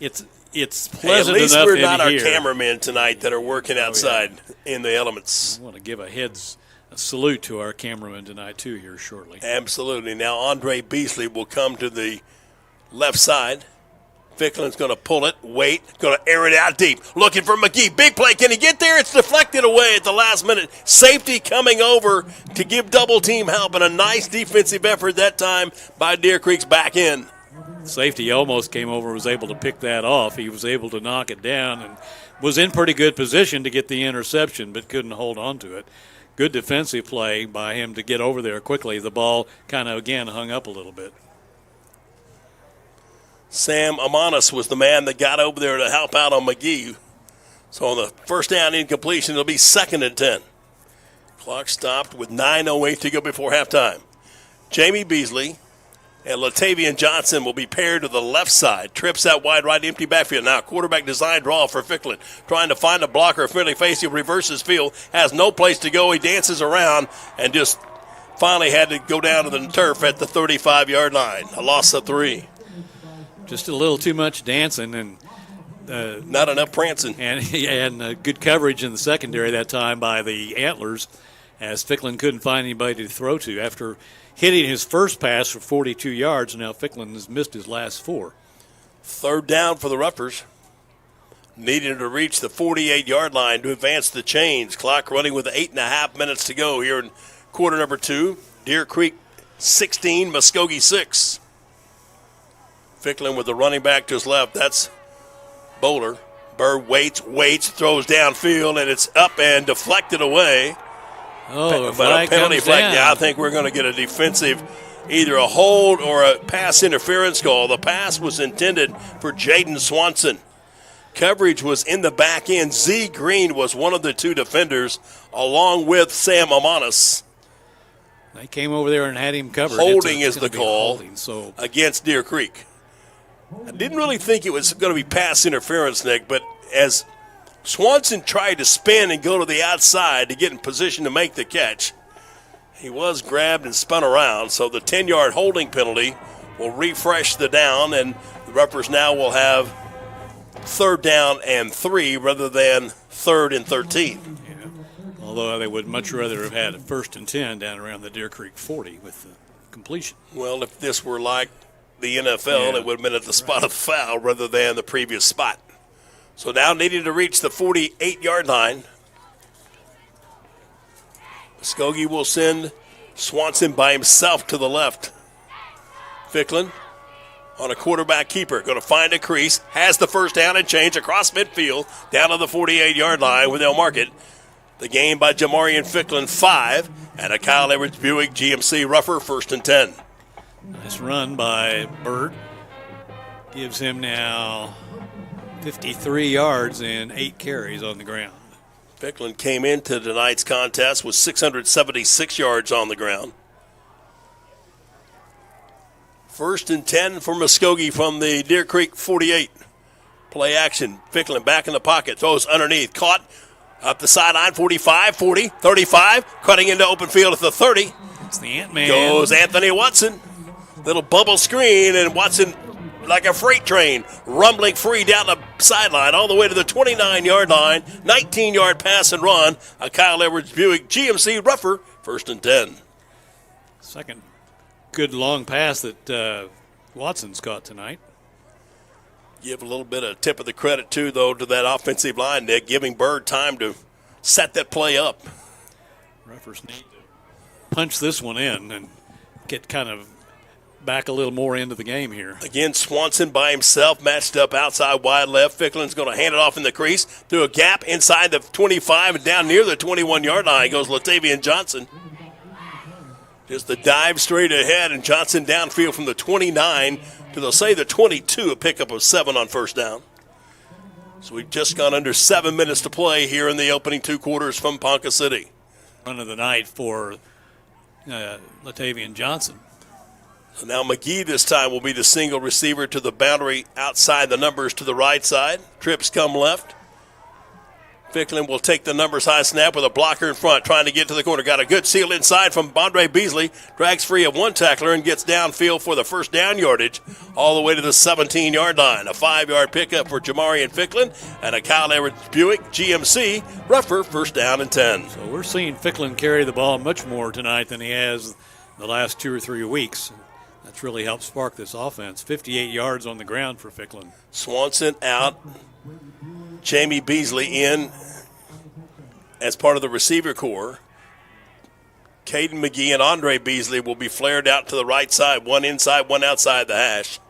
it's pleasant at least enough we're in not our here. cameramen tonight that are working outside in the elements. I want to give a salute to our cameraman tonight too here shortly. Absolutely. Now Andre Beasley will come to the left side. Ficklen's going to pull it, wait, going to air it out deep. Looking for McGee. Big play. Can he get there? It's deflected away at the last minute. Safety coming over to give double team help, and a nice defensive effort that time by Deer Creek's back end. Safety almost came over and was able to pick that off. He was able to knock it down and was in pretty good position to get the interception, but couldn't hold on to it. Good defensive play by him to get over there quickly. The ball kind of, again, hung up a little bit. Sam Amanis was the man that got over there to help out on McGee. So on the first down incompletion, it'll be 2nd and 10. Clock stopped with 9:08 to go before halftime. Jamie Beasley And Latavian Johnson will be paired to the left side. Trips out wide right, empty backfield. Now quarterback design draw for Ficklin. Trying to find a blocker, a friendly face. He reverses field. Has no place to go. He dances around and just finally had to go down to the turf at the 35-yard line. A loss of 3. Just a little too much dancing and not enough prancing. And good coverage in the secondary that time by the Antlers, as Ficklin couldn't find anybody to throw to. After hitting his first pass for 42 yards, now Ficklin has missed his last 4. Third down for the Ruffers. Needing to reach the 48-yard line to advance the chains. Clock running with 8.5 minutes to go here in quarter number 2. Deer Creek 16, Muskogee 6. Ficklin with the running back to his left. That's Bowler. Bird waits, throws downfield, and it's up and deflected away. Oh, but a penalty flag. Yeah, I think we're going to get a defensive, either a hold or a pass interference call. The pass was intended for Jaden Swanson. Coverage was in the back end. Z Green was one of the 2 defenders, along with Sam Amanis. They came over there and had him covered. Holding is the call holding, against Deer Creek. I didn't really think it was going to be pass interference, Nick, but as Swanson tried to spin and go to the outside to get in position to make the catch, he was grabbed and spun around. So the 10-yard holding penalty will refresh the down, and the Ruffers now will have 3rd down and 3 rather than 3rd and 13. Yeah. Although they would much rather have had a 1st and 10 down around the Deer Creek 40 with the completion. Well, if this were like the NFL, it would have been at the spot of the foul rather than the previous spot. So now needing to reach the 48-yard line. Muskogee will send Swanson by himself to the left. Ficklin on a quarterback keeper. Going to find a crease. Has the first down and change across midfield. Down to the 48-yard line where they'll mark it. The game by Jamarian Ficklin, 5. And a Kyle Edwards Buick GMC Ruffer, 1st and 10. Nice run by Bird. Gives him now 53 yards and 8 carries on the ground. Ficklin came into tonight's contest with 676 yards on the ground. 1st and 10 for Muskogee from the Deer Creek 48. Play action. Ficklin back in the pocket. Throws underneath. Caught up the sideline. 45, 40, 35. Cutting into open field at the 30. It's the Ant-Man. Goes Anthony Watson. Little bubble screen, and Watson, like a freight train, rumbling free down the sideline all the way to the 29-yard line. 19-yard pass and run. A Kyle Edwards Buick GMC Ruffer, 1st and 10. Second good long pass that Watson's caught tonight. Give a little bit of tip of the credit, too, though, to that offensive line, Nick, giving Bird time to set that play up. Ruffers need to punch this one in and get kind of back a little more into the game here. Again, Swanson by himself, matched up outside wide left. Ficklin's going to hand it off in the crease through a gap inside the 25 and down near the 21-yard line goes Latavian Johnson. Just the dive straight ahead, and Johnson downfield from the 29 to, they'll say, the 22, a pickup of 7 on 1st down. So we've just gone under 7 minutes to play here in the opening 2 quarters from Ponca City. Run of the night for Latavian Johnson. So now McGee this time will be the single receiver to the boundary outside the numbers to the right side. Trips come left. Ficklin will take the numbers high snap with a blocker in front, trying to get to the corner. Got a good seal inside from Bondre Beasley. Drags free of one tackler and gets downfield for the 1st down yardage all the way to the 17-yard line. A 5-yard pickup for Jamarian Ficklin and a Kyle Edwards Buick GMC Ruffer, 1st down and 10. So we're seeing Ficklin carry the ball much more tonight than he has the last 2 or 3 weeks. That's really helped spark this offense. 58 yards on the ground for Ficklin. Swanson out. Jamie Beasley in as part of the receiver corps. Caden McGee and Andre Beasley will be flared out to the right side, one inside, one outside the hash.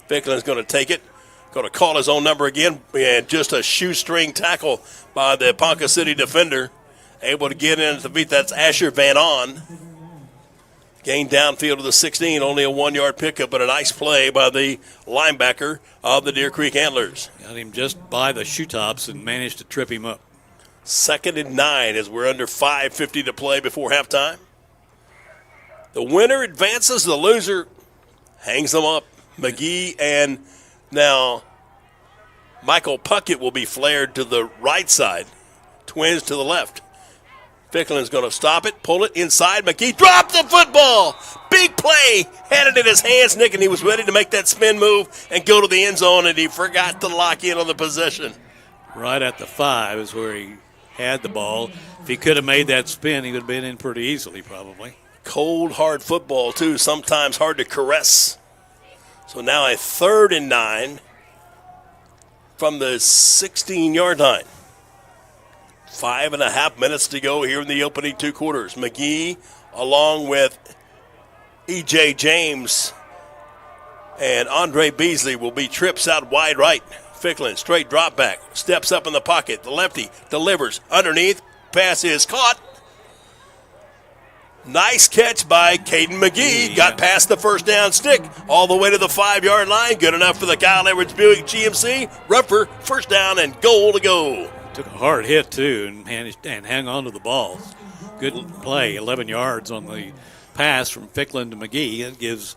Ficklin's going to take it, going to call his own number again, and just a shoestring tackle by the Ponca City defender. Able to get in at the beat. That's Asher Van On. Gain downfield to the 16, only a 1-yard pickup, but a nice play by the linebacker of the Deer Creek Antlers. Got him just by the shoe tops and managed to trip him up. 2nd and 9 as we're under 5:50 to play before halftime. The winner advances. The loser Hangs them up. McGee and now Michael Puckett will be flared to the right side. Twins to the left. Ficklen's going to stop it, pull it inside. McGee dropped the football. Big play. Had it in his hands, Nick, and he was ready to make that spin move and go to the end zone, and he forgot to lock in on the possession. Right at the 5 is where he had the ball. If he could have made that spin, he would have been in pretty easily probably. Cold, hard football, too, sometimes hard to caress. So now a 3rd and 9 from the 16-yard line. 5.5 minutes to go here in the opening 2 quarters. McGee, along with E.J. James and Andre Beasley, will be trips out wide right. Ficklin, straight drop back, steps up in the pocket. The lefty delivers underneath. Pass is caught. Nice catch by Caden McGee. Got past the first down stick all the way to the 5-yard line. Good enough for the Kyle Edwards Buick GMC. Ruffer, first down and goal to go. Took a hard hit, too, and managed and hang on to the ball. Good play, 11 yards on the pass from Ficklin to McGee. It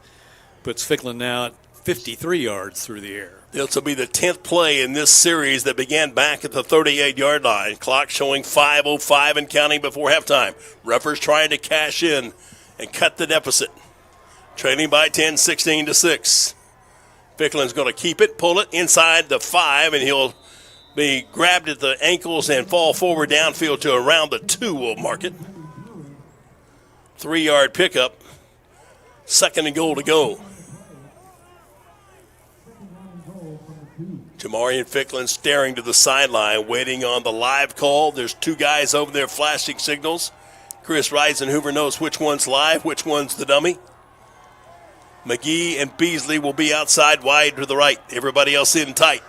puts Ficklin now at 53 yards through the air. This will be the 10th play in this series that began back at the 38-yard line. Clock showing 5:05 and counting before halftime. Ruffers trying to cash in and cut the deficit. Trailing by 10, 16-6. Ficklin's going to keep it, pull it inside the 5, and he'll be grabbed at the ankles and fall forward downfield to around the 2, we'll mark it. 3-yard pickup. 2nd and goal to go. Jamarian Ficklin staring to the sideline, waiting on the live call. There's 2 guys over there flashing signals. Chris Reisenhuber knows which one's live, which one's the dummy. McGee and Beasley will be outside wide to the right. Everybody else in tight.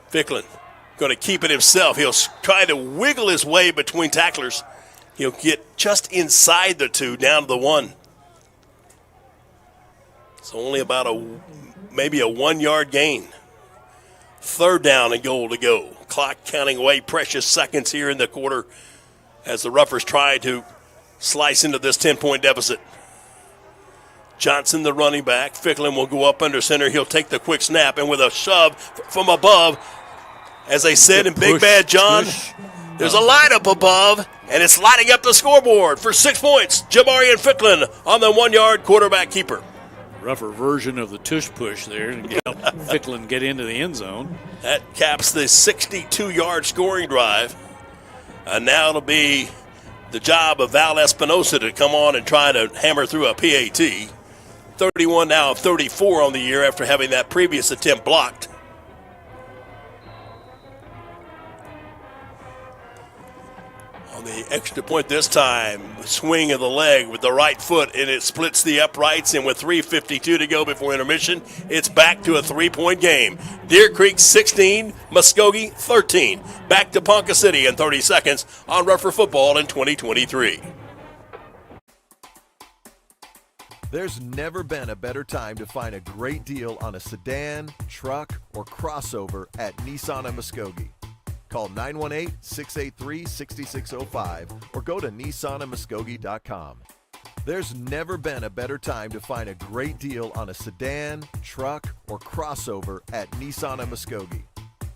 Ficklin going to keep it himself. He'll try to wiggle his way between tacklers. He'll get just inside the 2, down to the 1. It's only about maybe a 1-yard gain. 3rd down and goal to go. Clock counting away precious seconds here in the quarter as the Ruffers try to slice into this 10-point deficit. Johnson, the running back. Ficklin will go up under center. He'll take the quick snap, and with a shove from above, as they said in Big Bad John, there's a lineup above, and it's lighting up the scoreboard for 6 points. Jamarian Ficklin on the 1-yard quarterback keeper. Rougher version of the tush push there and help Ficklin get into the end zone. That caps the 62-yard scoring drive. And now it'll be the job of Val Espinosa to come on and try to hammer through a PAT. 31 now of 34 on the year after having that previous attempt blocked. On the extra point this time, the swing of the leg with the right foot, and it splits the uprights, and with 3:52 to go before intermission, it's back to a 3-point game. Deer Creek 16, Muskogee 13. Back to Ponca City in 30 seconds on Ruffer Football in 2023. There's never been a better time to find a great deal on a sedan, truck, or crossover at Nissan of Muskogee. Call 918-683-6605 or go to nissanofmuskogee.com. There's never been a better time to find a great deal on a sedan, truck, or crossover at Nissan of Muskogee.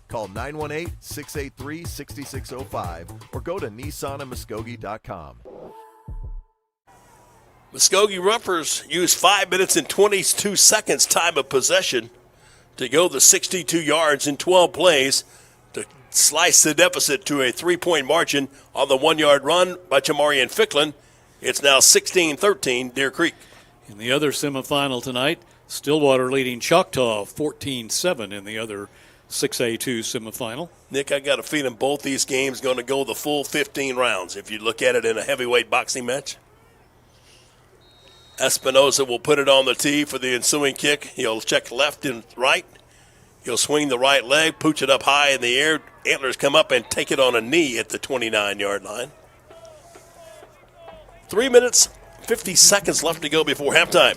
Call 918-683-6605 or go to nissanofmuskogee.com. Muskogee Ruffers used 5 minutes and 22 seconds time of possession to go the 62 yards in 12 plays to slice the deficit to a 3-point margin on the 1-yard run by Jamarian Ficklin. It's now 16-13 Deer Creek. In the other semifinal tonight, Stillwater leading Choctaw 14-7 in the other 6A2 semifinal. Nick, I got a feeling both these games going to go the full 15 rounds if you look at it in a heavyweight boxing match. Espinosa will put it on the tee for the ensuing kick. He'll check left and right. He'll swing the right leg, pooch it up high in the air. Antlers come up and take it on a knee at the 29-yard line. 3 minutes, 50 seconds left to go before halftime.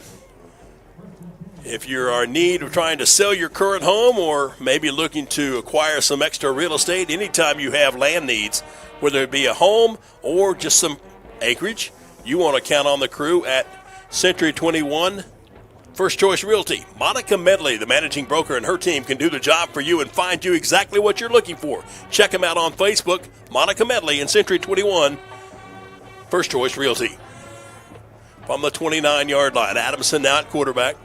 If you're in need of trying to sell your current home or maybe looking to acquire some extra real estate, anytime you have land needs, whether it be a home or just some acreage, you want to count on the crew at Century 21 First Choice Realty. Monica Medley, the managing broker, and her team can do the job for you and find you exactly what you're looking for. Check them out on Facebook. Monica Medley in Century 21. First Choice Realty. From the 29-yard line, Adamson now at quarterback.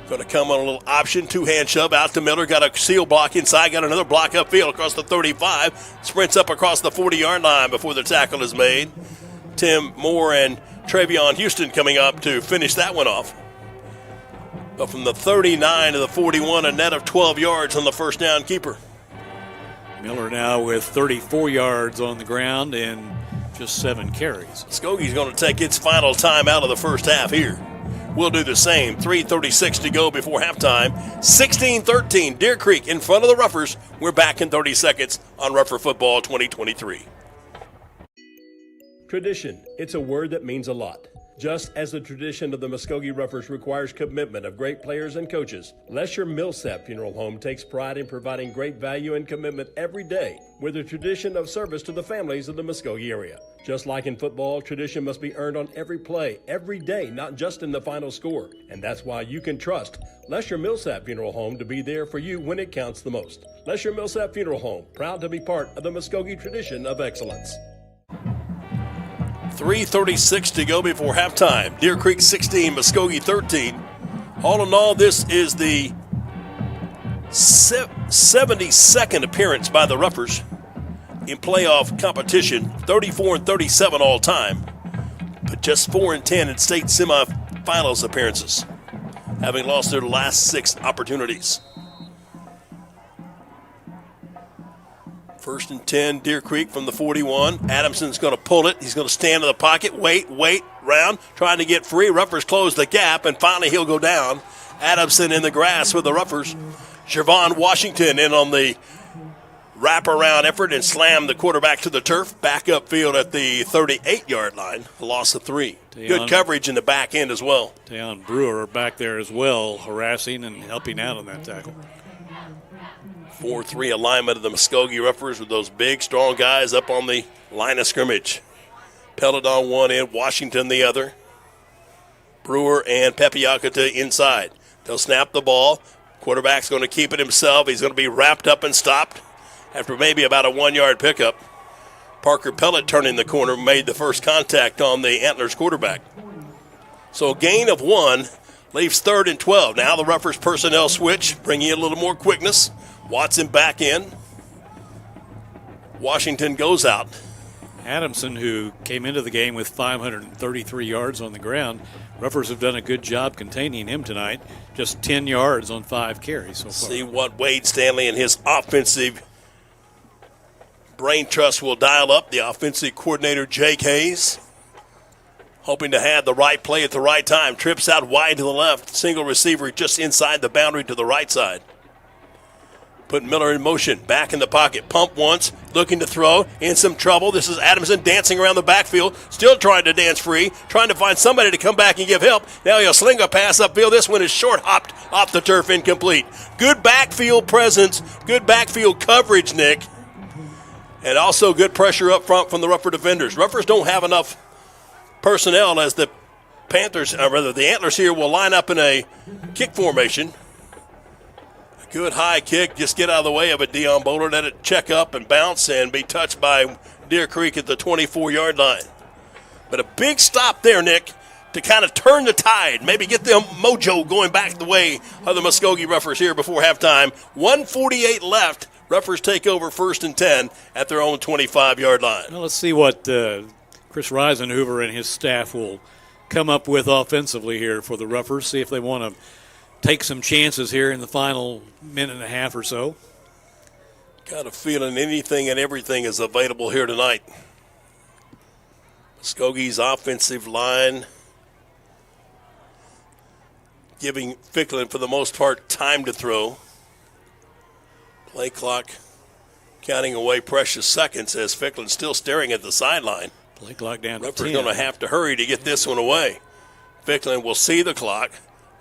Going to come on a little option, two-hand shove out to Miller. Got a seal block inside, got another block upfield across the 35. Sprints up across the 40-yard line before the tackle is made. Tim Moore and Travion Houston coming up to finish that one off. But from the 39 to the 41, a net of 12 yards on the first down keeper. Miller now with 34 yards on the ground and just 7 carries. Muskogee's going to take its final time out of the first half here. We'll do the same. 3:36 to go before halftime. 16-13, Deer Creek in front of the Ruffers. We're back in 30 seconds on Ruffer Football 2023. Tradition. It's a word that means a lot. Just as the tradition of the Muskogee Ruffers requires commitment of great players and coaches, Lesher Millsap Funeral Home takes pride in providing great value and commitment every day with a tradition of service to the families of the Muskogee area. Just like in football, tradition must be earned on every play, every day, not just in the final score. And that's why you can trust Lesher Millsap Funeral Home to be there for you when it counts the most. Lesher Millsap Funeral Home, proud to be part of the Muskogee tradition of excellence. 3:36 to go before halftime. Deer Creek 16, Muskogee 13. All in all, this is the 72nd appearance by the Ruffers in playoff competition. 34-37 all time, but just 4-10 in state semifinals appearances, having lost their last 6 opportunities. First and 10, Deer Creek from the 41. Adamson's going to pull it. He's going to stand in the pocket, wait, round, trying to get free. Ruffers close the gap, and finally he'll go down. Adamson in the grass with the Ruffers. Javon Washington in on the wraparound effort and slammed the quarterback to the turf. Back upfield at the 38-yard line. A loss of 3. Good coverage in the back end as well. Tayon Brewer back there as well, harassing and helping out on that tackle. 4-3 alignment of the Muskogee Ruffers with those big, strong guys up on the line of scrimmage. Peloton one end, Washington the other. Brewer and Pepiakata inside. They'll snap the ball. Quarterback's going to keep it himself. He's going to be wrapped up and stopped after maybe about a 1-yard pickup. Parker Pellet turning the corner made the first contact on the Antlers quarterback. So a gain of 1 leaves 3rd and 12. Now the Ruffers personnel switch, bringing in a little more quickness. Watson back in. Washington goes out. Adamson, who came into the game with 533 yards on the ground, Ruffers have done a good job containing him tonight. Just 10 yards on 5 carries so far. See what Wade Stanley and his offensive brain trust will dial up. The offensive coordinator, Jake Hayes, hoping to have the right play at the right time. Trips out wide to the left. Single receiver just inside the boundary to the right side. Put Miller in motion, back in the pocket. Pump once, looking to throw, in some trouble. This is Adamson dancing around the backfield, still trying to dance free, trying to find somebody to come back and give help. Now he'll sling a pass upfield. This one is short-hopped off the turf, incomplete. Good backfield presence, good backfield coverage, Nick. And also good pressure up front from the Ruffer defenders. Ruffers don't have enough personnel as the the Antlers here will line up in a kick formation. Good high kick. Just get out of the way of it, Deion Bowler. Let it check up and bounce and be touched by Deer Creek at the 24-yard line. But a big stop there, Nick, to kind of turn the tide. Maybe get the mojo going back the way of the Muskogee Ruffers here before halftime. 1:48 left. Ruffers take over 1st and 10 at their own 25-yard line. Well, let's see what Chris Reisenhoover and his staff will come up with offensively here for the Ruffers. See if they want to take some chances here in the final minute and a half or so. Got a feeling anything and everything is available here tonight. Muskogee's offensive line giving Ficklin, for the most part, time to throw. Play clock counting away precious seconds as Ficklin's still staring at the sideline. Play clock down to 10. Ruffers going to have to hurry to get this one away. Ficklin will see the clock.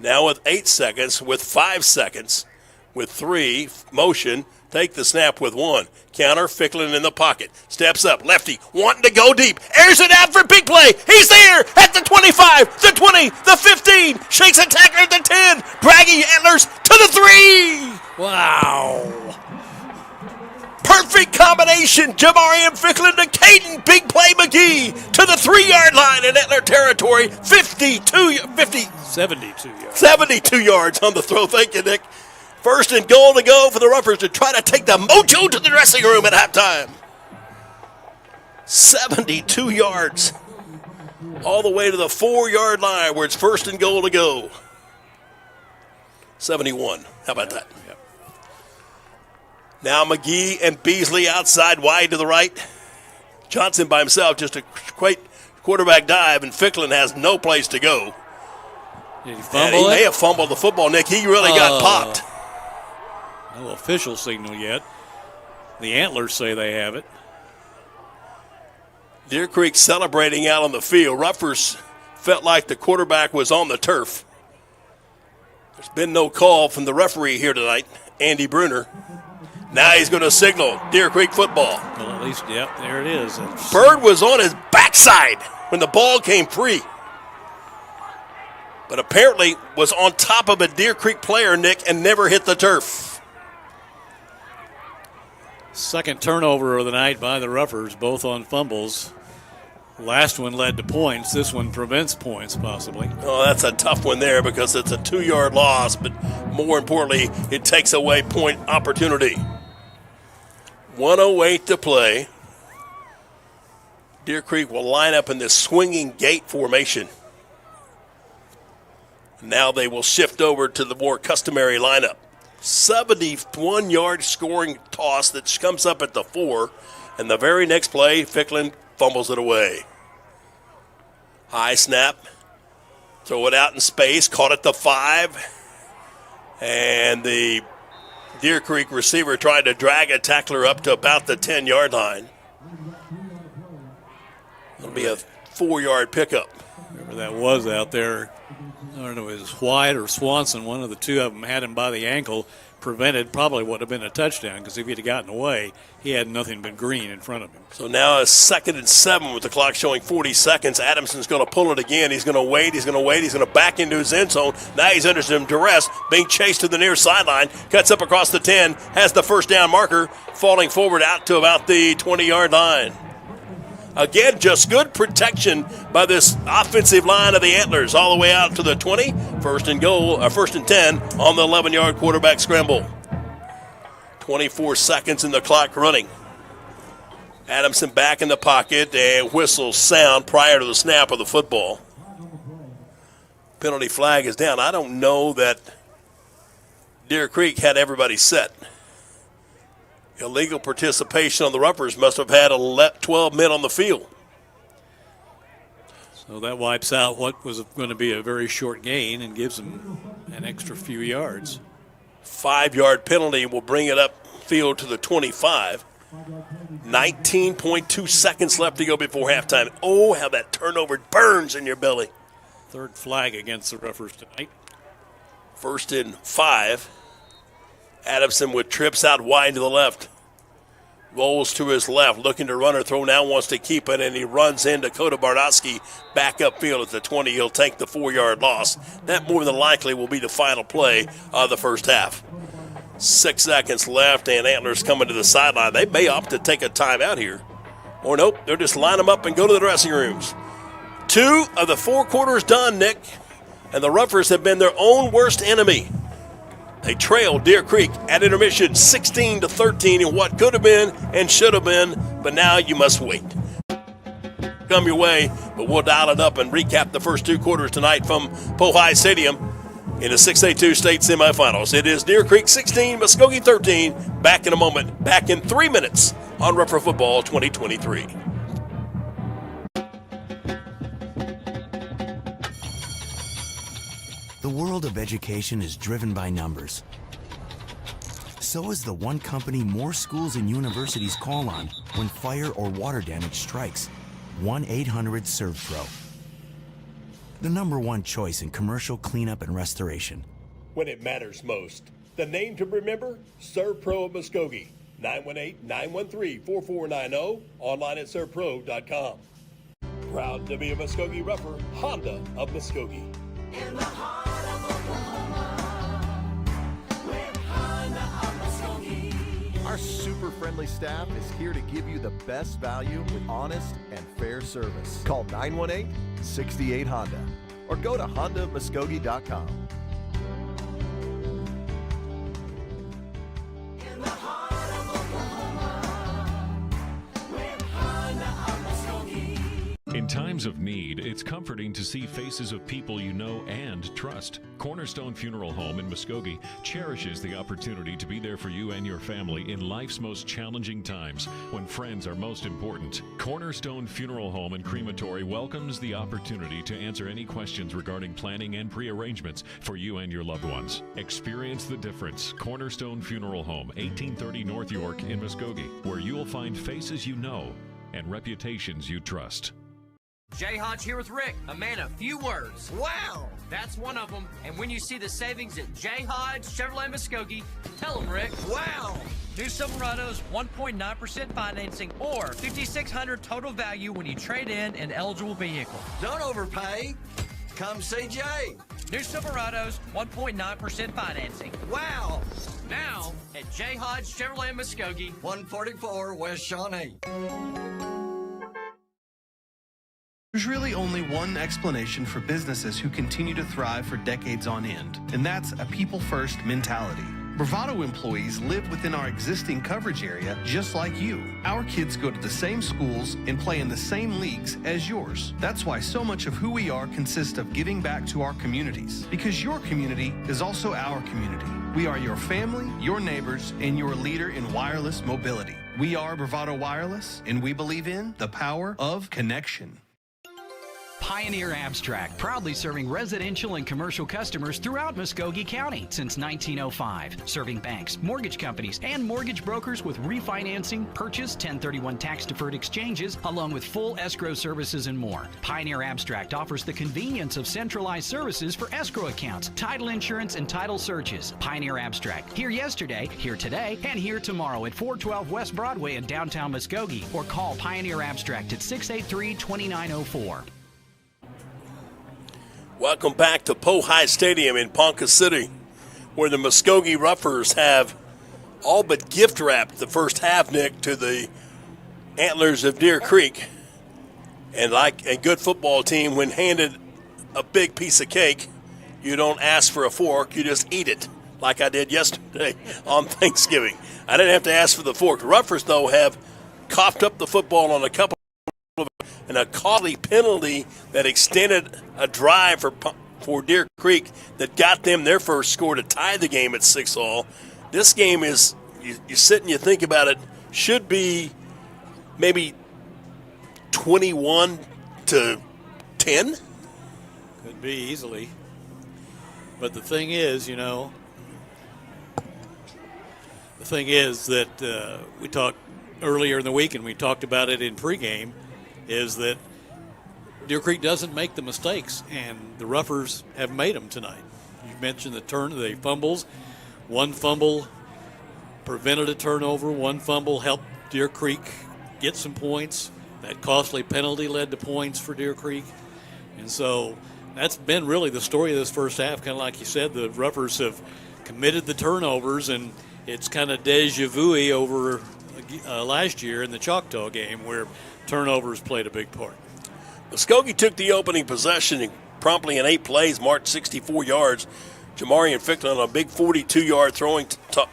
Now with 8 seconds, with 5 seconds, with 3, motion, take the snap with 1. Counter, Ficklin in the pocket, steps up, lefty, wanting to go deep, airs it out for big play. He's there at the 25, the 20, the 15, shakes a tackler at the 10, dragging Antlers to the 3. Wow. Perfect combination, Jamarian Ficklin to Caden, big play McGee to the 3-yard line in Antler territory, 72 yards on the throw. Thank you, Nick. First and goal to go for the Ruffers to try to take the mojo to the dressing room at halftime. 72 yards all the way to the 4-yard line where it's first and goal to go. 71. How about that? Yep. Now McGee and Beasley outside wide to the right. Johnson by himself, just a great quarterback dive, and Ficklin has no place to go. Did he And fumble he it? may have fumbled the football, Nick. He really got popped. No official signal yet. The Antlers say they have it. Deer Creek celebrating out on the field. Ruffers felt like the quarterback was on the turf. There's been no call from the referee here tonight, Andy Bruner. Now he's going to signal Deer Creek football. Well, at least, yep, there it is. Bird was on his backside when the ball came free, but apparently was on top of a Deer Creek player, Nick, and never hit the turf. Second turnover of the night by the Ruffers, both on fumbles. Last one led to points. This one prevents points, possibly. Oh, that's a tough one there because it's a 2-yard loss, but more importantly, it takes away point opportunity. 1:08 to play. Deer Creek will line up in this swinging gate formation. Now they will shift over to the more customary lineup. 71-yard scoring toss that comes up at the 4, and the very next play, Ficklin fumbles it away. High snap, throw it out in space, caught at the 5, and the Deer Creek receiver tried to drag a tackler up to about the 10-yard line. It'll be a 4-yard pickup. Whoever that was out there, I don't know if it was White or Swanson, one of the two of them had him by the ankle, prevented, probably would have been a touchdown because if he'd have gotten away, he had nothing but green in front of him. So now a 2nd and 7 with the clock showing 40 seconds. Adamson's going to pull it again. He's going to wait. He's going to back into his end zone. Now he's under some duress, being chased to the near sideline. Cuts up across the 10, has the first down marker, falling forward out to about the 20-yard line. Again, just good protection by this offensive line of the Antlers all the way out to the 20. First and 10 on the 11-yard quarterback scramble. 24 seconds in the clock running. Adamson back in the pocket and whistles sound prior to the snap of the football. Penalty flag is down. I don't know that Deer Creek had everybody set. Illegal participation on the Ruffers must have had 12 men on the field. So that wipes out what was going to be a very short gain and gives them an extra few yards. 5-yard penalty will bring it up field to the 25. 19.2 seconds left to go before halftime. Oh, how that turnover burns in your belly. Third flag against the Ruffers tonight. 1st and 5. Adamson with trips out wide to the left. Rolls to his left, looking to run or throw now, wants to keep it, and he runs in Dakota Bardowski back upfield at the 20. He'll take the 4-yard loss. That more than likely will be the final play of the first half. 6 seconds left, and Antlers coming to the sideline. They may opt to take a timeout here. Or nope, they'll just line them up and go to the dressing rooms. 2 of the 4 quarters done, Nick, and the Ruffers have been their own worst enemy. They trailed Deer Creek at intermission 16-13 in what could have been and should have been, but now you must wait. Come your way, but we'll dial it up and recap the first 2 quarters tonight from Pohai Stadium in the 6A2 state semifinals. It is Deer Creek 16, Muskogee 13. Back in a moment, back in 3 minutes on Ruffer Football 2023. The world of education is driven by numbers. So is the one company more schools and universities call on when fire or water damage strikes. 1-800-SERVPRO. The #1 choice in commercial cleanup and restoration. when it matters most. The name to remember? ServPro of Muskogee. 918-913-4490. Online at servpro.com. Proud to be a Muskogee Rougher, Honda of Muskogee. In the heart of Oklahoma, with Honda of Muskogee. Our super friendly staff is here to give you the best value with honest and fair service. Call 918-68-HONDA or go to hondamuskogee.com. In the heart of Oklahoma, with Honda of Muskogee. In times of need, it's comforting to see faces of people you know and trust. Cornerstone Funeral Home in Muskogee cherishes the opportunity to be there for you and your family in life's most challenging times when friends are most important. Cornerstone Funeral Home and Crematory welcomes the opportunity to answer any questions regarding planning and pre-arrangements for you and your loved ones. Experience the difference. Cornerstone Funeral Home, 1830 North York in Muskogee, where you'll find faces you know and reputations you trust. Jay Hodge here with Rick, a man of few words. Wow! That's one of them. And when you see the savings at Jay Hodge Chevrolet Muskogee, tell them, Rick. Wow! New Silverados, 1.9% financing or $5,600 total value when you trade in an eligible vehicle. Don't overpay. Come see Jay. New Silverados, 1.9% financing. Wow! Now at Jay Hodge Chevrolet Muskogee, 144 West Shawnee. There's really only one explanation for businesses who continue to thrive for decades on end, and that's a people-first mentality. Bravado employees live within our existing coverage area just like you. Our kids go to the same schools and play in the same leagues as yours. That's why so much of who we are consists of giving back to our communities, because your community is also our community. We are your family, your neighbors, and your leader in wireless mobility. We are Bravado Wireless, and we believe in the power of connection. Pioneer Abstract, proudly serving residential and commercial customers throughout Muskogee County since 1905, serving banks, mortgage companies, and mortgage brokers with refinancing, purchase, 1031 tax-deferred exchanges, along with full escrow services and more. Pioneer Abstract offers the convenience of centralized services for escrow accounts, title insurance, and title searches. Pioneer Abstract, here yesterday, here today, and here tomorrow at 412 West Broadway in downtown Muskogee, or call Pioneer Abstract at 683-2904. Welcome back to Pohai Stadium in Ponca City, where the Muskogee Roughers have all but gift wrapped the first half, Nick, to the Antlers of Deer Creek. And like a good football team, when handed a big piece of cake, you don't ask for a fork, you just eat it, like I did yesterday on Thanksgiving. I didn't have to ask for the fork. The Roughers, though, have coughed up the football on a couple and a costly penalty that extended a drive for Deer Creek that got them their first score to tie the game at 6-all. This game is, you sit and you think about it, should be maybe 21-10. Could be easily. But the thing is, that we talked earlier in the week, and we talked about it in pregame, is that Deer Creek doesn't make the mistakes, and the Roughers have made them tonight. You mentioned the fumbles. One fumble prevented a turnover. One fumble helped Deer Creek get some points. That costly penalty led to points for Deer Creek. And so that's been really the story of this first half. Kind of like you said, the Roughers have committed the turnovers, and it's kind of deja vu over last year in the Choctaw game where turnovers played a big part. Muskogee took the opening possession and promptly in 8 plays marched 64 yards. Jamarian Ficklin on a big 42-yard throwing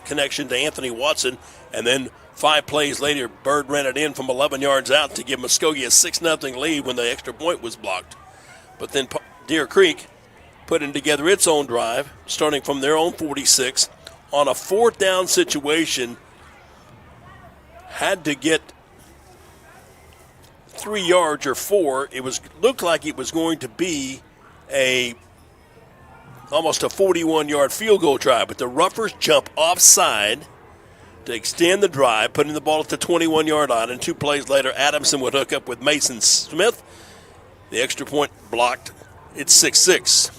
connection to Anthony Watson, and then 5 plays later, Bird ran it in from 11 yards out to give Muskogee a 6-0 lead when the extra point was blocked. But then Deer Creek putting together its own drive, starting from their own 46, on a 4th down situation, had to get 3 yards or 4. It looked like it was going to be almost a 41-yard field goal drive, but the Roughers jump offside to extend the drive, putting the ball at the 21-yard line, and 2 plays later, Adamson would hook up with Mason Smith. The extra point blocked. It's 6-6.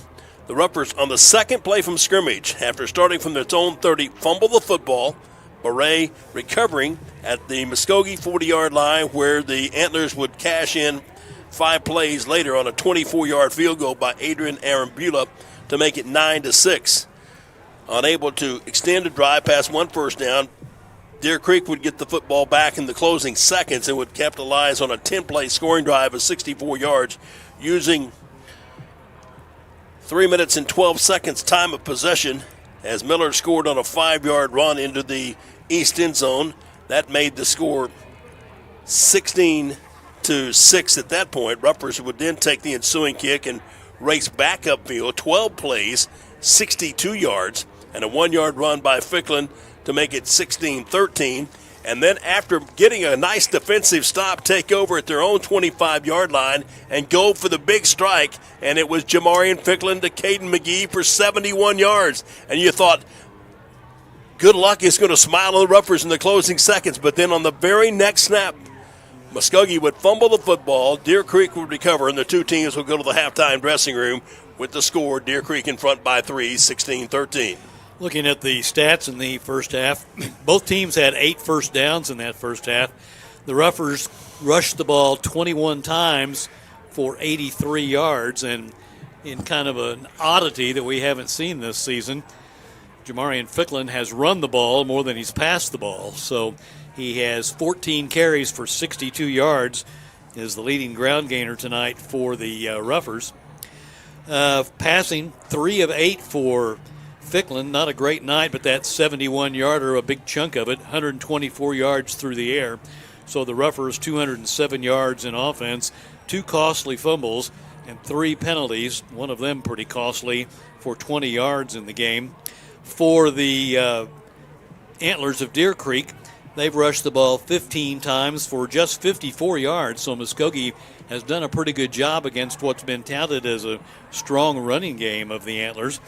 The Ruffers, on the second play from scrimmage, after starting from their own 30, fumble the football. Beret recovering at the Muskogee 40-yard line, where the Antlers would cash in 5 plays later on a 24-yard field goal by Adrian Arambula to make it 9-6. Unable to extend a drive past 1 first down, Deer Creek would get the football back in the closing seconds and would capitalize on a 10-play scoring drive of 64 yards using 3 minutes and 12 seconds time of possession, as Miller scored on a 5-yard run into the east end zone. That made the score 16-6 at that point. Ruffers would then take the ensuing kick and race back upfield, 12 plays, 62 yards, and a 1-yard run by Ficklin to make it 16-13. And then after getting a nice defensive stop, take over at their own 25-yard line and go for the big strike. And it was Jamarian Ficklin to Caden McGee for 71 yards. And you thought, good luck is going to smile on the Ruffers in the closing seconds. But then on the very next snap, Muskogee would fumble the football, Deer Creek would recover, and the two teams would go to the halftime dressing room with the score, Deer Creek in front by 3, 16-13. Looking at the stats in the first half, both teams had 8 first downs in that first half. The Ruffers rushed the ball 21 times for 83 yards, and in kind of an oddity that we haven't seen this season, Jamarian Ficklin has run the ball more than he's passed the ball. So he has 14 carries for 62 yards, is the leading ground gainer tonight for the Ruffers. Passing 3 of 8 for Ficklin, not a great night, but that 71-yarder, a big chunk of it, 124 yards through the air. So the Ruffers, 207 yards in offense, 2 costly fumbles, and 3 penalties, one of them pretty costly, for 20 yards in the game. For the Antlers of Deer Creek, they've rushed the ball 15 times for just 54 yards, so Muskogee has done a pretty good job against what's been touted as a strong running game of the Antlers.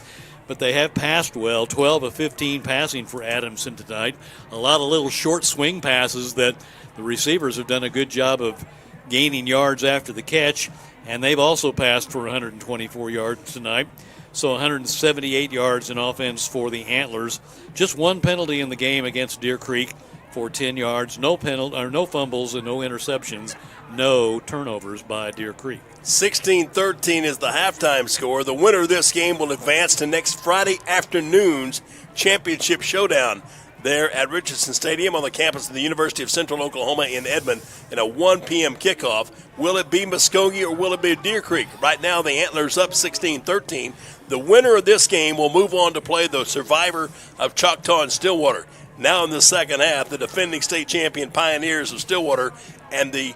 But they have passed well, 12 of 15 passing for Adamson tonight. A lot of little short swing passes that the receivers have done a good job of gaining yards after the catch, and they've also passed for 124 yards tonight. So 178 yards in offense for the Antlers. Just 1 penalty in the game against Deer Creek for 10 yards. No fumbles and no interceptions. No turnovers by Deer Creek. 16-13 is the halftime score. The winner of this game will advance to next Friday afternoon's championship showdown there at Richardson Stadium on the campus of the University of Central Oklahoma in Edmond in a 1 p.m. kickoff. Will it be Muskogee or will it be Deer Creek? Right now the Antlers up 16-13. The winner of this game will move on to play the survivor of Choctaw and Stillwater. Now in the second half, the defending state champion Pioneers of Stillwater and the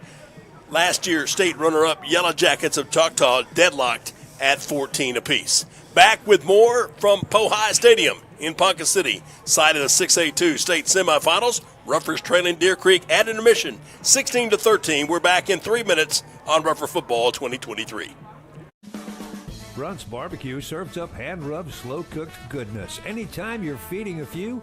last year state runner-up Yellow Jackets of Choctaw deadlocked at 14 apiece. Back with more from Pohai Stadium in Ponca City, side of the 6A2 state semifinals. Ruffers trailing Deer Creek at intermission, 16-13. We're back in 3 minutes on Ruffer Football 2023. Brunt's Barbecue serves up hand-rubbed, slow-cooked goodness. Anytime you're feeding a few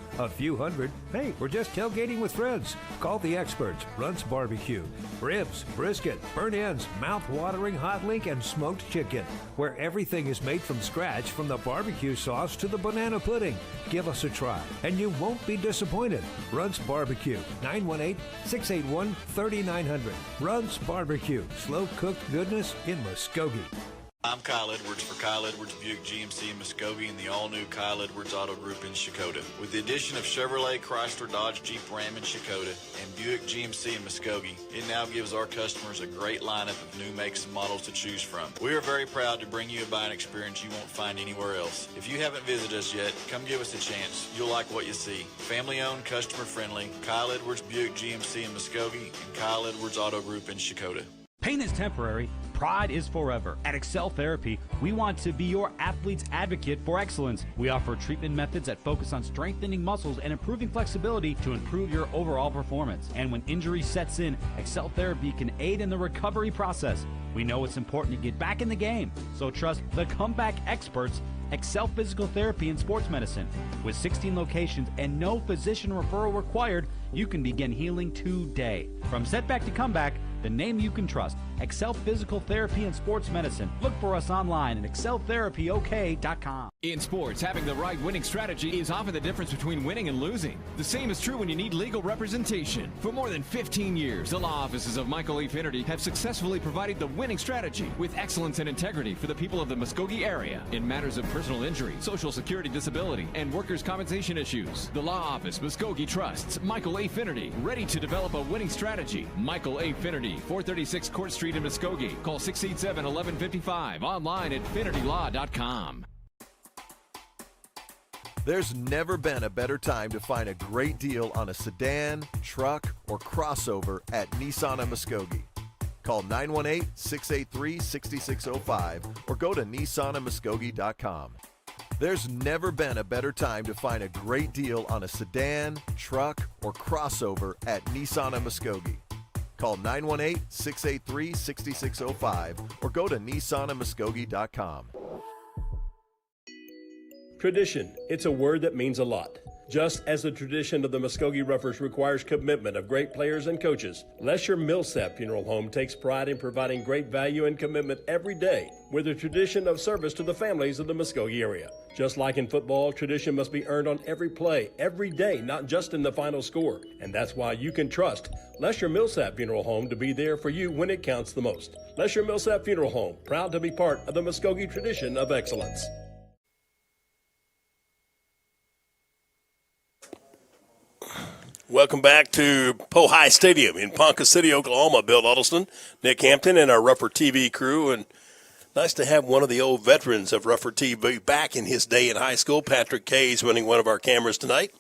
hundred, hey, we're just tailgating with friends. Call the experts, Brunt's Barbecue. Ribs, brisket, burnt ends, mouth-watering hot link, and smoked chicken, where everything is made from scratch, from the barbecue sauce to the banana pudding. Give us a try, and you won't be disappointed. Brunt's Barbecue, 918-681-3900. Brunt's Barbecue, slow-cooked goodness in Muskogee. I'm Kyle Edwards for Kyle Edwards Buick GMC in Muskogee and the all-new Kyle Edwards Auto Group in Shakota. With the addition of Chevrolet, Chrysler, Dodge, Jeep, Ram in Shakota and Buick GMC in Muskogee, it now gives our customers a great lineup of new makes and models to choose from. We are very proud to bring you a buying experience you won't find anywhere else. If you haven't visited us yet, come give us a chance. You'll like what you see. Family-owned, customer-friendly, Kyle Edwards Buick GMC in Muskogee and Kyle Edwards Auto Group in Shakota. Pain is temporary, pride is forever. At Excel Therapy, we want to be your athlete's advocate for excellence. We offer treatment methods that focus on strengthening muscles and improving flexibility to improve your overall performance. And when injury sets in, Excel Therapy can aid in the recovery process. We know it's important to get back in the game, so trust the comeback experts, Excel Physical Therapy and Sports Medicine. With 16 locations and no physician referral required, you can begin healing today. From setback to comeback, the name you can trust. Excel Physical Therapy and Sports Medicine. Look for us online at exceltherapyok.com. In sports, having the right winning strategy is often the difference between winning and losing. The same is true when you need legal representation. For more than 15 years, the law offices of Michael E. Finnerty have successfully provided the winning strategy with excellence and integrity for the people of the Muskogee area in matters of personal injury, social security disability, and workers' compensation issues. The law office, Muskogee trusts Michael A. Finnerty, ready to develop a winning strategy. Michael A. Finnerty, 436 Court Street in Muskogee. Call 687-1155. Online at finnertylaw.com. There's never been a better time to find a great deal on a sedan, truck, or crossover at Nissan of Muskogee. Call 918-683-6605 or go to nissanofmuskogee.com. There's never been a better time to find a great deal on a sedan, truck, or crossover at Nissan of Muskogee. Call 918-683-6605 or go to nissanofmuskogee.com. Tradition. It's a word that means a lot. Just as the tradition of the Muskogee Roughers requires commitment of great players and coaches, Lesher Millsap Funeral Home takes pride in providing great value and commitment every day with a tradition of service to the families of the Muskogee area. Just like in football, tradition must be earned on every play, every day, not just in the final score. And that's why you can trust Lesher Millsap Funeral Home to be there for you when it counts the most. Lesher Millsap Funeral Home, proud to be part of the Muskogee tradition of excellence. Welcome back to Pohai Stadium in Ponca City, Oklahoma. Bill Huddleston, Nick Hampton, and our Rougher TV crew. And nice to have one of the old veterans of Rougher TV back in his day in high school. Patrick Kay's running one of our cameras tonight.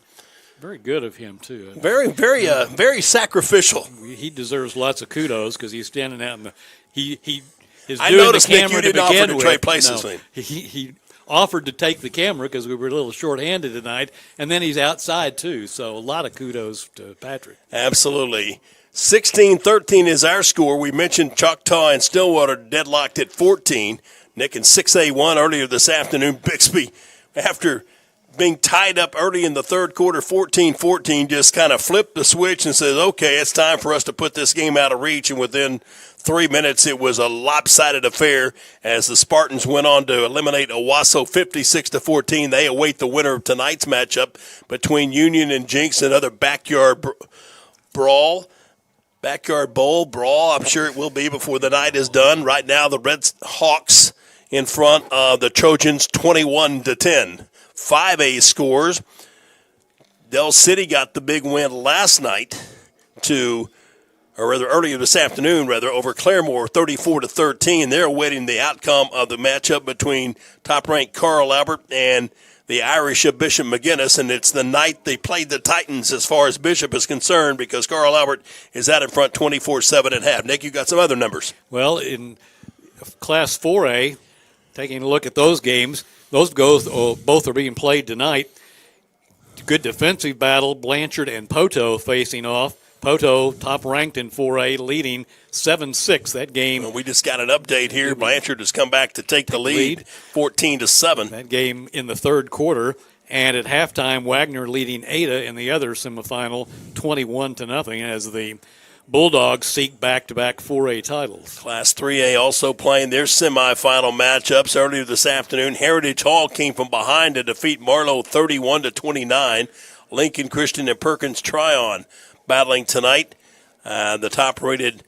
Very good of him, too. Very sacrificial. He deserves lots of kudos because he's standing out in the he is I doing noticed, the camera Nick, you to didn't offer begin to with. trade places with him. He offered to take the camera because we were a little short-handed tonight, and then he's outside, too. So a lot of kudos to Patrick. Absolutely. 16-13 is our score. We mentioned Choctaw and Stillwater deadlocked at 14. Nick and 6A won earlier this afternoon. Bixby, after being tied up early in the third quarter, 14-14, just kind of flipped the switch and says, okay, it's time for us to put this game out of reach. And within 3 minutes, it was a lopsided affair as the Spartans went on to eliminate Owasso 56-14. They await the winner of tonight's matchup between Union and Jinx, another backyard bowl, brawl. I'm sure it will be before the night is done. Right now, the Red Hawks in front of the Trojans 21-10. 5A scores. Del City got the big win last night earlier this afternoon, over Claremore, 34-13. They're awaiting the outcome of the matchup between top-ranked Carl Albert and the Irish of Bishop McGuinness, and it's the night they played the Titans as far as Bishop is concerned because Carl Albert is out in front 24-7 at half. Nick, you got some other numbers. Well, in Class 4A, taking a look at those games, both are being played tonight. Good defensive battle, Blanchard and Poto facing off. Poto, top-ranked in 4A, leading 7-6 that game. Well, we just got an update here. Blanchard has come back to take the lead, 14-7. That game in the third quarter. And at halftime, Wagner leading Ada in the other semifinal, 21-0, as the Bulldogs seek back-to-back 4A titles. Class 3A also playing their semifinal matchups earlier this afternoon. Heritage Hall came from behind to defeat Marlowe 31-29. Lincoln Christian and Perkins Tryon battling tonight. The top-rated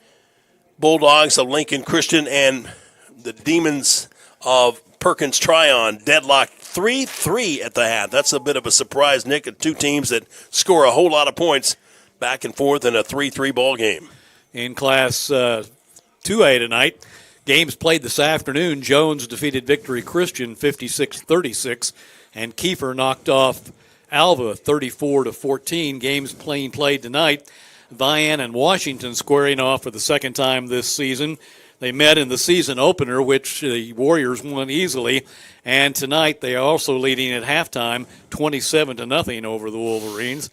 Bulldogs of Lincoln Christian and the Demons of Perkins Tryon deadlocked 3-3 at the half. That's a bit of a surprise, Nick. Two teams that score a whole lot of points back and forth in a 3-3 ball game. In Class 2A tonight, games played this afternoon. Jones defeated Victory Christian 56-36, and Kiefer knocked off Alva 34-14. Games played tonight. Vian and Washington squaring off for the second time this season. They met in the season opener, which the Warriors won easily, and tonight they are also leading at halftime 27-0 over the Wolverines.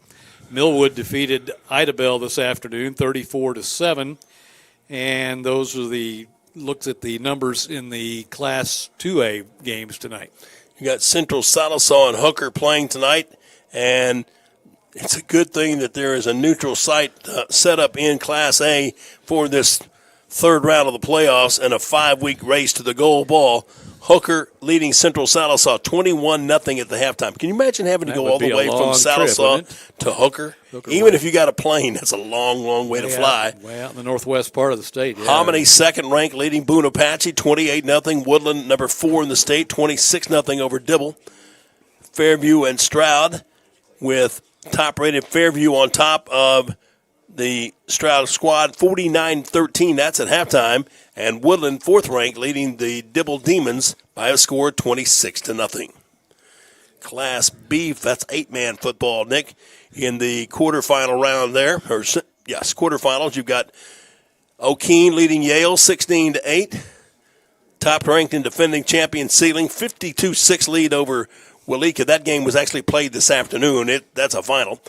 Millwood defeated Idabel this afternoon 34-7, and those are the looks at the numbers in the Class 2A games tonight. You got Central Sallisaw and Hooker playing tonight, and It's a good thing that there is a neutral site set up in Class A for this third round of the playoffs and a 5-week race to the gold ball. Hooker leading Central Sallisaw 21-0 at the halftime. Can you imagine having to go all the way from Sallisaw to Hooker? Even if you got a plane, that's a long, long way to fly. Way out in the northwest part of the state. Yeah. Hominy second ranked leading Boone Apache 28-0. Woodland number 4 in the state 26-0 over Dibble. Fairview and Stroud with top-rated Fairview on top of the Stroud squad, 49-13. That's at halftime. And Woodland, 4th ranked, leading the Dibble Demons by a score 26-0. Class B, that's 8-man football, Nick, in the quarterfinal round there. Quarterfinals. You've got Okie leading Yale 16-8. Top-ranked and defending champion Sealing, 52-6 lead over Walika. That game was actually played this afternoon. That's a final.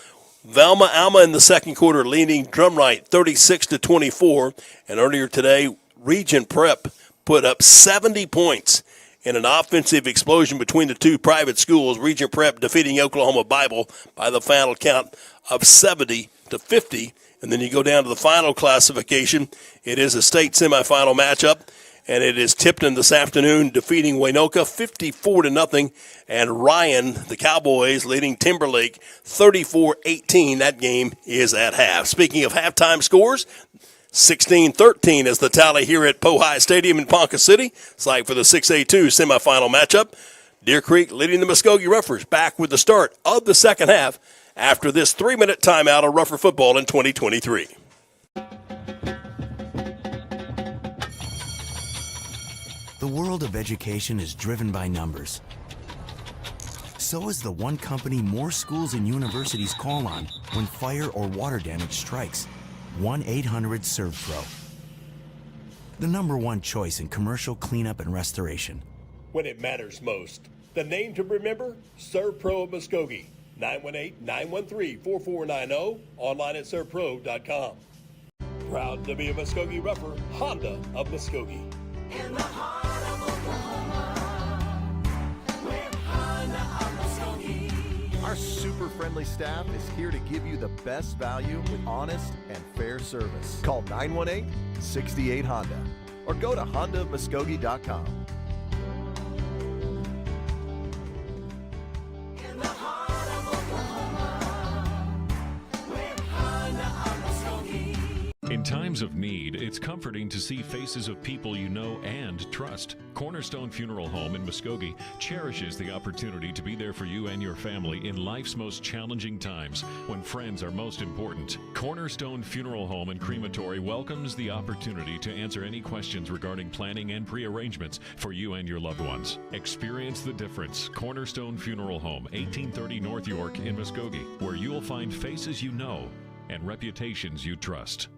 Alma in the second quarter leading Drumright 36-24. And earlier today, Regent Prep put up 70 points in an offensive explosion between the two private schools. Regent Prep defeating Oklahoma Bible by the final count of 70-50. And then you go down to the final classification. It is a state semifinal matchup. And it is Tipton this afternoon defeating Waynoka 54-0. And Ryan, the Cowboys, leading Timberlake 34-18. That game is at half. Speaking of halftime scores, 16-13 is the tally here at Pohai Stadium in Ponca City. Site for the 6A2 semifinal matchup. Deer Creek leading the Muskogee Ruffers back with the start of the second half after this 3-minute timeout of Ruffer football in 2023. The world of education is driven by numbers. So is the one company more schools and universities call on when fire or water damage strikes. 1-800-SERVPRO. The #1 choice in commercial cleanup and restoration. When it matters most. The name to remember? ServPro of Muskogee. 918-913-4490. Online at servpro.com. Proud to be a Muskogee Ruffer, Honda of Muskogee. In the heart of Oklahoma, with Honda of Muskogee. Our super friendly staff is here to give you the best value with honest and fair service. Call 918-68-HONDA or go to hondamuskogee.com. In the heart of Oklahoma, with Honda of Muskogee. In times of need, it's comforting to see faces of people you know and trust. Cornerstone Funeral Home in Muskogee cherishes the opportunity to be there for you and your family in life's most challenging times when friends are most important. Cornerstone Funeral Home and Crematory welcomes the opportunity to answer any questions regarding planning and pre-arrangements for you and your loved ones. Experience the difference. Cornerstone Funeral Home, 1830 North York in Muskogee, where you'll find faces you know and reputations you trust.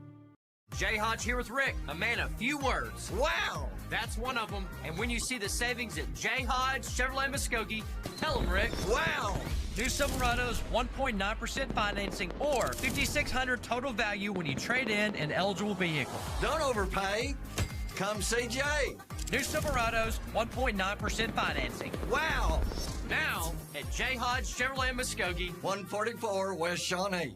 Jay Hodge here with Rick, a man of few words. Wow! That's one of them. And when you see the savings at Jay Hodge Chevrolet Muskogee, tell them, Rick, wow! New Silverados, 1.9% financing or $5,600 total value when you trade in an eligible vehicle. Don't overpay. Come see Jay. New Silverados, 1.9% financing. Wow! Now at Jay Hodge Chevrolet Muskogee, 144 West Shawnee.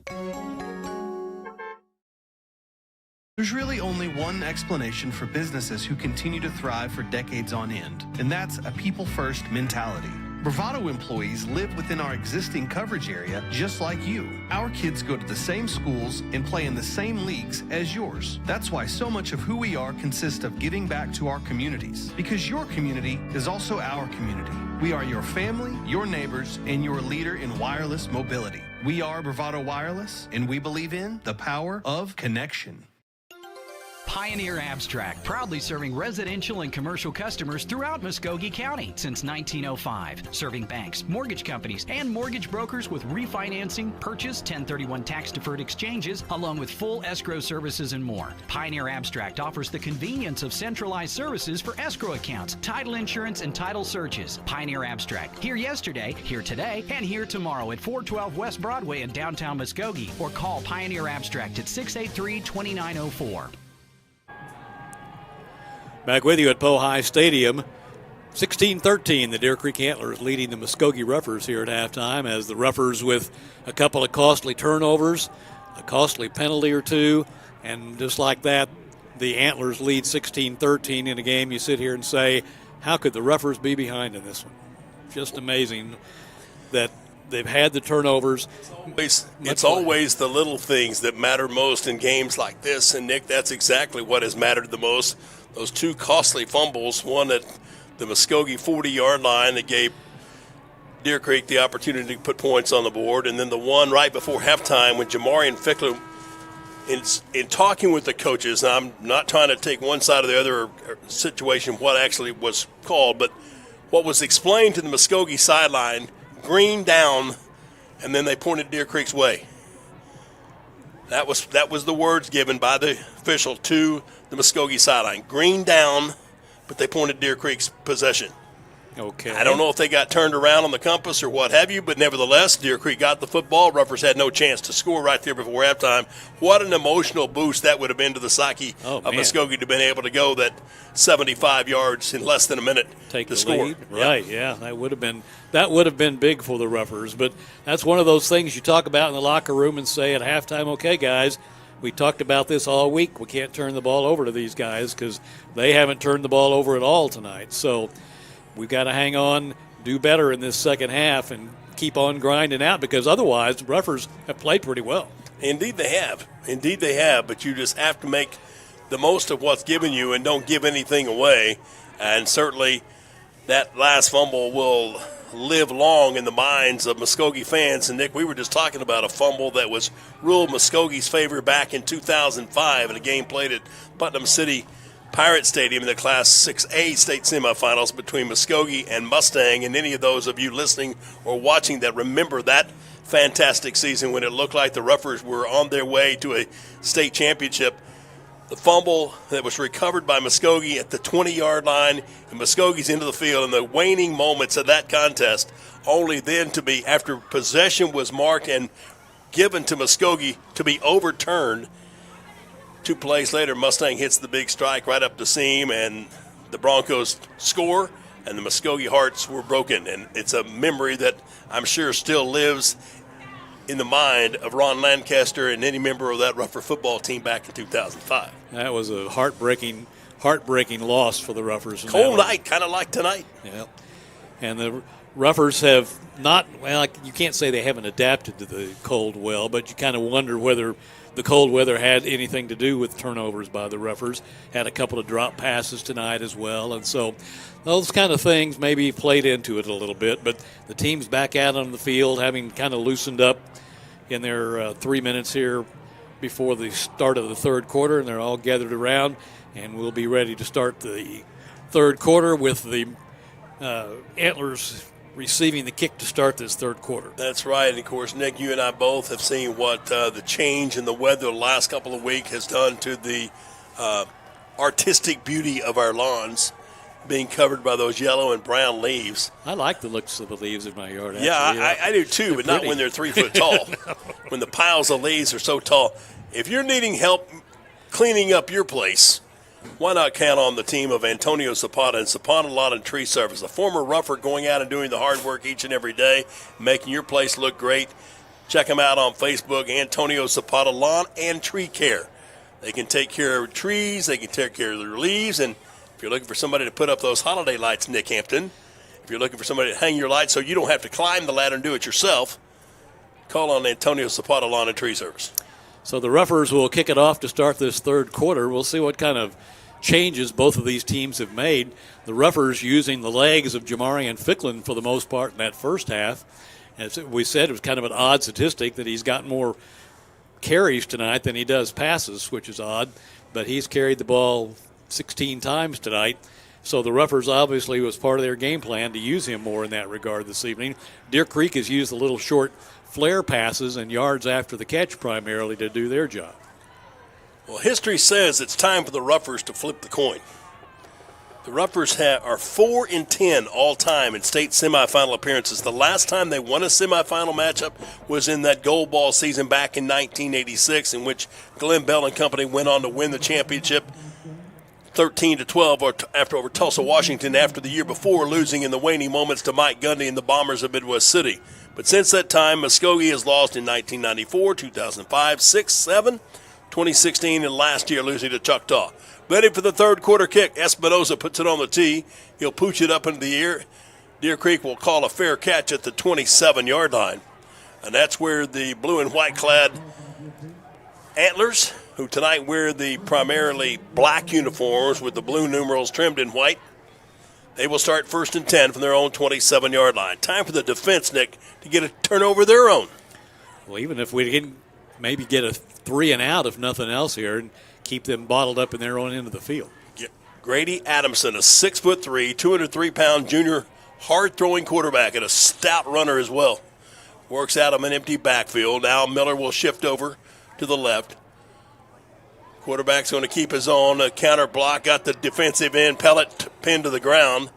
There's really only one explanation for businesses who continue to thrive for decades on end, and that's a people-first mentality. Bravado employees live within our existing coverage area just like you. Our kids go to the same schools and play in the same leagues as yours. That's why so much of who we are consists of giving back to our communities, because your community is also our community. We are your family, your neighbors, and your leader in wireless mobility. We are Bravado Wireless, and we believe in the power of connection. Pioneer Abstract, proudly serving residential and commercial customers throughout Muskogee County since 1905. Serving banks, mortgage companies, and mortgage brokers with refinancing, purchase, 1031 tax-deferred exchanges, along with full escrow services and more. Pioneer Abstract offers the convenience of centralized services for escrow accounts, title insurance, and title searches. Pioneer Abstract, here yesterday, here today, and here tomorrow at 412 West Broadway in downtown Muskogee, or call Pioneer Abstract at 683-2904. Back with you at Pohai Stadium. 16-13, the Deer Creek Antlers leading the Muskogee Roughers here at halftime, as the Roughers with a couple of costly turnovers, a costly penalty or two, and just like that, the Antlers lead 16-13 in a game. You sit here and say, how could the Roughers be behind in this one? Just amazing that they've had the turnovers. It's always the little things that matter most in games like this, and Nick, that's exactly what has mattered the most. Those two costly fumbles, one at the Muskogee 40-yard line that gave Deer Creek the opportunity to put points on the board, and then the one right before halftime when Jamarian Fickler, in talking with the coaches, and I'm not trying to take one side or the other situation, what actually was called, but what was explained to the Muskogee sideline, green down, and then they pointed Deer Creek's way. That was the words given by the official to the Muskogee sideline. Green down, but they pointed Deer Creek's possession. Okay. I don't know if they got turned around on the compass or what have you, but nevertheless, Deer Creek got the football. Roughers had no chance to score right there before halftime. What an emotional boost that would have been to the psyche of Muskogee to have been able to go that 75 yards in less than a minute Take to the score. lead. Right, yeah. That would have been big for the Roughers. But that's one of those things you talk about in the locker room and say at halftime, okay, guys, we talked about this all week. We can't turn the ball over to these guys because they haven't turned the ball over at all tonight. So we've got to hang on, do better in this second half, and keep on grinding out because otherwise the Roughers have played pretty well. Indeed they have. Indeed they have, but you just have to make the most of what's given you and don't give anything away. And certainly that last fumble will live long in the minds of Muskogee fans. And, Nick, we were just talking about a fumble that was ruled Muskogee's favor back in 2005 in a game played at Putnam City Pirate Stadium in the Class 6A state semifinals between Muskogee and Mustang. And any of those of you listening or watching that remember that fantastic season when it looked like the Roughers were on their way to a state championship, the fumble that was recovered by Muskogee at the 20-yard line, and Muskogee's into the field in the waning moments of that contest, only then to be, after possession was marked and given to Muskogee, to be overturned. 2 plays later, Mustang hits the big strike right up the seam, and the Broncos score, and the Muskogee hearts were broken. And it's a memory that I'm sure still lives in the mind of Ron Lancaster and any member of that Rougher football team back in 2005. That was a heartbreaking loss for the Roughers. Cold night, kind of like tonight. Yeah. And the Roughers have not, well, you can't say they haven't adapted to the cold well, but you kind of wonder whether the cold weather had anything to do with turnovers by the Roughers. Had a couple of drop passes tonight as well. And so those kind of things maybe played into it a little bit. But the team's back out on the field, having kind of loosened up in their 3 minutes here before the start of the third quarter. And they're all gathered around. And we'll be ready to start the third quarter with the Antlers receiving the kick to start this third quarter. That's right. And, of course, Nick, you and I both have seen what the change in the weather the last couple of weeks has done to the artistic beauty of our lawns being covered by those yellow and brown leaves. I like the looks of the leaves in my yard, actually. Yeah, I do too, but not when they're 3 foot tall. No. When the piles of leaves are so tall. If you're needing help cleaning up your place, why not count on the team of Antonio Zapata and Zapata Lawn and Tree Service, a former Rougher going out and doing the hard work each and every day, making your place look great. Check them out on Facebook, Antonio Zapata Lawn and Tree Care. They can take care of trees, they can take care of their leaves, and if you're looking for somebody to put up those holiday lights, Nick Hampton, if you're looking for somebody to hang your lights so you don't have to climb the ladder and do it yourself, call on Antonio Zapata Lawn and Tree Service. So the Roughers will kick it off to start this third quarter. We'll see what kind of changes both of these teams have made. The Roughers using the legs of Jamarian Ficklin for the most part in that first half. As we said, it was kind of an odd statistic that he's got more carries tonight than he does passes, which is odd. But he's carried the ball 16 times tonight. So the Roughers obviously was part of their game plan to use him more in that regard this evening. Deer Creek has used the little short flare passes and yards after the catch primarily to do their job. Well, history says it's time for the Roughers to flip the coin. The Roughers are 4-10 all time in state semifinal appearances. The last time they won a semifinal matchup was in that gold ball season back in 1986, in which Glenn Bell and company went on to win the championship 13-12 after over Tulsa, Washington, after the year before losing in the waning moments to Mike Gundy and the Bombers of Midwest City. But since that time, Muskogee has lost in 1994, 2005, 6, 7, 2016, and last year losing to Choctaw. Ready for the third quarter kick. Espinoza puts it on the tee. He'll pooch it up into the air. Deer Creek will call a fair catch at the 27-yard line. And that's where the blue and white clad Antlers, who tonight wear the primarily black uniforms with the blue numerals trimmed in white, they will start 1st and 10 from their own 27-yard line. Time for the defense, Nick, to get a turnover of their own. Well, even if we can maybe get a 3 and out, if nothing else here, and keep them bottled up in their own end of the field. Yeah. Grady Adamson, a 6'3", 203-pound junior, hard-throwing quarterback and a stout runner as well. Works out of an empty backfield. Now Miller will shift over to the left. Quarterback's going to keep his own. A counter block, got the defensive end. Pellet pinned to the ground.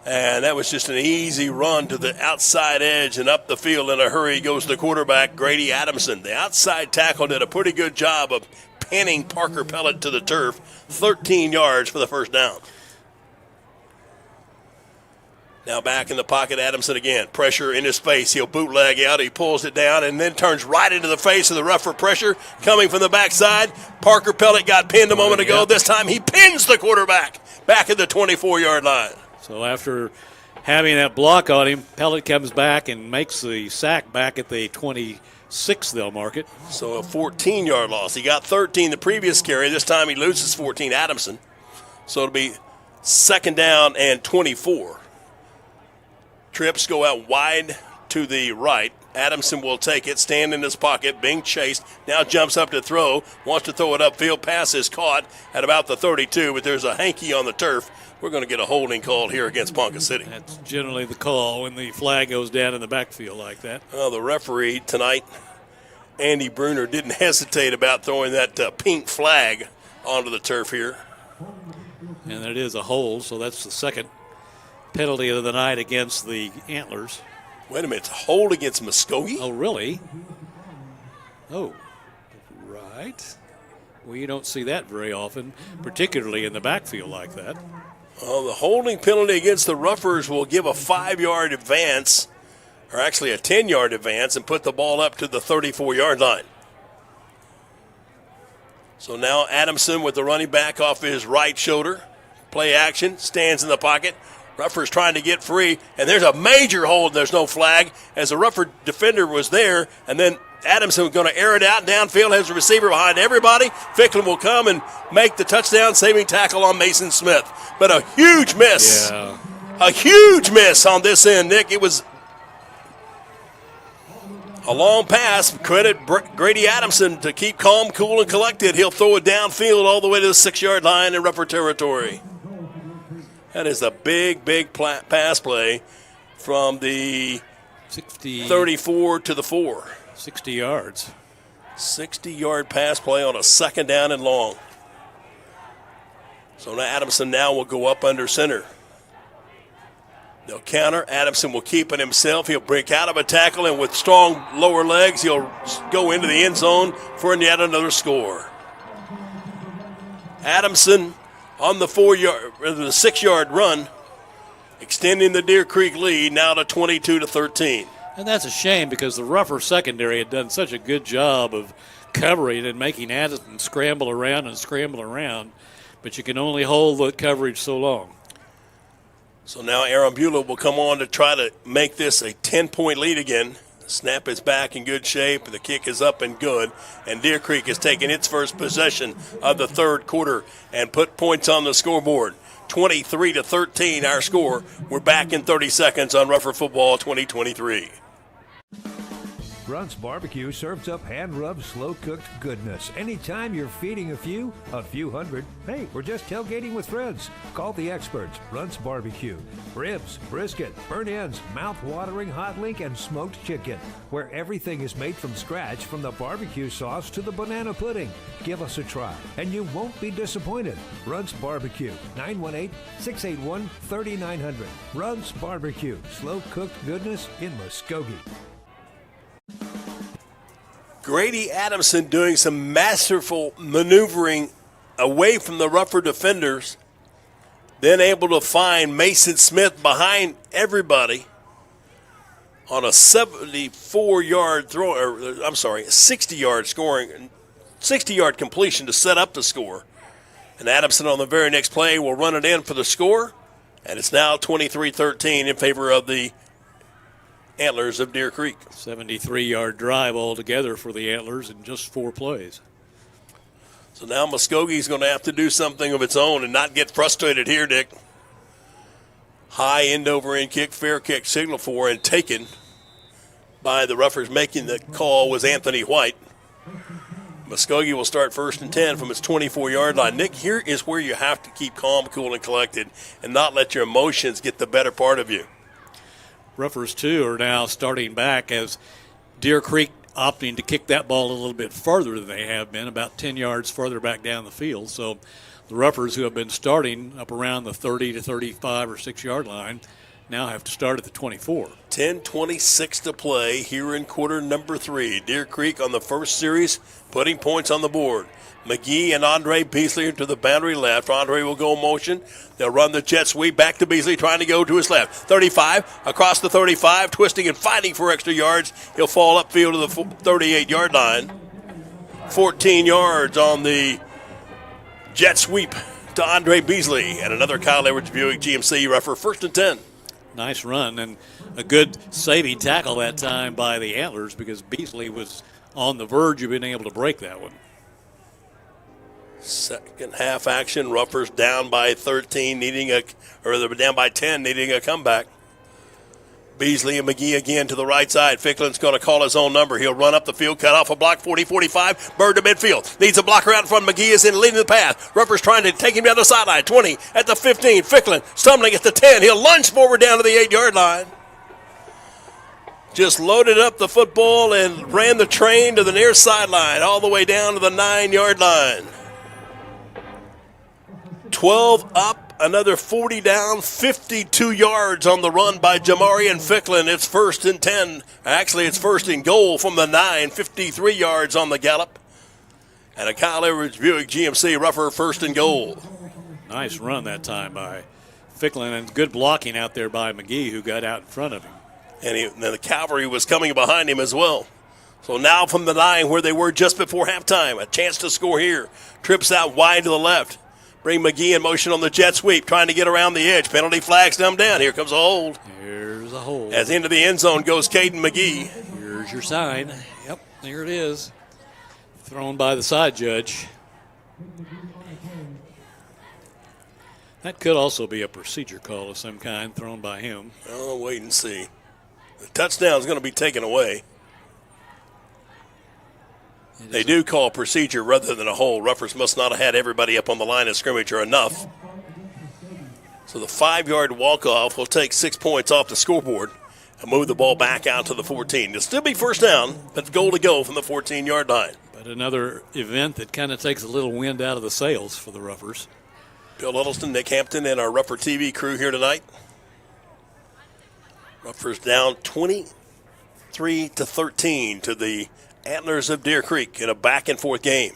And that was just an easy run to the outside edge and up the field in a hurry goes the quarterback, Grady Adamson. The outside tackle did a pretty good job of pinning Parker Pellet to the turf. 13 yards for the first down. Now back in the pocket, Adamson again. Pressure in his face. He'll bootleg out. He pulls it down and then turns right into the face of the rougher pressure coming from the backside. Parker Pellet got pinned a moment ago. This time he pins the quarterback back at the 24-yard line. So after having that block on him, Pellet comes back and makes the sack back at the 26, they'll mark it. So a 14-yard loss. He got 13 the previous carry. This time he loses 14, Adamson. So it'll be 2nd down and 24. Trips go out wide to the right. Adamson will take it, stand in his pocket, being chased. Now jumps up to throw, wants to throw it upfield. Pass is caught at about the 32, but there's a hanky on the turf. We're going to get a holding call here against Ponca City. That's generally the call when the flag goes down in the backfield like that. Well, the referee tonight, Andy Bruner, didn't hesitate about throwing that pink flag onto the turf here. And it is a hold, so that's the second penalty of the night against the Antlers. Wait a minute, it's a hold against Muskogee? Oh, really? Oh, right. Well, you don't see that very often, particularly in the backfield like that. Well, the holding penalty against the Roughers will give a 5-yard advance, or actually a 10-yard advance, and put the ball up to the 34-yard line. So now Adamson with the running back off his right shoulder. Play action, stands in the pocket. Ruffers trying to get free, and there's a major hold. There's no flag as the Ruffer defender was there, and then Adamson was going to air it out downfield, has a receiver behind everybody. Ficklin will come and make the touchdown-saving tackle on Mason Smith. But a huge miss. Yeah. A huge miss on this end, Nick. It was a long pass. Credit Grady Adamson to keep calm, cool, and collected. He'll throw it downfield all the way to the 6-yard line in Ruffer territory. That is a big, big pass play from the 34 to the 4. 60 yards. 60-yard pass play on a 2nd down and long. So now Adamson now will go up under center. They'll counter. Adamson will keep it himself. He'll break out of a tackle, and with strong lower legs, he'll go into the end zone for yet another score. Adamson on the 6-yard run, extending the Deer Creek lead now to 22-13. And that's a shame because the Ruffer secondary had done such a good job of covering and making Addison scramble around, but you can only hold the coverage so long. So now Aaron Beulah will come on to try to make this a 10-point lead again. The snap is back in good shape. The kick is up and good. And Deer Creek has taken its first possession of the third quarter and put points on the scoreboard. 23-13, our score. We're back in 30 seconds on Ruffer Football 2023. Grunt's Barbecue serves up hand-rubbed, slow-cooked goodness. Anytime you're feeding a few hundred, hey, we're just tailgating with friends. Call the experts, Grunt's Barbecue. Ribs, brisket, burnt ends, mouth-watering hot link, and smoked chicken, where everything is made from scratch from the barbecue sauce to the banana pudding. Give us a try, and you won't be disappointed. Grunt's Barbecue, 918-681-3900. Grunt's Barbecue, slow-cooked goodness in Muskogee. Grady Adamson doing some masterful maneuvering away from the rougher defenders, then able to find Mason Smith behind everybody on a 60-yard scoring, 60-yard completion to set up the score. And Adamson on the very next play will run it in for the score, and it's now 23-13 in favor of the Antlers of Deer Creek. 73-yard drive altogether for the Antlers in just 4 plays. So now Muskogee's going to have to do something of its own and not get frustrated here, Dick. High end-over-end kick, fair kick, signal for, and taken by the Roughers. Making the call was Anthony White. Muskogee will start 1st and 10 from its 24-yard line. Nick, here is where you have to keep calm, cool, and collected and not let your emotions get the better part of you. Roughers, too, are now starting back as Deer Creek opting to kick that ball a little bit farther than they have been, about 10 yards further back down the field. So the Roughers, who have been starting up around the 30 to 35 or 6-yard line, now have to start at the 24. 10:26 to play here in quarter number 3. Deer Creek on the first series, putting points on the board. McGee and Andre Beasley to the boundary left. Andre will go motion. They'll run the jet sweep back to Beasley, trying to go to his left. 35, across the 35, twisting and fighting for extra yards. He'll fall upfield to the 38-yard line. 14 yards on the jet sweep to Andre Beasley. And another Kyle Edwards Buick GMC rougher, 1st and 10. Nice run and a good saving tackle that time by the Antlers because Beasley was on the verge of being able to break that one. Second half action, Roughers down by 13, they're down by 10, needing a comeback. Beasley and McGee again to the right side. Ficklen's going to call his own number. He'll run up the field, cut off a block, 40-45, bird to midfield. Needs a blocker out in front. McGee is in, leading the path. Roughers trying to take him down the sideline. 20 at the 15. Ficklen stumbling at the 10. He'll lunge forward down to the 8-yard line. Just loaded up the football and ran the train to the near sideline, all the way down to the 9-yard line. 12 up, another 40 down, 52 yards on the run by Jamarian Ficklin. It's 1st and 10. Actually, it's 1st and goal from the 9, 53 yards on the gallop. And a Kyle Edwards Buick GMC rougher, 1st and goal. Nice run that time by Ficklin and good blocking out there by McGee, who got out in front of him. And the cavalry was coming behind him as well. So now from the 9, where they were just before halftime, a chance to score here. Trips out wide to the left. Bring McGee in motion on the jet sweep, trying to get around the edge. Penalty flags come down. Here comes a hold. Here's a hold. As into the end zone goes Caden McGee. Here's your sign. Yep, there it is. Thrown by the side judge. That could also be a procedure call of some kind thrown by him. Oh, wait and see. The touchdown is going to be taken away. They do call procedure rather than a hold. Roughers must not have had everybody up on the line of scrimmage or enough. So the 5-yard walk-off will take 6 points off the scoreboard and move the ball back out to the 14. It'll still be 1st down, but goal to go from the 14-yard line. But another event that kind of takes a little wind out of the sails for the Roughers. Bill Huddleston, Nick Hampton, and our Rougher TV crew here tonight. Roughers down 23-13 to the Antlers of Deer Creek in a back-and-forth game.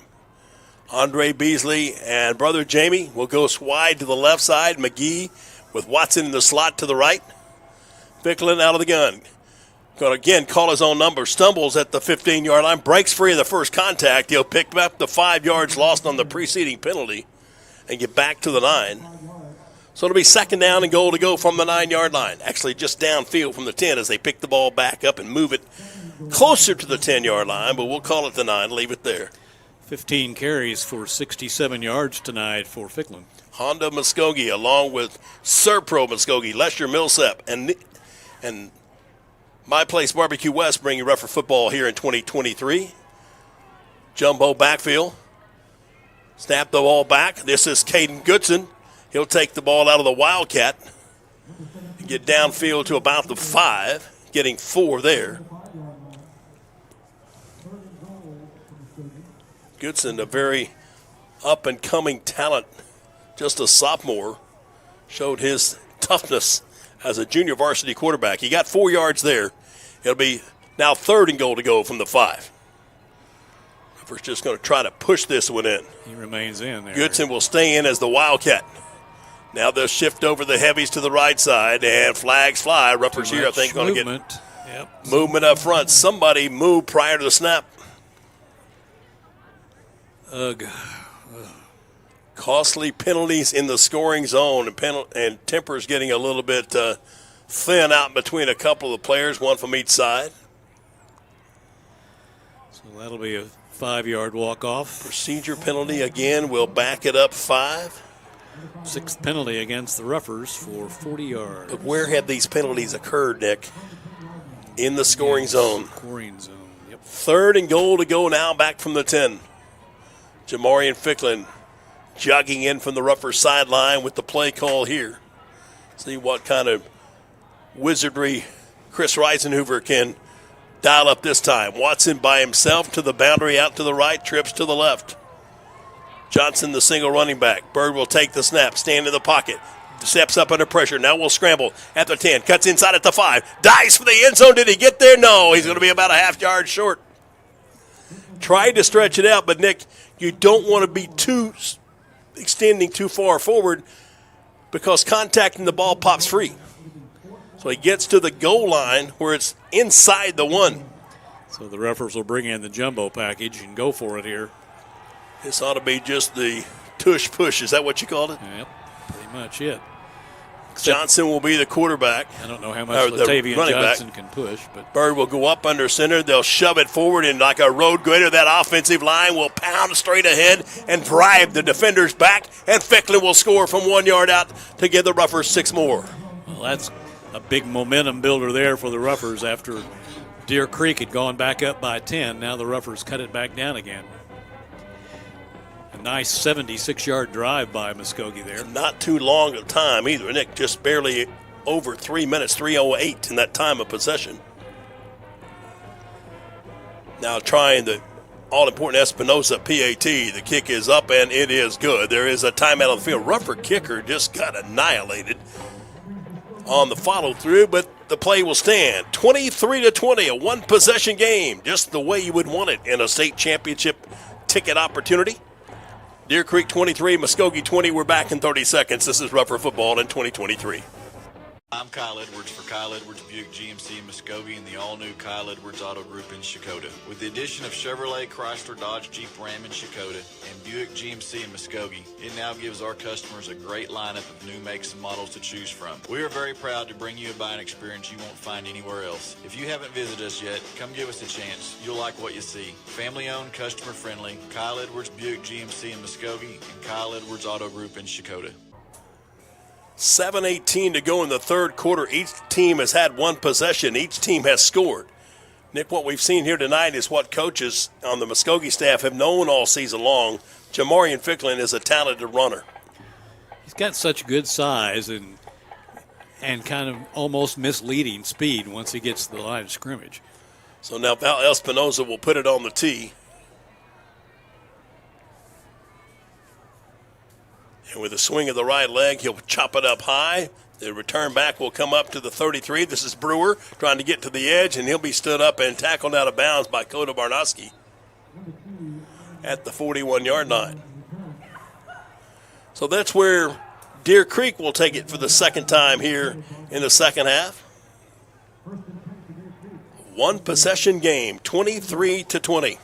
Andre Beasley and brother Jamie will go wide to the left side. McGee with Watson in the slot to the right. Ficklin out of the gun. Going to again call his own number. Stumbles at the 15-yard line. Breaks free of the first contact. He'll pick up the 5 yards lost on the preceding penalty and get back to the 9. So it'll be 2nd down and goal to go from the 9-yard line. Actually just downfield from the 10 as they pick the ball back up and move it closer to the 10-yard line, but we'll call it the 9, leave it there. 15 carries for 67 yards tonight for Ficklin. Honda Muskogee, along with Serpro Muskogee, Lester Millsap, and My Place Barbecue West bring you Rougher football here in 2023. Jumbo backfield. Snap the ball back. This is Caden Goodson. He'll take the ball out of the Wildcat and get downfield to about the 5, getting 4 there. Goodson, a very up-and-coming talent, just a sophomore, showed his toughness as a junior varsity quarterback. He got 4 yards there. It'll be now 3rd and goal to go from the 5. We're just going to try to push this one in. He remains in there. Goodson will stay in as the Wildcat. Now they'll shift over the heavies to the right side, and flags fly. Ruffers here, I think, going to get movement up front. Somebody moved prior to the snap. Ugh. Costly penalties in the scoring zone, and Temper's getting a little bit thin out between a couple of the players, one from each side. So that'll be a 5-yard walk-off. Procedure penalty again will back it up 5. 6th penalty against the Ruffers for 40 yards. But where have these penalties occurred, Nick? In the scoring zone. Scoring zone, yep. 3rd and goal to go now, back from the 10. Jamarian Ficklin jogging in from the Ruffers sideline with the play call here. See what kind of wizardry Chris Reisenhoover can dial up this time. Watson by himself to the boundary, out to the right, trips to the left. Johnson, the single running back. Bird will take the snap, stand in the pocket, steps up under pressure. Now will scramble at the 10, cuts inside at the 5, dives for the end zone. Did he get there? No, he's going to be about a half yard short. Tried to stretch it out, but Nick, you don't want to be extending too far forward because contacting the ball pops free. So he gets to the goal line where it's inside the 1. So the Ruffers will bring in the jumbo package and go for it here. This ought to be just the tush push. Is that what you called it? Yep, pretty much it. Johnson will be the quarterback. I don't know how much Latavian Johnson can push, but Bird will go up under center. They'll shove it forward, and like a road grader, that offensive line will pound straight ahead and drive the defenders back, and Ficklin will score from 1 yard out to give the Ruffers 6 more. Well, that's a big momentum builder there for the Ruffers after Deer Creek had gone back up by 10. Now the Ruffers cut it back down again. A nice 76-yard drive by Muskogee there. Not too long a time either, Nick. Just barely over 3 minutes, 3:08 in that time of possession. Now trying the all-important Espinosa PAT. The kick is up, and it is good. There is a timeout on the field. Ruffer kicker just got annihilated on the follow-through, but the play will stand. 23-20, a one-possession game, just the way you would want it in a state championship ticket opportunity. Deer Creek 23, Muskogee 20. We're back in 30 seconds. This is Ruffer Football in 2023. I'm Kyle Edwards for Kyle Edwards Buick GMC in Muskogee and the all-new Kyle Edwards Auto Group in Shakota. With the addition of Chevrolet, Chrysler, Dodge, Jeep, Ram in Shakota, and Buick GMC in Muskogee, it now gives our customers a great lineup of new makes and models to choose from. We are very proud to bring you a buying experience you won't find anywhere else. If you haven't visited us yet, come give us a chance. You'll like what you see. Family-owned, customer-friendly, Kyle Edwards Buick GMC in Muskogee and Kyle Edwards Auto Group in Shakota. 7:18 to go in the third quarter. Each team has had one possession. Each team has scored. Nick, what we've seen here tonight is what coaches on the Muskogee staff have known all season long. Jamarian Ficklin is a talented runner. He's got such good size and kind of almost misleading speed once he gets to the line of scrimmage. So now Val Espinosa will put it on the tee. And with a swing of the right leg, he'll chop it up high. The return back will come up to the 33. This is Brewer trying to get to the edge, and he'll be stood up and tackled out of bounds by Koda Barnoski at the 41-yard line. So that's where Deer Creek will take it for the second time here in the second half. One possession game, 23-20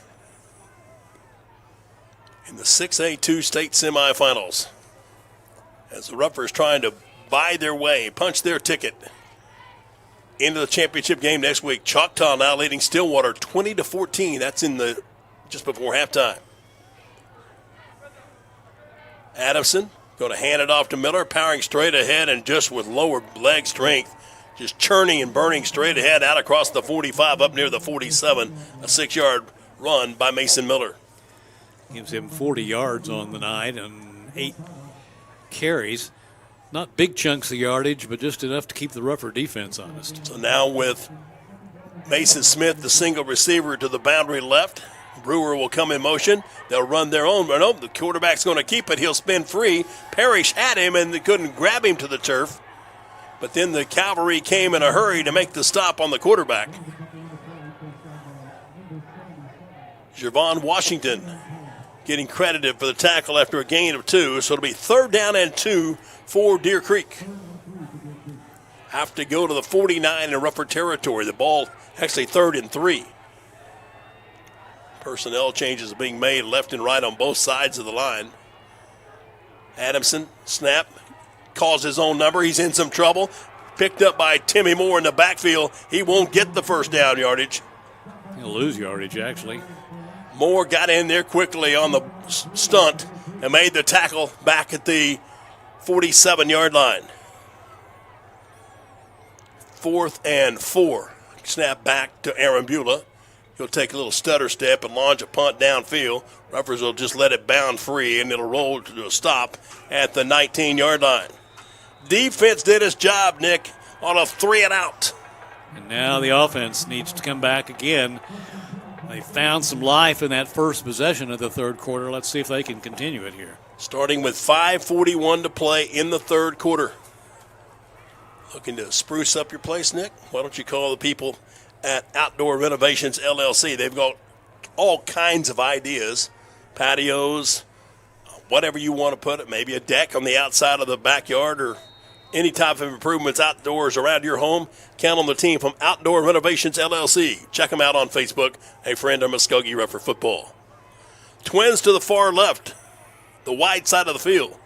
in the 6A2 state semifinals. As the Ruffers trying to buy their way, punch their ticket into the championship game next week. Choctaw now leading Stillwater 20-14. That's in the just before halftime. Adamson going to hand it off to Miller, powering straight ahead and just with lower leg strength, just churning and burning straight ahead out across the 45 up near the 47. A 6-yard run by Mason Miller. Gives him 40 yards on the night and 8 carries. Not big chunks of yardage, but just enough to keep the Ruffer defense honest. So now with Mason Smith, the single receiver to the boundary left, Brewer will come in motion. They'll run their own. No, the quarterback's going to keep it. He'll spin free. Parrish had him, and they couldn't grab him to the turf. But then the cavalry came in a hurry to make the stop on the quarterback. Javon Washington getting credited for the tackle after a gain of 2. So it'll be 3rd down and 2 for Deer Creek. Have to go to the 49 in rougher territory. The ball actually 3rd and 3. Personnel changes being made left and right on both sides of the line. Adamson, snap, calls his own number. He's in some trouble. Picked up by Timmy Moore in the backfield. He won't get the first down yardage. He'll lose yardage, actually. Moore got in there quickly on the stunt and made the tackle back at the 47-yard line. 4th and 4. Snap back to Aaron Beulah. He'll take a little stutter step and launch a punt downfield. Ruffers will just let it bound free, and it'll roll to a stop at the 19-yard line. Defense did its job, Nick, on a 3-and-out. And now the offense needs to come back again. They found some life in that first possession of the third quarter. Let's see if they can continue it here. Starting with 5:41 to play in the third quarter. Looking to spruce up your place, Nick? Why don't you call the people at Outdoor Renovations LLC? They've got all kinds of ideas, patios, whatever you want to put it, maybe a deck on the outside of the backyard or any type of improvements outdoors around your home. Count on the team from Outdoor Renovations LLC. Check them out on Facebook, a friend of Muskogee Rougher Football. Twins to the far left, the wide side of the field.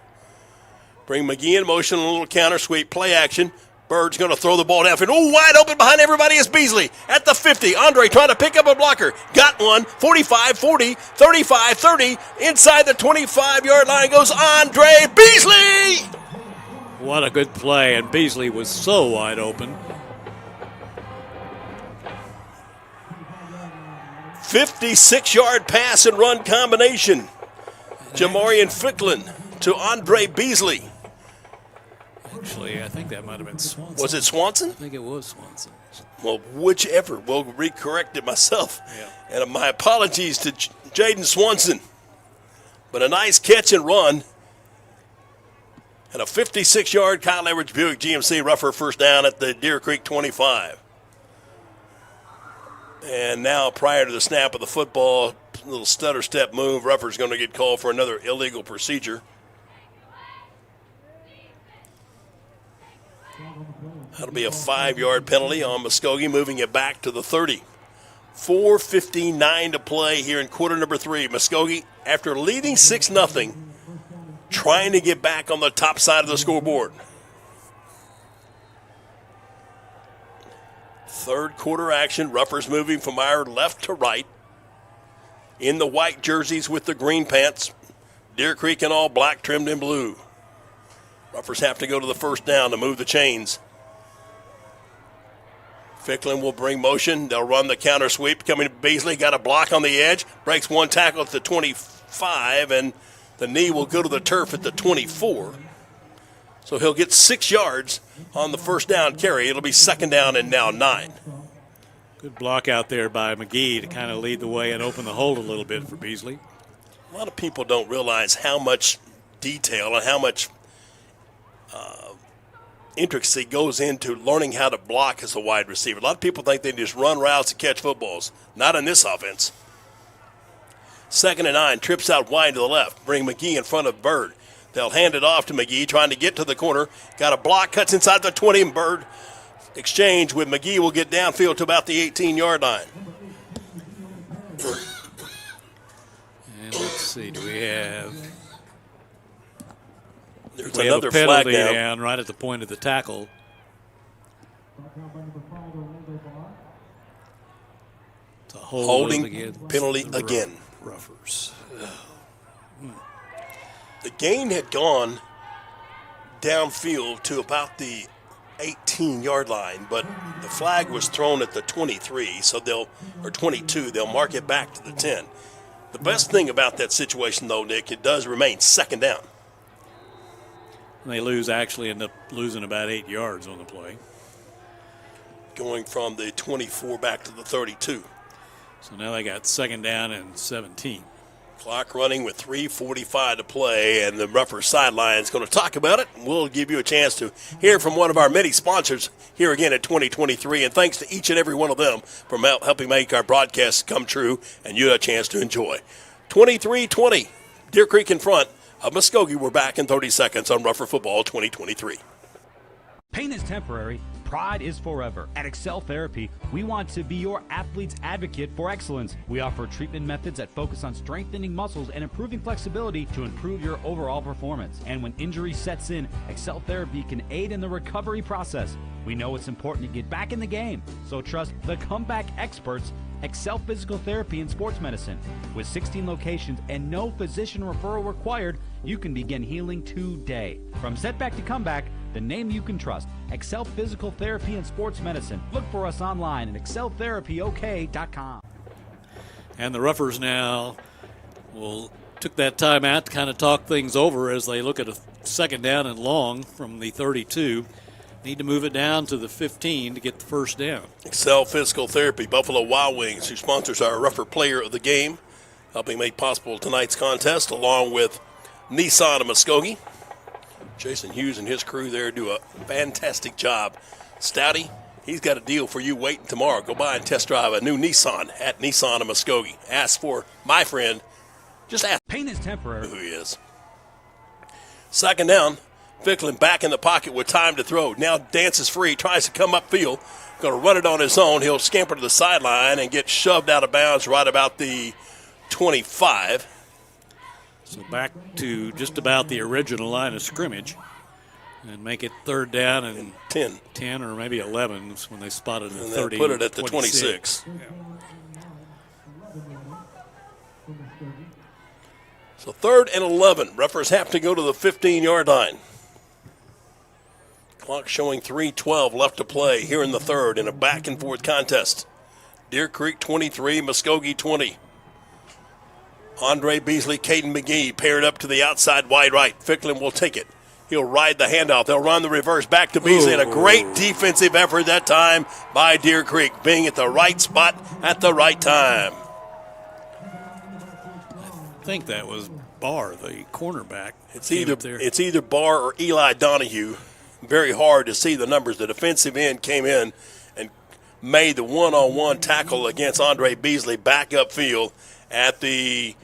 Bring McGee in motion, a little counter sweep, play action. Bird's going to throw the ball downfield. Oh, wide open behind everybody is Beasley at the 50. Andre trying to pick up a blocker. Got one. 45, 40, 35, 30. Inside the 25-yard line goes Andre Beasley. What a good play, and Beasley was so wide open. 56-yard pass and run combination. Jamarian Ficklin to Andre Beasley. Actually, I think that might have been Swanson. Was it Swanson? I think it was Swanson. Well, whichever. We'll recorrect it myself. Yeah. And my apologies to Jaden Swanson. But a nice catch and run. And a 56-yard Kyle Edwards Buick GMC Rougher first down at the Deer Creek 25. And now, prior to the snap of the football, a little stutter step move. Rougher's going to get called for another illegal procedure. That'll be a 5-yard penalty on Muskogee, moving it back to the 30. 4:59 to play here in quarter number 3. Muskogee, after leading 6-0, trying to get back on the top side of the scoreboard. Third quarter action. Ruffers moving from our left to right. In the white jerseys with the green pants. Deer Creek in all black, trimmed in blue. Ruffers have to go to the first down to move the chains. Ficklin will bring motion. They'll run the counter sweep. Coming to Beasley, got a block on the edge. Breaks one tackle at the 25, and the knee will go to the turf at the 24. So he'll get 6 yards on the first down carry. It'll be second down and now 9. Good block out there by McGee to kind of lead the way and open the hole a little bit for Beasley. A lot of people don't realize how much detail and how much intricacy goes into learning how to block as a wide receiver. A lot of people think they just run routes and catch footballs. Not in this offense. Second and 9, trips out wide to the left. Bring McGee in front of Bird. They'll hand it off to McGee, trying to get to the corner. Got a block, cuts inside the 20, and Bird exchange with McGee will get downfield to about the 18-yard line. And let's see, do we have... There's we another have a penalty flag down right at the point of the tackle. It's a holding penalty again. Ruffers. The gain had gone downfield to about the 18-yard line, but the flag was thrown at the 23, so or 22. They'll mark it back to the 10. The best thing about that situation, though, Nick, it does remain second down. They end up losing about 8 yards on the play. Going from the 24 back to the 32. So now they got second down and 17. Clock running with 3:45 to play, and the Ruffers sideline is going to talk about it. We'll give you a chance to hear from one of our many sponsors here again at 2023, and thanks to each and every one of them for helping make our broadcasts come true and you a chance to enjoy. 23-20, Deer Creek in front of Muskogee. We're back in 30 seconds on Ruffer Football 2023. Pain is temporary. Pride is forever. At Excel Therapy, we want to be your athlete's advocate for excellence. We offer treatment methods that focus on strengthening muscles and improving flexibility to improve your overall performance. And when injury sets in, Excel Therapy can aid in the recovery process. We know it's important to get back in the game, so trust the comeback experts, Excel Physical Therapy and Sports Medicine. With 16 locations and no physician referral required, you can begin healing today. From setback to comeback, the name you can trust, Excel Physical Therapy and Sports Medicine. Look for us online at exceltherapyok.com. And the Ruffers now took that time out to kind of talk things over as they look at a second down and long from the 32. Need to move it down to the 15 to get the first down. Excel Physical Therapy, Buffalo Wild Wings, who sponsors our Ruffer Player of the Game, helping make possible tonight's contest, along with Nissan of Muskogee. Jason Hughes and his crew there do a fantastic job. Stouty, he's got a deal for you waiting tomorrow. Go by and test drive a new Nissan at Nissan of Muskogee. Ask for my friend. Just ask. Pain is temporary. Who he is. Second down. Ficklin back in the pocket with time to throw. Now dances free, tries to come upfield. Going to run it on his own. He'll scamper to the sideline and get shoved out of bounds right about the 25. So back to just about the original line of scrimmage and make it third down and 10 or maybe 11 when they spotted the and 30. Put it at the 26. Yeah. So 3rd and 11. Ruffers have to go to the 15-yard line. Clock showing 3:12 left to play here in the third in a back-and-forth contest. Deer Creek 23, Muskogee 20. Andre Beasley, Caden McGee paired up to the outside wide right. Ficklin will take it. He'll ride the handoff. They'll run the reverse back to Beasley, and a great defensive effort that time by Deer Creek, being at the right spot at the right time. I think that was Barr, the cornerback. It's either Barr or Eli Donahue. Very hard to see the numbers. The defensive end came in and made the one-on-one tackle against Andre Beasley back upfield at the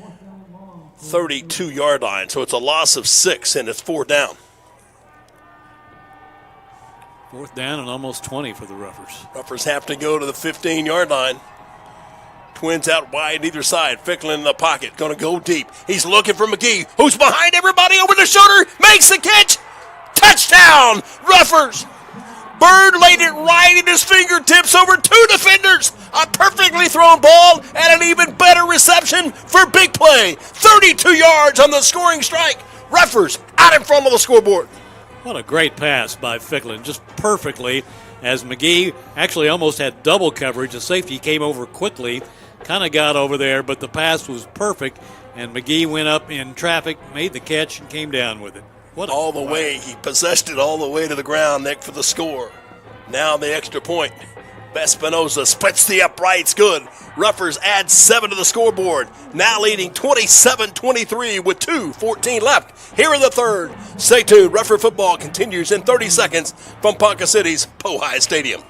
32-yard line. So it's a loss of 6, and it's 4th down. 4th down and almost 20 for the Ruffers. Ruffers have to go to the 15-yard line. Twins out wide either side. Ficklin in the pocket, going to go deep. He's looking for McGee, who's behind everybody over the shoulder, makes the catch. Touchdown, Ruffers. Bird laid it right in his fingertips over 2 defenders. A perfectly thrown ball and an even better reception for big play. 32 yards on the scoring strike. Ruffers out in front of the scoreboard. What a great pass by Ficklin, just perfectly, as McGee actually almost had double coverage. The safety came over quickly, kind of got over there, but the pass was perfect, and McGee went up in traffic, made the catch, and came down with it. All the way. He possessed it all the way to the ground, Nick, for the score. Now the extra point. Espinoza splits the uprights. Good. Ruffers add 7 to the scoreboard. Now leading 27-23 with 2:14 left here in the third. Stay tuned. Ruffer football continues in 30 seconds from Ponca City's Pohai Stadium.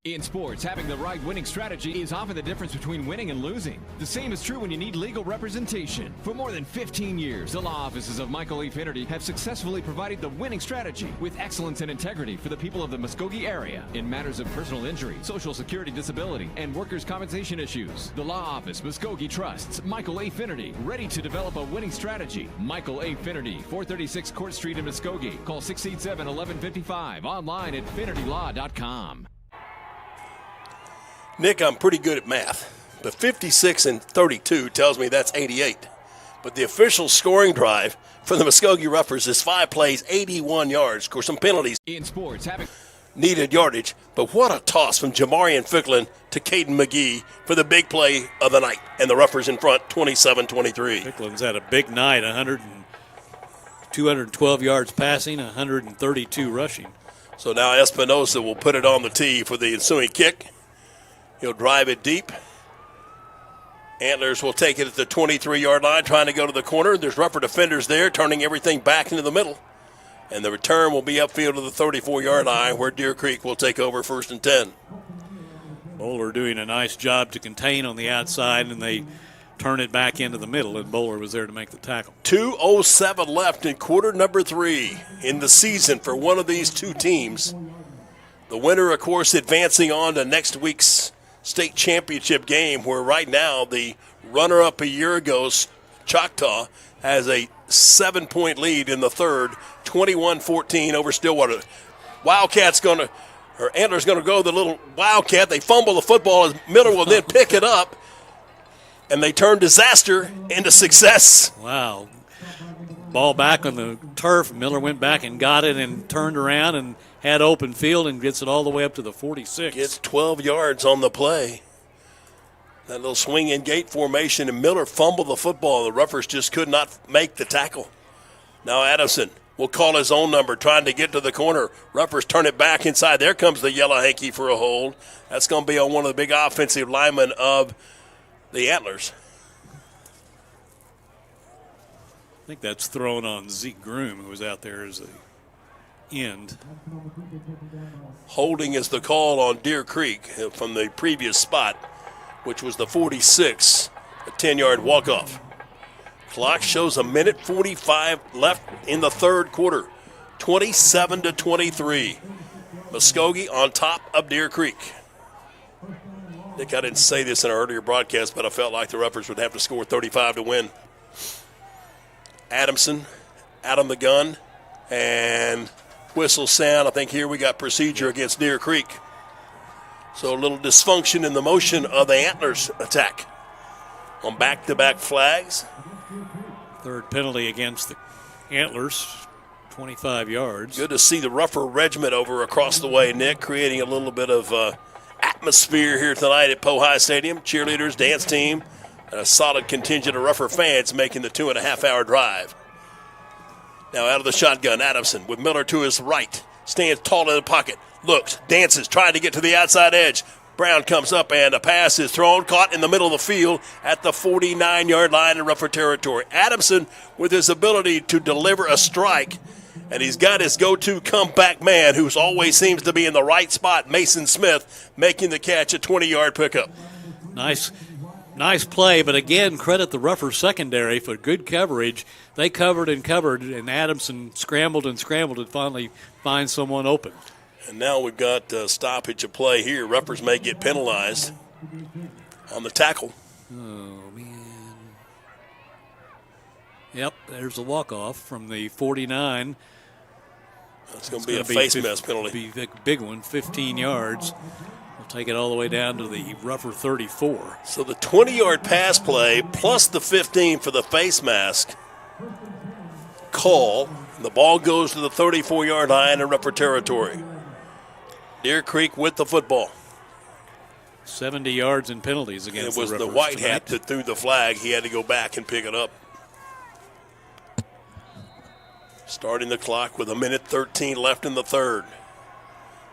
In sports, having the right winning strategy is often the difference between winning and losing. The same is true when you need legal representation. For more than 15 years, the law offices of Michael E. Finnerty have successfully provided the winning strategy with excellence and integrity for the people of the Muskogee area in matters of personal injury, social security disability, and workers' compensation issues. The law office, Muskogee trusts Michael A. Finnerty, ready to develop a winning strategy. Michael A. Finnerty, 436 Court Street in Muskogee. Call 687-1155. Online at finnertylaw.com. Nick, I'm pretty good at math, but 56 and 32 tells me that's 88. But the official scoring drive for the Muskogee Ruffers is 5 plays, 81 yards. Of course, some penalties. In sports, having needed yardage, but what a toss from Jamarian Ficklin to Caden McGee for the big play of the night. And the Ruffers in front, 27-23. Ficklin's had a big night, 212 yards passing, 132 rushing. So now Espinosa will put it on the tee for the ensuing kick. He'll drive it deep Antlers will take it at the 23-yard line, trying to go to the corner. There's rougher defenders there, turning everything back into the middle. And the return will be upfield to the 34-yard line, where Deer Creek will take over 1st and 10. Bowler doing a nice job to contain on the outside, and they turn it back into the middle, and Bowler was there to make the tackle. 2:07 left in quarter number 3 in the season for one of these two teams. The winner, of course, advancing on to next week's state championship game, where right now the runner-up a year ago, Choctaw, has a 7-point lead in the third, 21-14 over Stillwater. Antlers going to go the little Wildcat. They fumble the football as Miller will then pick it up, and they turn disaster into success. Wow. Ball back on the turf. Miller went back and got it and turned around and had open field and gets it all the way up to the 46. Gets 12 yards on the play. That little swing and gate formation, and Miller fumbled the football. The Roughers just could not make the tackle. Now Adamson will call his own number, trying to get to the corner. Roughers turn it back inside. There comes the yellow hanky for a hold. That's going to be on one of the big offensive linemen of the Antlers. I think that's thrown on Zeke Groom, who was out there as a end. Holding is the call on Deer Creek from the previous spot, which was the 46, a 10-yard walk-off. Clock shows 1:45 left in the third quarter, 27-23. Muskogee on top of Deer Creek. Nick, I didn't say this in our earlier broadcast, but I felt like the Roughers would have to score 35 to win. Adamson out on the gun, and whistle sound. I think here we got procedure against Deer Creek. So a little dysfunction in the motion of the Antlers attack. On back-to-back flags. Third penalty against the Antlers, 25 yards. Good to see the Rougher Regiment over across the way, Nick, creating a little bit of atmosphere here tonight at Pohai Stadium. Cheerleaders, dance team, and a solid contingent of Rougher fans making the 2.5-hour drive. Now out of the shotgun, Adamson with Miller to his right. Stands tall in the pocket. Looks, dances, trying to get to the outside edge. Brown comes up, and a pass is thrown, caught in the middle of the field at the 49-yard line in Rougher territory. Adamson with his ability to deliver a strike, and he's got his go-to comeback man who always seems to be in the right spot, Mason Smith, making the catch, a 20-yard pickup. Nice play, but again, credit the Rougher secondary for good coverage. They covered, and Adamson scrambled and finally find someone open. And now we've got a stoppage of play here. Roughers may get penalized on the tackle. Oh, man. Yep, there's a walk-off from the 49. That's going to be a face mask penalty. Be a big one, 15 yards. We'll take it all the way down to the Rougher 34. So the 20-yard pass play plus the 15 for the face mask call. The ball goes to the 34-yard line in Rougher territory. Deer Creek with the football. 70 yards in penalties against the Rougher. It was the white hat that threw the flag. He had to go back and pick it up. Starting the clock with 1:13 left in the third.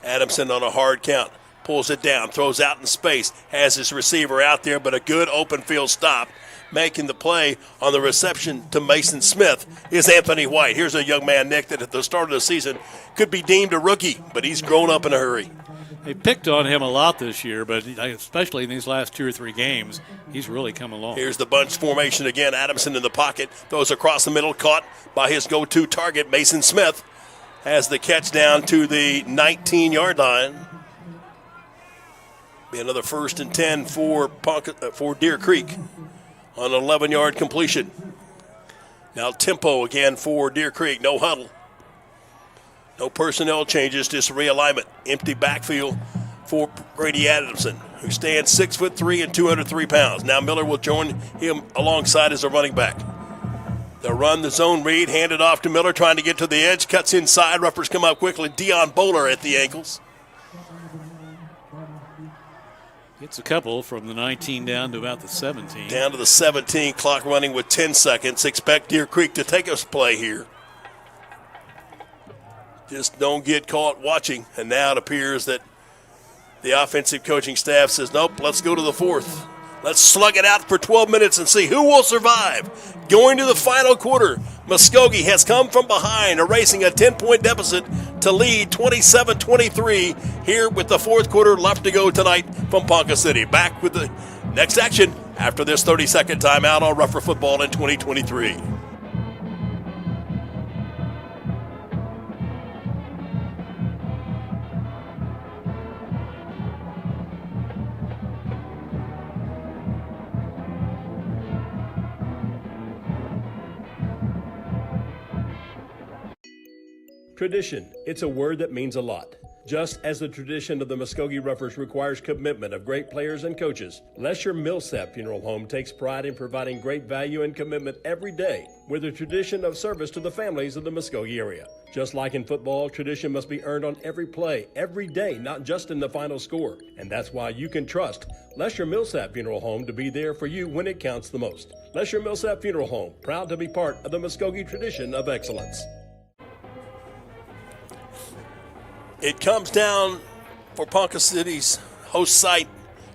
Adamson on a hard count. Pulls it down, throws out in space, has his receiver out there, but a good open field stop. Making the play on the reception to Mason Smith is Anthony White. Here's a young man, Nick, that at the start of the season could be deemed a rookie, but he's grown up in a hurry. They picked on him a lot this year, but especially in these last 2 or 3 games, he's really come along. Here's the bunch formation again. Adamson in the pocket, throws across the middle, caught by his go-to target, Mason Smith. Has the catch down to the 19-yard line. Be another 1st and 10 for Deer Creek on an 11-yard completion. Now tempo again for Deer Creek. No huddle. No personnel changes, just realignment. Empty backfield for Brady Adamson, who stands 6'3" and 203 pounds. Now Miller will join him alongside as a running back. They'll run the zone read, hand it off to Miller, trying to get to the edge. Cuts inside. Roughers come up quickly. Dion Bowler at the ankles. Gets a couple from the 19 down to about the 17. Down to the 17, clock running with 10 seconds. Expect Deer Creek to take us play here. Just don't get caught watching. And now it appears that the offensive coaching staff says, nope, let's go to the fourth. Let's slug it out for 12 minutes and see who will survive. Going to the final quarter, Muskogee has come from behind, erasing a 10-point deficit to lead 27-23 here with the fourth quarter left to go tonight from Ponca City. Back with the next action after this 30-second timeout on Rougher Football in 2023. Tradition. It's a word that means a lot. Just as the tradition of the Muskogee Roughers requires commitment of great players and coaches, Lesher Millsap Funeral Home takes pride in providing great value and commitment every day with a tradition of service to the families of the Muskogee area. Just like in football, tradition must be earned on every play, every day, not just in the final score. And that's why you can trust Lesher Millsap Funeral Home to be there for you when it counts the most. Lesher Millsap Funeral Home, proud to be part of the Muskogee tradition of excellence. It comes down for Ponca City's host site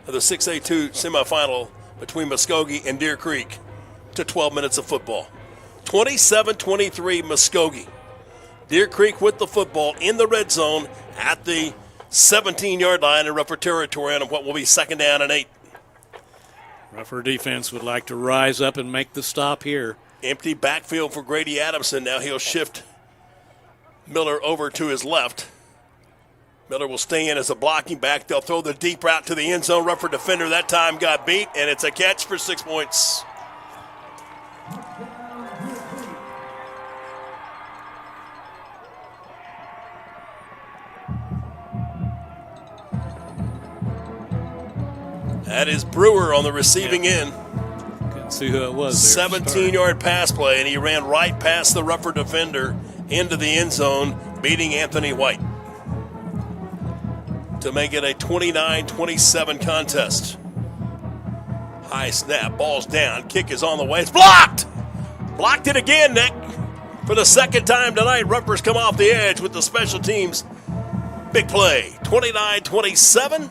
of the 6A2 semifinal between Muskogee and Deer Creek to 12 minutes of football. 27-23 Muskogee. Deer Creek with the football in the red zone at the 17-yard line in Rougher territory on what will be 2nd down and 8. Rougher defense would like to rise up and make the stop here. Empty backfield for Grady Adamson. Now he'll shift Miller over to his left. Miller will stay in as a blocking back. They'll throw the deep route to the end zone. Rougher defender that time got beat, and it's a catch for 6 points. That is Brewer on the receiving end. Couldn't see who it was there. 17-yard pass play, and he ran right past the Rougher defender into the end zone, beating Anthony White to make it a 29-27 contest. High snap, ball's down, kick is on the way. It's blocked! Blocked it again, Nick. For the second time tonight, Ruffers come off the edge with the special teams. Big play, 29-27.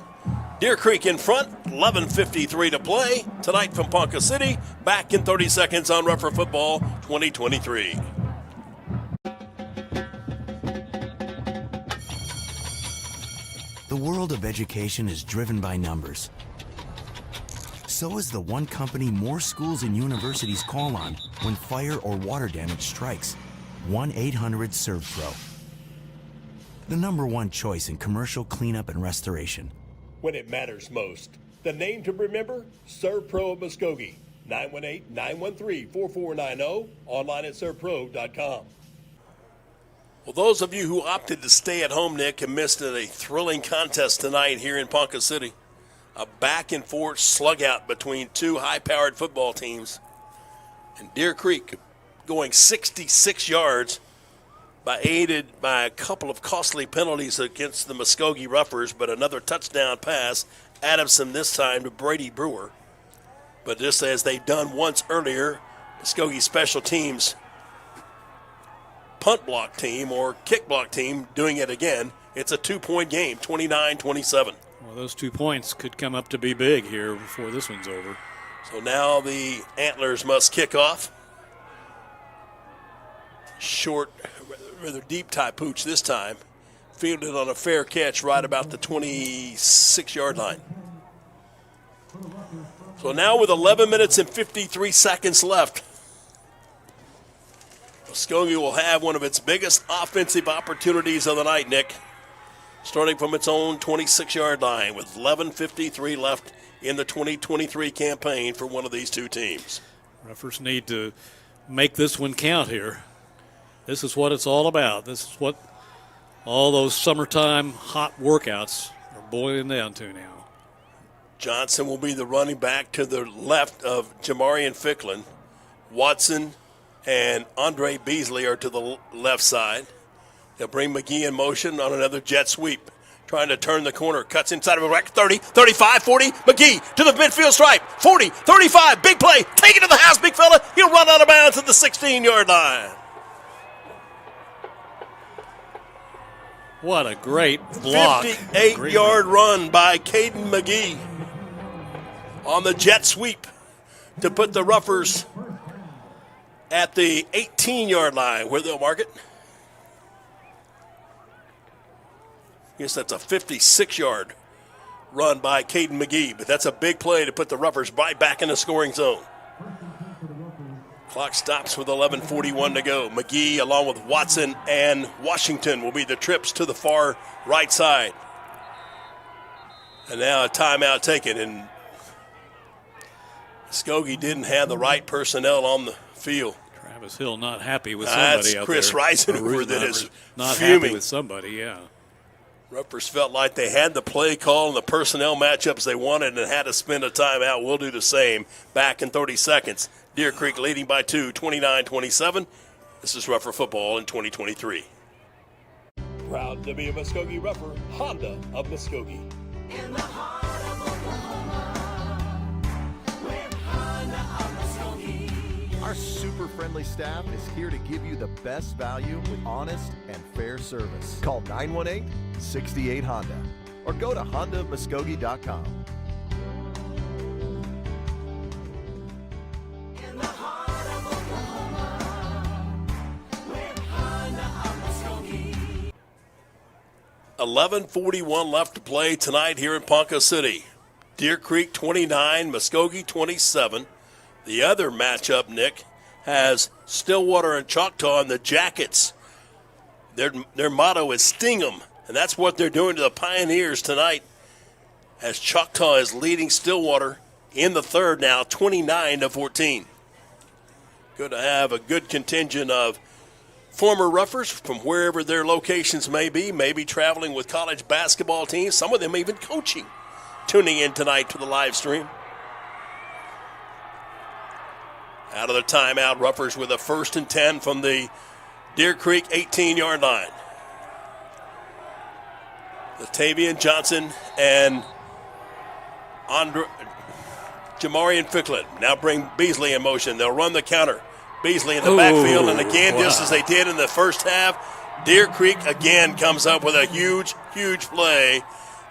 Deer Creek in front, 11:53 to play. Tonight from Ponca City, back in 30 seconds on Rougher Football 2023. The world of education is driven by numbers. So is the one company more schools and universities call on when fire or water damage strikes. 1-800-SERVPRO. The #1 choice in commercial cleanup and restoration. When it matters most. The name to remember? ServPro of Muskogee. 918-913-4490. Online at servpro.com. Well, those of you who opted to stay at home, Nick, have missed a thrilling contest tonight here in Ponca City. A back-and-forth slug-out between two high-powered football teams. And Deer Creek going 66 yards, aided by a couple of costly penalties against the Muskogee Roughers, but another touchdown pass, Adamson this time to Brady Brewer. But just as they've done once earlier, Muskogee special teams punt block team or kick block team doing it again. It's a 2-point game, 29-27. Well, those 2 points could come up to be big here before this one's over. So now the Antlers must kick off. Short, rather deep type pooch this time. Fielded on a fair catch right about the 26-yard line. So now with 11 minutes and 53 seconds left, Muskogee will have one of its biggest offensive opportunities of the night, Nick, starting from its own 26-yard line with 11:53 left in the 2023 campaign for one of these two teams. Roughers need to make this one count here. This is what it's all about. This is what all those summertime hot workouts are boiling down to now. Johnson will be the running back to the left of Jamarian Ficklin. Watson and Andre Beasley are to the left side. They'll bring McGee in motion on another jet sweep. Trying to turn the corner. Cuts inside of a rack. 30, 35, 40. McGee to the midfield stripe. 40, 35. Big play. Take it to the house, big fella. He'll run out of bounds at the 16-yard line. What a great block. 58-yard run by Caden McGee. on the jet sweep to put the Ruffers at the 18-yard line where they'll mark it. I guess that's a 56-yard run by Caden McGee, but that's a big play to put the Ruffers right back in the scoring zone. Clock stops with 11:41 to go. McGee, along with Watson and Washington, will be the trips to the far right side. And now a timeout taken, and Muskogee didn't have the right personnel on the field. Travis Hill not happy with somebody That's out Chris there. Reisenhofer that is not fuming. happy with somebody, yeah. Ruffers felt like they had the play call and the personnel matchups they wanted and had to spend a timeout. We'll do the same back in 30 seconds. Deer Creek leading by 2, 29-27. This is Ruffer football in 2023. Proud to be a Muskogee Ruffer, Honda of Muskogee. In the heart of Oklahoma, with Honda of Muskogee. Our super friendly staff is here to give you the best value with honest and fair service. Call 918-68-HONDA or go to HondaMuskogee.com. In the heart of Oklahoma, with Honda of Muskogee. 11:41 left to play tonight here in Ponca City. Deer Creek 29, Muskogee 27. The other matchup, Nick, has Stillwater and Choctaw in the Jackets. Their motto is Sting 'em, and that's what they're doing to the Pioneers tonight as Choctaw is leading Stillwater in the third now, 29-14. Good to have a good contingent of former Ruffers from wherever their locations may be, maybe traveling with college basketball teams, some of them even coaching, tuning in tonight to the live stream. Out of the timeout, Ruffers with a 1st and 10 from the Deer Creek 18-yard line. Latavian Johnson and Jamarian Ficklin now bring Beasley in motion. They'll run the counter. Beasley in the backfield, and again, just as they did in the first half, Deer Creek again comes up with a huge, huge play.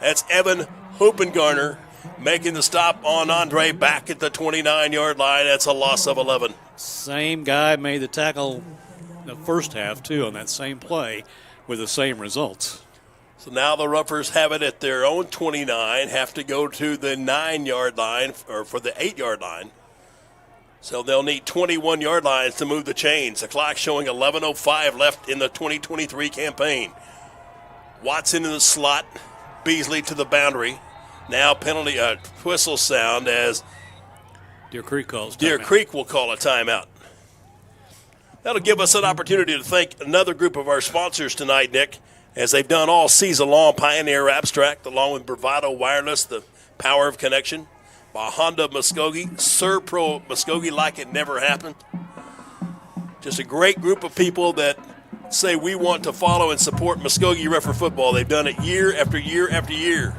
That's Evan Hoopengarner making the stop on Andre back at the 29-yard line. That's a loss of 11. Same guy made the tackle in the first half, too, on that same play with the same results. So now the Ruffers have it at their own 29, have to go to the 9-yard line, or for the 8-yard line. So they'll need 21-yard lines to move the chains. The clock showing 11:05 left in the 2023 campaign. Watson in the slot, Beasley to the boundary. Now penalty whistle sound as Deer Creek calls. Deer Creek will call a timeout. That'll give us an opportunity to thank another group of our sponsors tonight, Nick, as they've done all season long. Pioneer Abstract, along with Bravado Wireless, the power of connection. By Honda Muskogee, Serpro Muskogee like it never happened. Just a great group of people that say we want to follow and support Muskogee Ruffer football. They've done it year after year after year.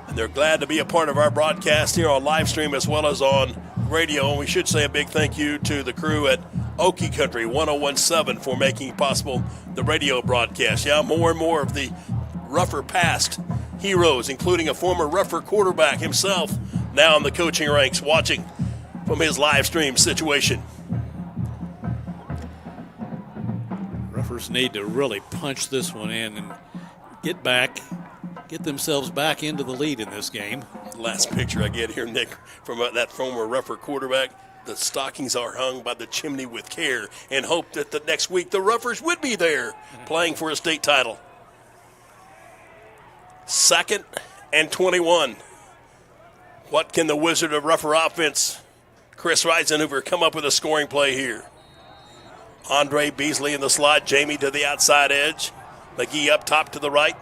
And they're glad to be a part of our broadcast here on live stream as well as on radio. And we should say a big thank you to the crew at Okie Country 1017 for making possible the radio broadcast. Yeah, more and more of the Ruffer past heroes, including a former Ruffer quarterback himself, now in the coaching ranks, watching from his live stream situation. Ruffers need to really punch this one in and get themselves back into the lead in this game. Last picture I get here, Nick, from that former Ruffer quarterback. The stockings are hung by the chimney with care and hope that the next week the Ruffers would be there playing for a state title. 2nd and 21. What can the Wizard of Ruffer offense, Chris Reisenhofer, come up with a scoring play here? Andre Beasley in the slot, Jamie to the outside edge, McGee up top to the right.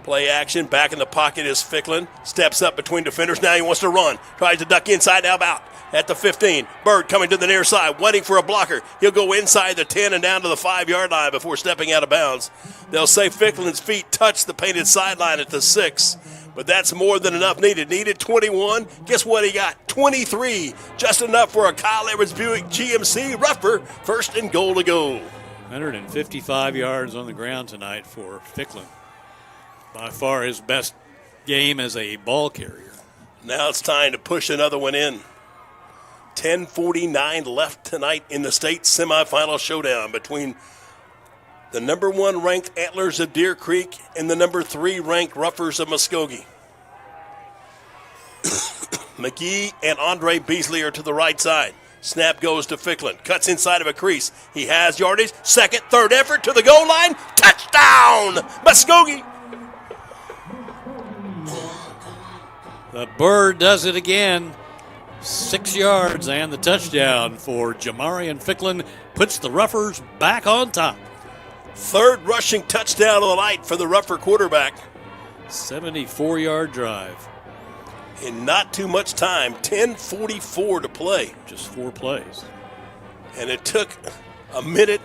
Play action, back in the pocket is Ficklin. Steps up between defenders, now he wants to run. Tries to duck inside, now out at the 15. Bird coming to the near side, waiting for a blocker. He'll go inside the 10 and down to the 5-yard line before stepping out of bounds. They'll say Ficklin's feet touch the painted sideline at the 6. But that's more than enough needed. Needed 21. Guess what he got? 23. Just enough for a Kyle Edwards Buick GMC Ruffer. 1st and goal to go. 155 yards on the ground tonight for Ficklin. By far his best game as a ball carrier. Now it's time to push another one in. 10:49 left tonight in the state semifinal showdown between the number 1 ranked Antlers of Deer Creek and the number 3 ranked Ruffers of Muskogee. McGee and Andre Beasley are to the right side. Snap goes to Ficklin. Cuts inside of a crease. He has yardage. Second, third effort to the goal line. Touchdown, Muskogee. The Bird does it again. 6 yards and the touchdown for Jamarian Ficklin puts the Ruffers back on top. Third rushing touchdown of the night for the Ruffer quarterback. 74-yard drive. In not too much time, 10:44 to play. Just 4 plays. And it took a minute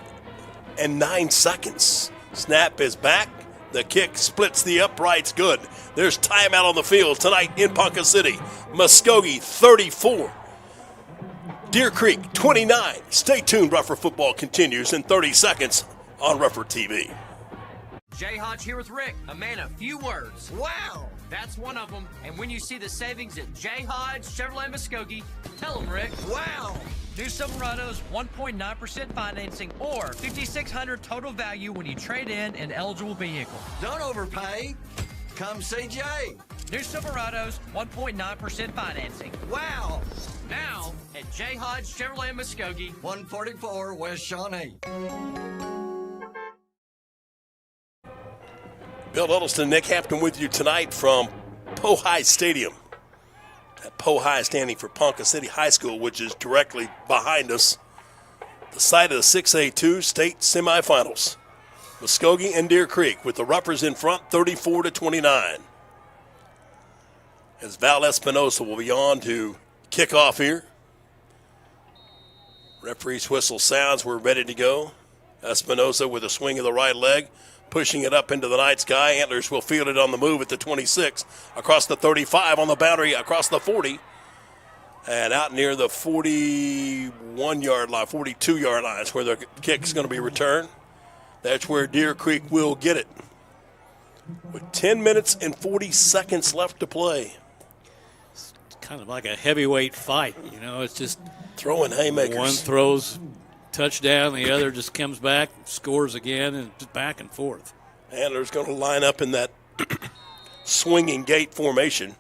and 9 seconds. Snap is back. The kick splits the uprights good. There's timeout on the field tonight in Ponca City. Muskogee 34. Deer Creek 29. Stay tuned. Ruffer football continues in 30 seconds on Ruffer TV. Jay Hodge here with Rick, a man of few words. Wow! That's one of them. And when you see the savings at Jay Hodge Chevrolet Muskogee, tell them, Rick. Wow! New Silverados, 1.9% financing or $5,600 total value when you trade in an eligible vehicle. Don't overpay. Come see Jay. New Silverados, 1.9% financing. Wow! Now at Jay Hodge Chevrolet Muskogee, 144 West Shawnee. Bill Huddleston, Nick Hampton with you tonight from Pohai Stadium. That Pohai standing for Ponca City High School, which is directly behind us. The site of the 6A2 state semifinals. Muskogee and Deer Creek with the Ruffers in front, 34-29. As Val Espinosa will be on to kick off here. Referee's whistle sounds, we're ready to go. Espinosa with a swing of the right leg, pushing it up into the night sky. Antlers will field it on the move at the 26, across the 35, on the boundary, across the 40, and out near the 41-yard line, 42-yard line is where the kick is going to be returned. That's where Deer Creek will get it. With 10 minutes and 40 seconds left to play. It's kind of like a heavyweight fight, you know. It's just throwing haymakers. One throws touchdown, the other just comes back, scores again, and just back and forth. Antlers going to line up in that swinging gate formation.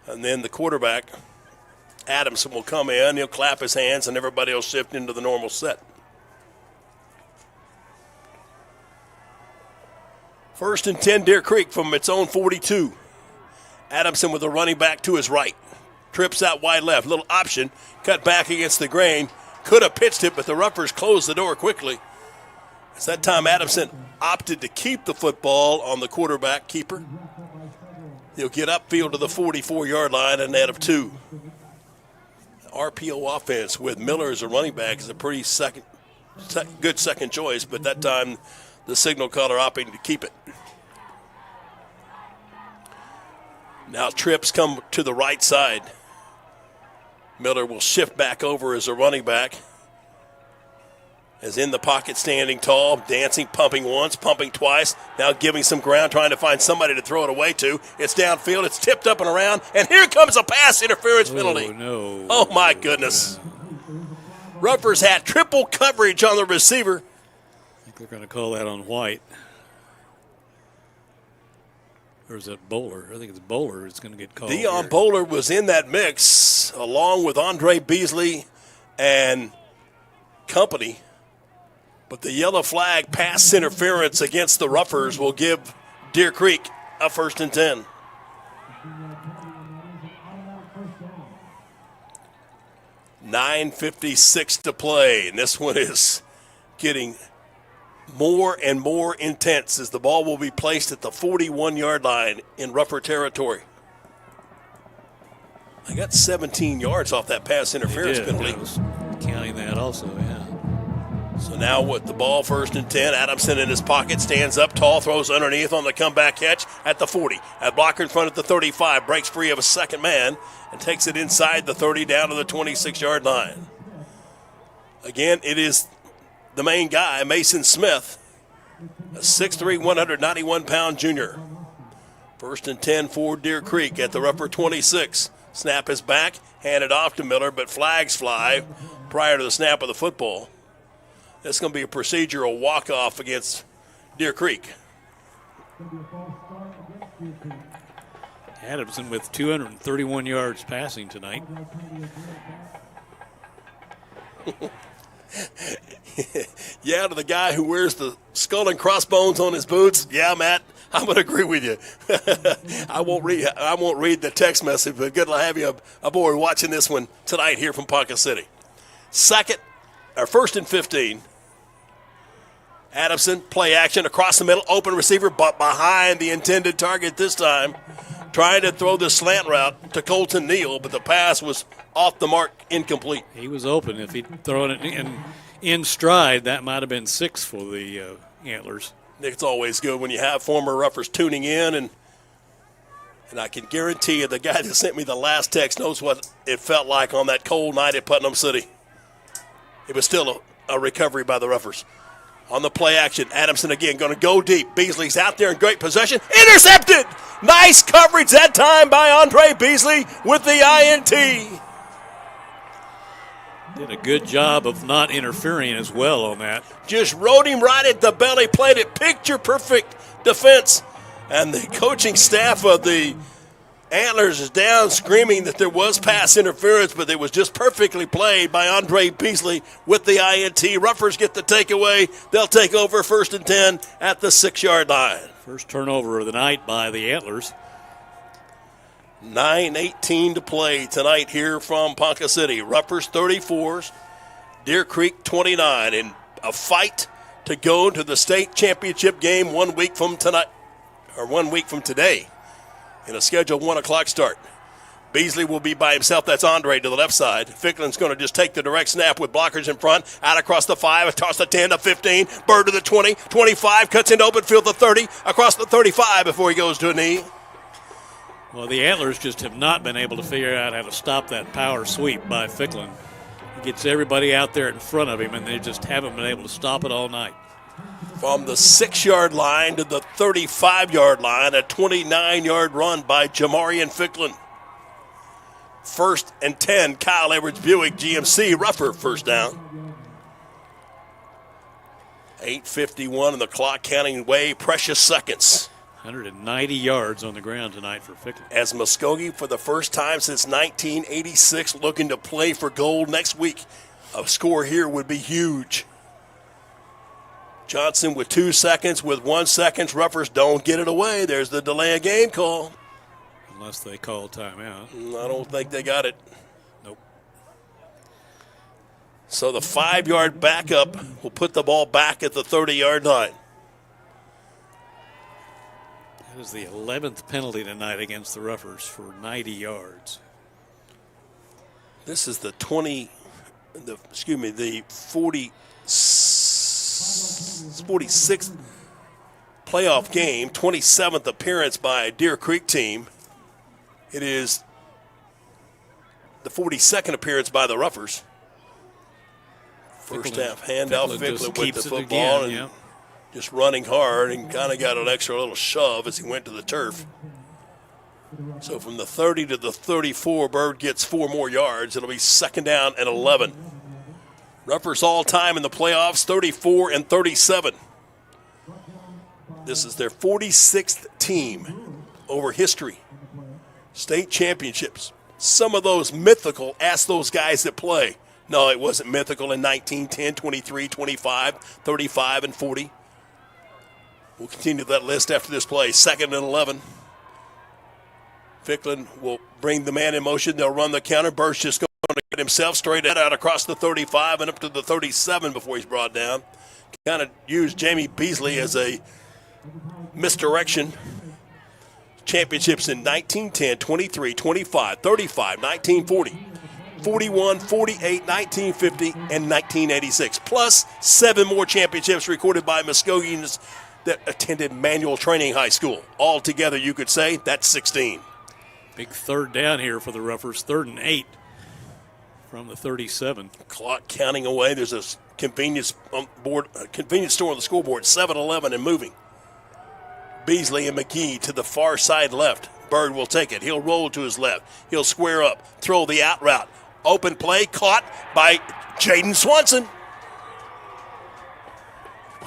And then the quarterback, Adamson, will come in. He'll clap his hands, and everybody will shift into the normal set. First and 10, Deer Creek from its own 42. Adamson with a running back to his right. Trips out wide left. Little option. Cut back against the grain. Could have pitched it, but the Ruffers closed the door quickly. It's that time Adamson opted to keep the football on the quarterback keeper. He'll get upfield to the 44-yard line, a net of 2. RPO offense with Miller as a running back is a pretty good second choice, but that time the signal caller opting to keep it. Now trips come to the right side. Miller will shift back over as a running back. Is in the pocket, standing tall, dancing, pumping once, pumping twice. Now giving some ground, trying to find somebody to throw it away to. It's downfield, it's tipped up and around, and here comes a pass interference penalty. No. Oh, my goodness. Ruffers had triple coverage on the receiver. I think they're going to call that on White. Or is that Bowler? I think it's Bowler that's going to get called. Dion here. Bowler was in that mix along with Andre Beasley and company. But the yellow flag pass interference against the Ruffers will give Deer Creek a 1st and 10. .9:56 to play, and this one is getting more and more intense as the ball will be placed at the 41-yard line in Ruffer territory. I got 17 yards off that pass interference penalty. I was counting that also, yeah. So now with the ball 1st and 10, Adamson in his pocket, stands up tall, throws underneath on the comeback catch at the 40. A blocker in front at the 35, breaks free of a second man and takes it inside the 30 down to the 26-yard line. Again, it is the main guy, Mason Smith, a 6'3", 191-pound junior First and 10 for Deer Creek at the Rougher 26. Snap is back, handed off to Miller, but flags fly prior to the snap of the football. That's going to be a procedural walk-off against Deer Creek. Adamson with 231 yards passing tonight. Yeah, to the guy who wears the skull and crossbones on his boots. Yeah, Matt, I'm going to agree with you. I won't read the text message, but good to have you aboard watching this one tonight here from Ponca City. First and 15. Adamson, play action across the middle, open receiver, but behind the intended target this time. Trying to throw the slant route to Colton Neal, but the pass was off the mark, incomplete. He was open. If he'd thrown it in stride, that might have been 6 for the Antlers. It's always good when you have former Roughers tuning in, and I can guarantee you the guy that sent me the last text knows what it felt like on that cold night at Putnam City. It was still a recovery by the Roughers. On the play action, Adamson again going to go deep. Beasley's out there in great possession. Intercepted! Nice coverage that time by Andre Beasley with the INT. Did a good job of not interfering as well on that. Just rode him right at the belly, played it picture-perfect defense. And the coaching staff of the Antlers is down screaming that there was pass interference, but it was just perfectly played by Andre Beasley with the INT. Roughers get the takeaway. They'll take over first and 10 at the 6-yard line. First turnover of the night by the Antlers. 9:18 to play tonight here from Ponca City. Roughers 34, Deer Creek 29, in a fight to go to the state championship game 1 week from tonight, or 1 week from today, in a scheduled 1 o'clock start. Beasley will be by himself. That's Andre to the left side. Ficklen's going to just take the direct snap with blockers in front. Out across the 5, toss the 10 to 15. Bird to the 20, 25, cuts into open field the 30, across the 35 before he goes to a knee. Well, the Antlers just have not been able to figure out how to stop that power sweep by Ficklin. He gets everybody out there in front of him, and they just haven't been able to stop it all night. From the 6-yard line to the 35-yard line, a 29-yard run by Jamarian Ficklin. First and 10, Kyle Edwards Buick GMC, Rougher first down. 8:51 on the clock, counting away precious seconds. 190 yards on the ground tonight for Ficklin. As Muskogee, for the first time since 1986, looking to play for gold next week. A score here would be huge. Johnson with 2 seconds, with 1 second. Roughers don't get it away. There's the delay of game call. Unless they call timeout. I don't think they got it. Nope. So the 5-yard backup will put the ball back at the 30-yard line. That is the 11th penalty tonight against the Roughers for 90 yards. This is the 46th playoff game, 27th appearance by a Deer Creek team. It is the 42nd appearance by the Roughers. First half handoff, Ficklin with the football and just running hard, and kind of got an extra little shove as he went to the turf. So from the 30 to the 34, Bird gets 4 more yards. It'll be second down and 11. Roughers all time in the playoffs, 34 and 37. This is their 46th team over history. State championships. Some of those mythical, ask those guys that play. No, it wasn't mythical in 1910, 23, 25, 35, and 40. We'll continue that list after this play. Second and 11. Ficklin will bring the man in motion. They'll run the counter. Bird's just going to get himself straight out across the 35 and up to the 37 before he's brought down. Kind of used Jamie Beasley as a misdirection. Championships in 1910, 23, 25, 35, 1940, 41, 48, 1950, and 1986. Plus 7 more championships recorded by Muskogeans that attended Manual Training High School. Altogether, you could say that's 16. Big third down here for the Roughers, 3rd and 8 from the 37. Clock counting away. There's a convenience store on the scoreboard, 7-11 and moving. Beasley and McGee to the far side left. Bird will take it. He'll roll to his left. He'll square up, throw the out route. Open play caught by Jaden Swanson.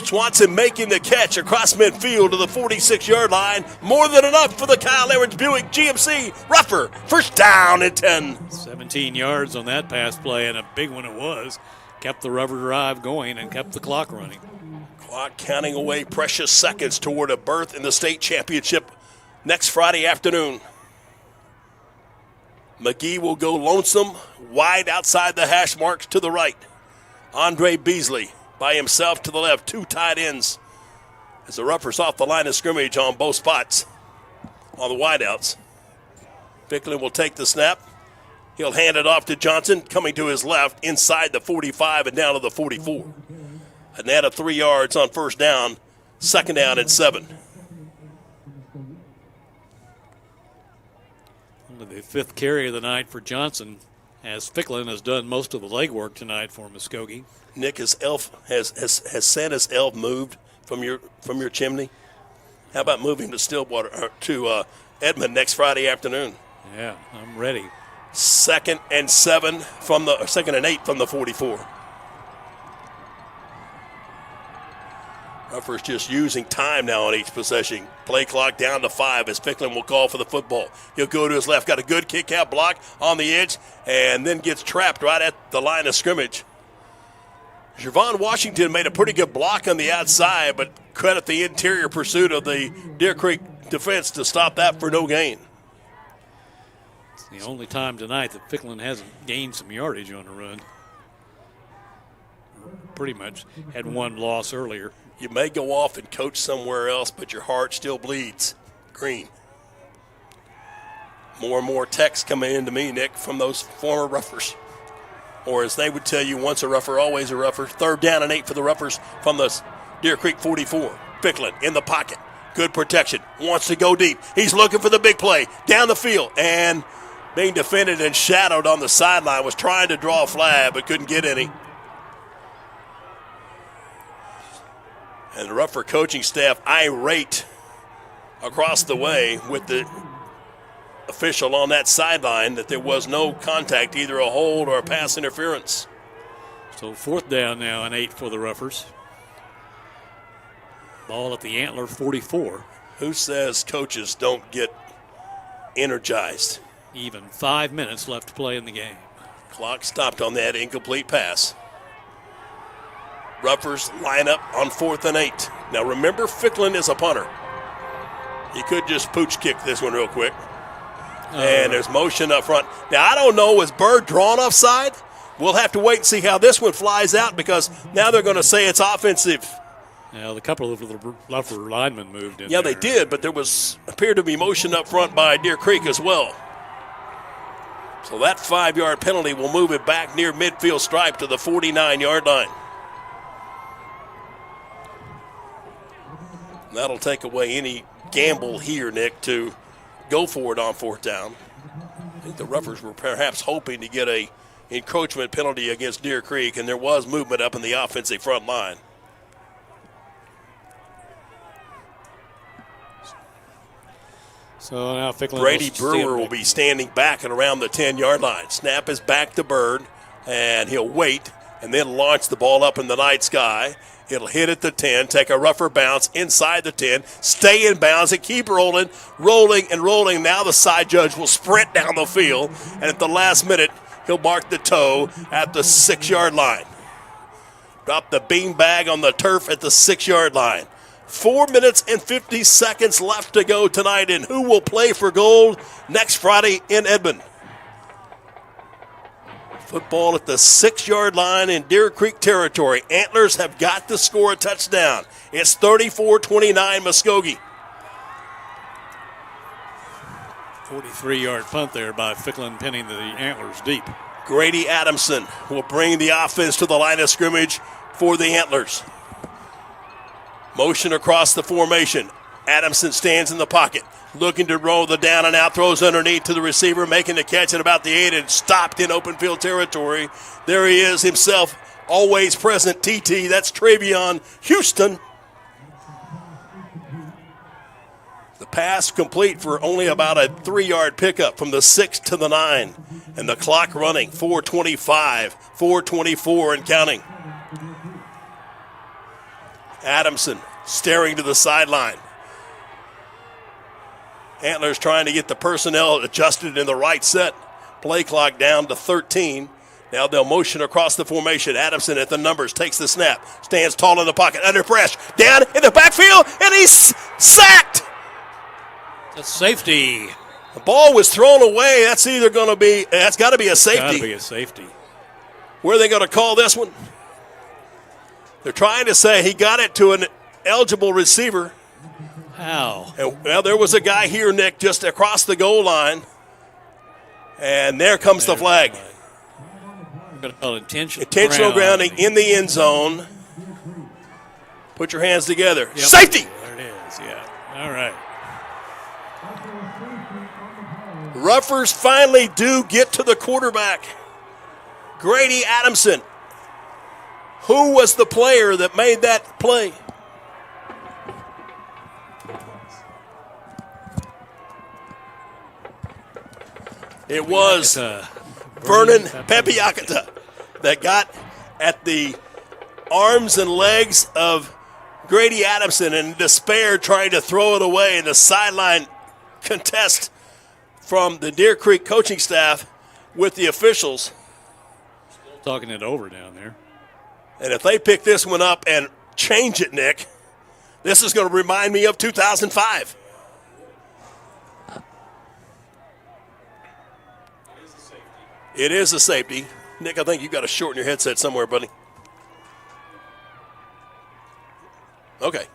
Swanson making the catch across midfield to the 46-yard line. More than enough for the Kyle Edwards Buick GMC. Ruffer, first down and 10. 17 yards on that pass play, and a big one it was. Kept the rubber drive going and kept the clock running. Clock counting away precious seconds toward a berth in the state championship next Friday afternoon. McGee will go lonesome, wide outside the hash marks to the right. Andre Beasley by himself to the left, 2 tight ends. As the Ruffers off the line of scrimmage on both spots on the wideouts. Ficklin will take the snap. He'll hand it off to Johnson, coming to his left, inside the 45 and down to the 44. A net of 3 yards on first down, second down and 7. Only the 5th carry of the night for Johnson, as Ficklin has done most of the legwork tonight for Muskogee. Nick, has Santa's elf moved from your chimney? How about moving to Stillwater or to Edmond next Friday afternoon? Yeah, I'm ready. Second and 8 from the 44. Ruffers just using time now on each possession. Play clock down to 5 as Ficklin will call for the football. He'll go to his left, got a good kick out block on the edge, and then gets trapped right at the line of scrimmage. Javon Washington made a pretty good block on the outside, but credit the interior pursuit of the Deer Creek defense to stop that for no gain. It's the only time tonight that Ficklin hasn't gained some yardage on a run. Pretty much had one loss earlier. You may go off and coach somewhere else, but your heart still bleeds green. More and more texts coming in to me, Nick, from those former Ruffers. Or as they would tell you, once a Ruffer, always a Ruffer. 3rd down and 8 for the Ruffers from the Deer Creek 44. Ficklin in the pocket. Good protection. Wants to go deep. He's looking for the big play. Down the field. And being defended and shadowed on the sideline. Was trying to draw a flag but couldn't get any. And the Ruffer coaching staff irate across the way with the official on that sideline that there was no contact, either a hold or a pass interference. So 4th down now and 8 for the Ruffers. Ball at the Antler 44. Who says coaches don't get energized? Even 5 minutes left to play in the game. Clock stopped on that incomplete pass. Ruffers line up on 4th and 8. Now remember, Ficklin is a punter. He could just pooch kick this one real quick. And there's motion up front. Now, I don't know, was Bird drawn offside? We'll have to wait and see how this one flies out because now they're going to say it's offensive. Yeah, a couple of the Ruffer linemen moved in. Yeah, there. they did, but there appeared to be motion up front by Deer Creek as well. So that 5-yard penalty will move it back near midfield stripe to the 49-yard line. That'll take away any gamble here, Nick, to go for it on 4th down. I think the Ruffers were perhaps hoping to get a encroachment penalty against Deer Creek, and there was movement up in the offensive front line. So now Ficklin Brady Brewer will be standing back and around the 10-yard line. Snap is back to Bird, and he'll wait and then launch the ball up in the night sky. It'll hit at the 10, take a rougher bounce inside the 10, stay in bounds and keep rolling. Now the side judge will sprint down the field, and at the last minute, he'll mark the toe at the 6-yard line. Drop the beanbag on the turf at the 6-yard line. 4 minutes and 50 seconds left to go tonight, and who will play for gold next Friday in Edmond? Football at the 6-yard line in Deer Creek territory. Antlers have got to score a touchdown. It's 34-29 Muskogee. 43-yard punt there by Ficklin, pinning the Antlers deep. Grady Adamson will bring the offense to the line of scrimmage for the Antlers. Motion across the formation. Adamson stands in the pocket, looking to roll the down and out, throws underneath to the receiver, making the catch at about the 8 and stopped in open field territory. There he is himself, always present, TT. That's Travion Houston. Pass complete for only about a 3-yard pickup from the 6 to the 9. And the clock running, 4:25, 4:24 and counting. Adamson staring to the sideline. Antlers trying to get the personnel adjusted in the right set. Play clock down to 13. Now they'll motion across the formation. Adamson at the numbers, takes the snap, stands tall in the pocket, under pressure, down in the backfield, and he's sacked. A safety. The ball was thrown away. That's got to be a safety. Got to be a safety. Where are they going to call this one? They're trying to say he got it to an eligible receiver. How? And, well, there was a guy here, Nick, just across the goal line. And there comes the flag. Intentional grounding in the end zone. Put your hands together. Yep. Safety! There it is, yeah. All right. Ruffers finally do get to the quarterback. Grady Adamson. Who was the player that made that play? It was Vernon Pepiakata that got at the arms and legs of Grady Adamson and in despair trying to throw it away. And the sideline contest from the Deer Creek coaching staff with the officials. Still talking it over down there. And if they pick this one up and change it, Nick, this is going to remind me of 2005. It is a safety. Nick, I think you've got to shorten your headset somewhere, buddy. Okay.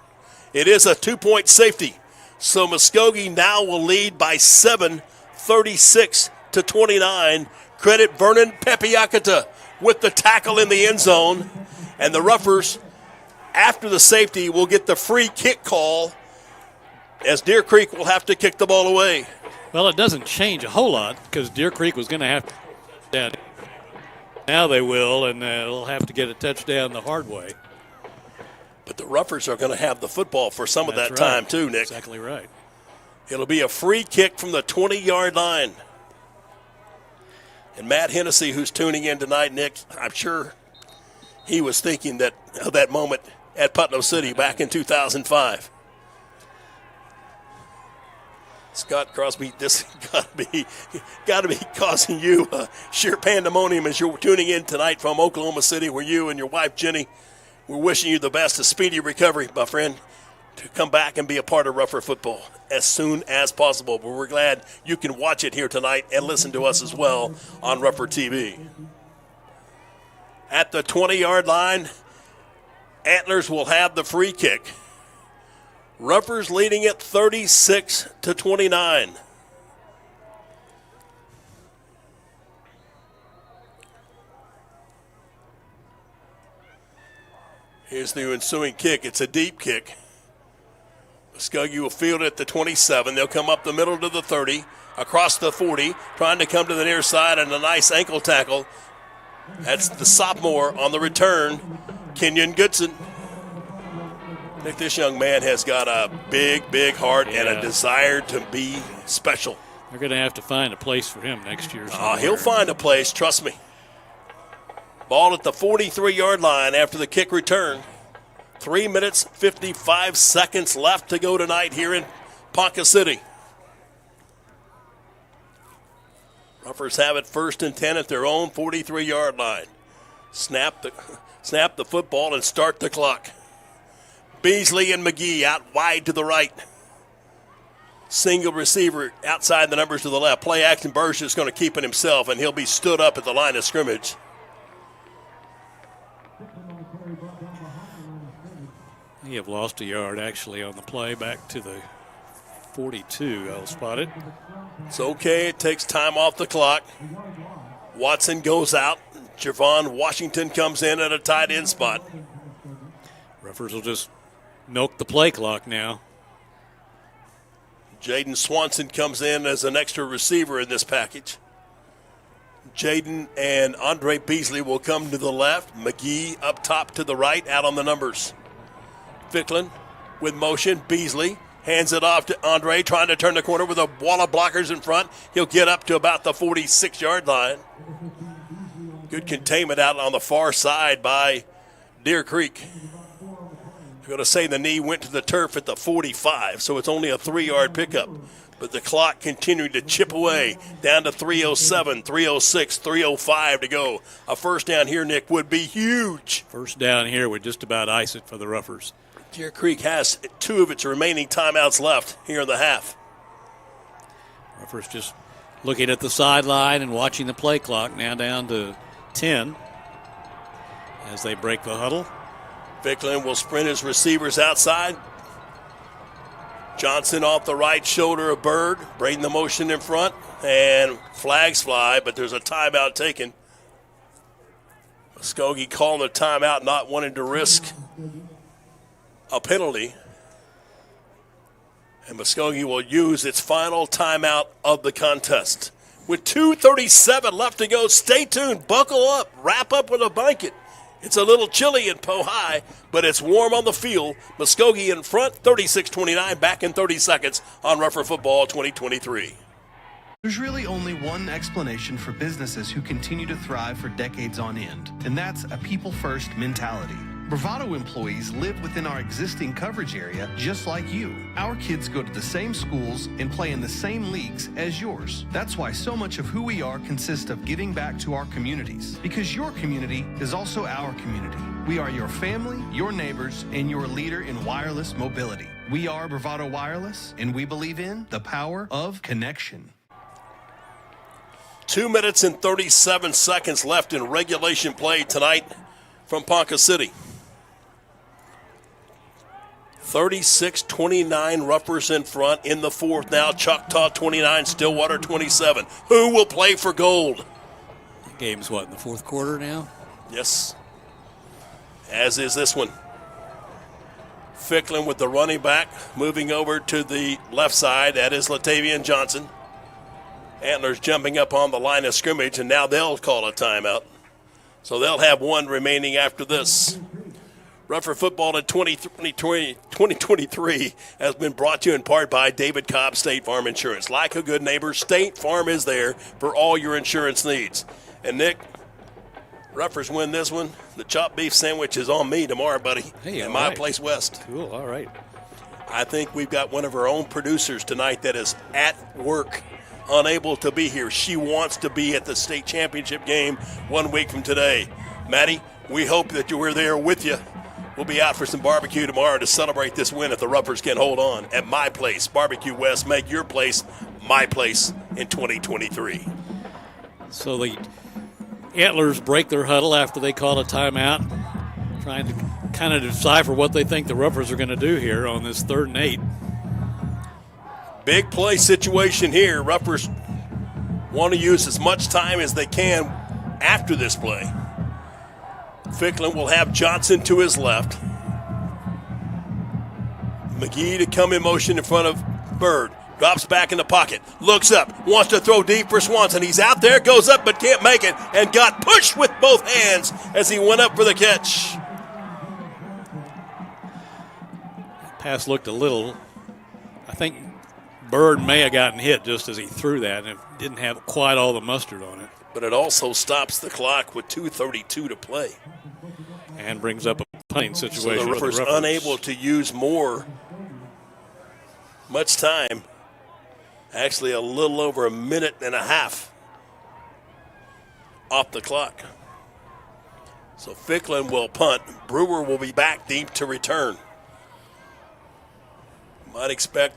It is a 2-point safety. So Muskogee now will lead by 7, 36-29. Credit Vernon Pepiakata with the tackle in the end zone. And the Ruffers, after the safety, will get the free kick call as Deer Creek will have to kick the ball away. Well, it doesn't change a whole lot because Deer Creek was going to have to touchdown. Now they will, and they'll have to get a touchdown the hard way. But the Ruffers are going to have the football for some of that time too, Nick. Exactly right. It'll be a free kick from the 20-yard line. And Matt Hennessy, who's tuning in tonight, Nick, I'm sure he was thinking that of that moment at Putnam City back in 2005. Scott Crosby, this got to be causing you sheer pandemonium as you're tuning in tonight from Oklahoma City, where you and your wife Jenny, we're wishing you the best, a speedy recovery, my friend, to come back and be a part of Ruffer football as soon as possible. But we're glad you can watch it here tonight and listen to us as well on Ruffer TV. At the 20-yard line, Antlers will have the free kick. Ruffers leading it 36-29. Here's the ensuing kick. It's a deep kick. Muskogee will field it at the 27. They'll come up the middle to the 30, across the 40, trying to come to the near side, and a nice ankle tackle. That's the sophomore on the return, Kenyon Goodson. I think this young man has got a big, big heart and a desire to be special. They're going to have to find a place for him next year. He'll find a place, trust me. Ball at the 43-yard line after the kick return. 3 minutes, 55 seconds left to go tonight here in Ponca City. Ruffers have it 1st and 10 at their own 43-yard line. Snap the football and start the clock. Beasley and McGee out wide to the right. Single receiver outside the numbers to the left. Play action Burge is going to keep it himself, and he'll be stood up at the line of scrimmage. You have lost a yard, actually, on the play back to the 42. I'll spot it. It's okay. It takes time off the clock. Watson goes out. Javon Washington comes in at a tight end spot. Ruffers will just milk the play clock now. Jaden Swanson comes in as an extra receiver in this package. Jaden and Andre Beasley will come to the left. McGee up top to the right, out on the numbers. Ficklin with motion. Beasley Hands it off to Andre, trying to turn the corner with a wall of blockers in front. He'll get up to about the 46-yard line. Good containment out on the far side by Deer Creek. I'm going to say the knee went to the turf at the 45, so it's only a 3-yard pickup. But the clock continuing to chip away down to 3:07, 3:06, 3:05 to go. A first down here, Nick, would be huge. First down here would just about ice it for the Ruffers. Deer Creek has 2 of its remaining timeouts left here in the half. Ruffers just looking at the sideline and watching the play clock, now down to 10 as they break the huddle. Ficklin will sprint his receivers outside. Johnson off the right shoulder of Bird, breaking the motion in front, and flags fly, but there's a timeout taken. Muskogee calling a timeout, not wanting to risk a penalty. And Muskogee will use its final timeout of the contest. With 2:37 left to go, stay tuned, buckle up, wrap up with a blanket. It's a little chilly in Pohai, but it's warm on the field. Muskogee in front, 36-29, back in 30 seconds on Rougher Football 2023. There's really only one explanation for businesses who continue to thrive for decades on end, and that's a people-first mentality. Bravado employees live within our existing coverage area just like you. Our kids go to the same schools and play in the same leagues as yours. That's why so much of who we are consists of giving back to our communities, because your community is also our community. We are your family, your neighbors, and your leader in wireless mobility. We are Bravado Wireless, and we believe in the power of connection. 2 minutes and 37 seconds left in regulation play tonight from Ponca City. 36-29 Ruffers in front in the fourth now. Choctaw 29, Stillwater 27. Who will play for gold? The game's what, in the fourth quarter now? Yes. As is this one. Ficklin with the running back, moving over to the left side. That is Latavian Johnson. Antlers jumping up on the line of scrimmage, and now they'll call a timeout. So they'll have one remaining after this. Rougher Football in 2023 has been brought to you in part by David Cobb State Farm Insurance. Like a good neighbor, State Farm is there for all your insurance needs. And Nick, Ruffers win this one. The chopped beef sandwich is on me tomorrow, buddy. Hey, in my place west. Cool, all right. I think we've got one of our own producers tonight that is at work, unable to be here. She wants to be at the state championship game 1 week from today. Maddie, we hope that you were there with you. We'll be out for some barbecue tomorrow to celebrate this win if the Ruffers can hold on. At my place, Barbecue West, make your place my place in 2023. So the Antlers break their huddle after they call a timeout, trying to kind of decipher what they think the Ruffers are going to do here on this 3rd and 8. Big play situation here. Ruffers want to use as much time as they can after this play. Ficklin will have Johnson to his left. McGee to come in motion in front of Bird. Drops back in the pocket. Looks up. Wants to throw deep for Swanson. He's out there. Goes up but can't make it. And got pushed with both hands as he went up for the catch. Pass looked a little. I think Bird may have gotten hit just as he threw that, and it didn't have quite all the mustard on it. But it also stops the clock with 2:32 to play. And brings up a punting situation. So the Ruffers unable to use much time. Actually, a little over a minute and a half off the clock. So Ficklin will punt. Brewer will be back deep to return. Might expect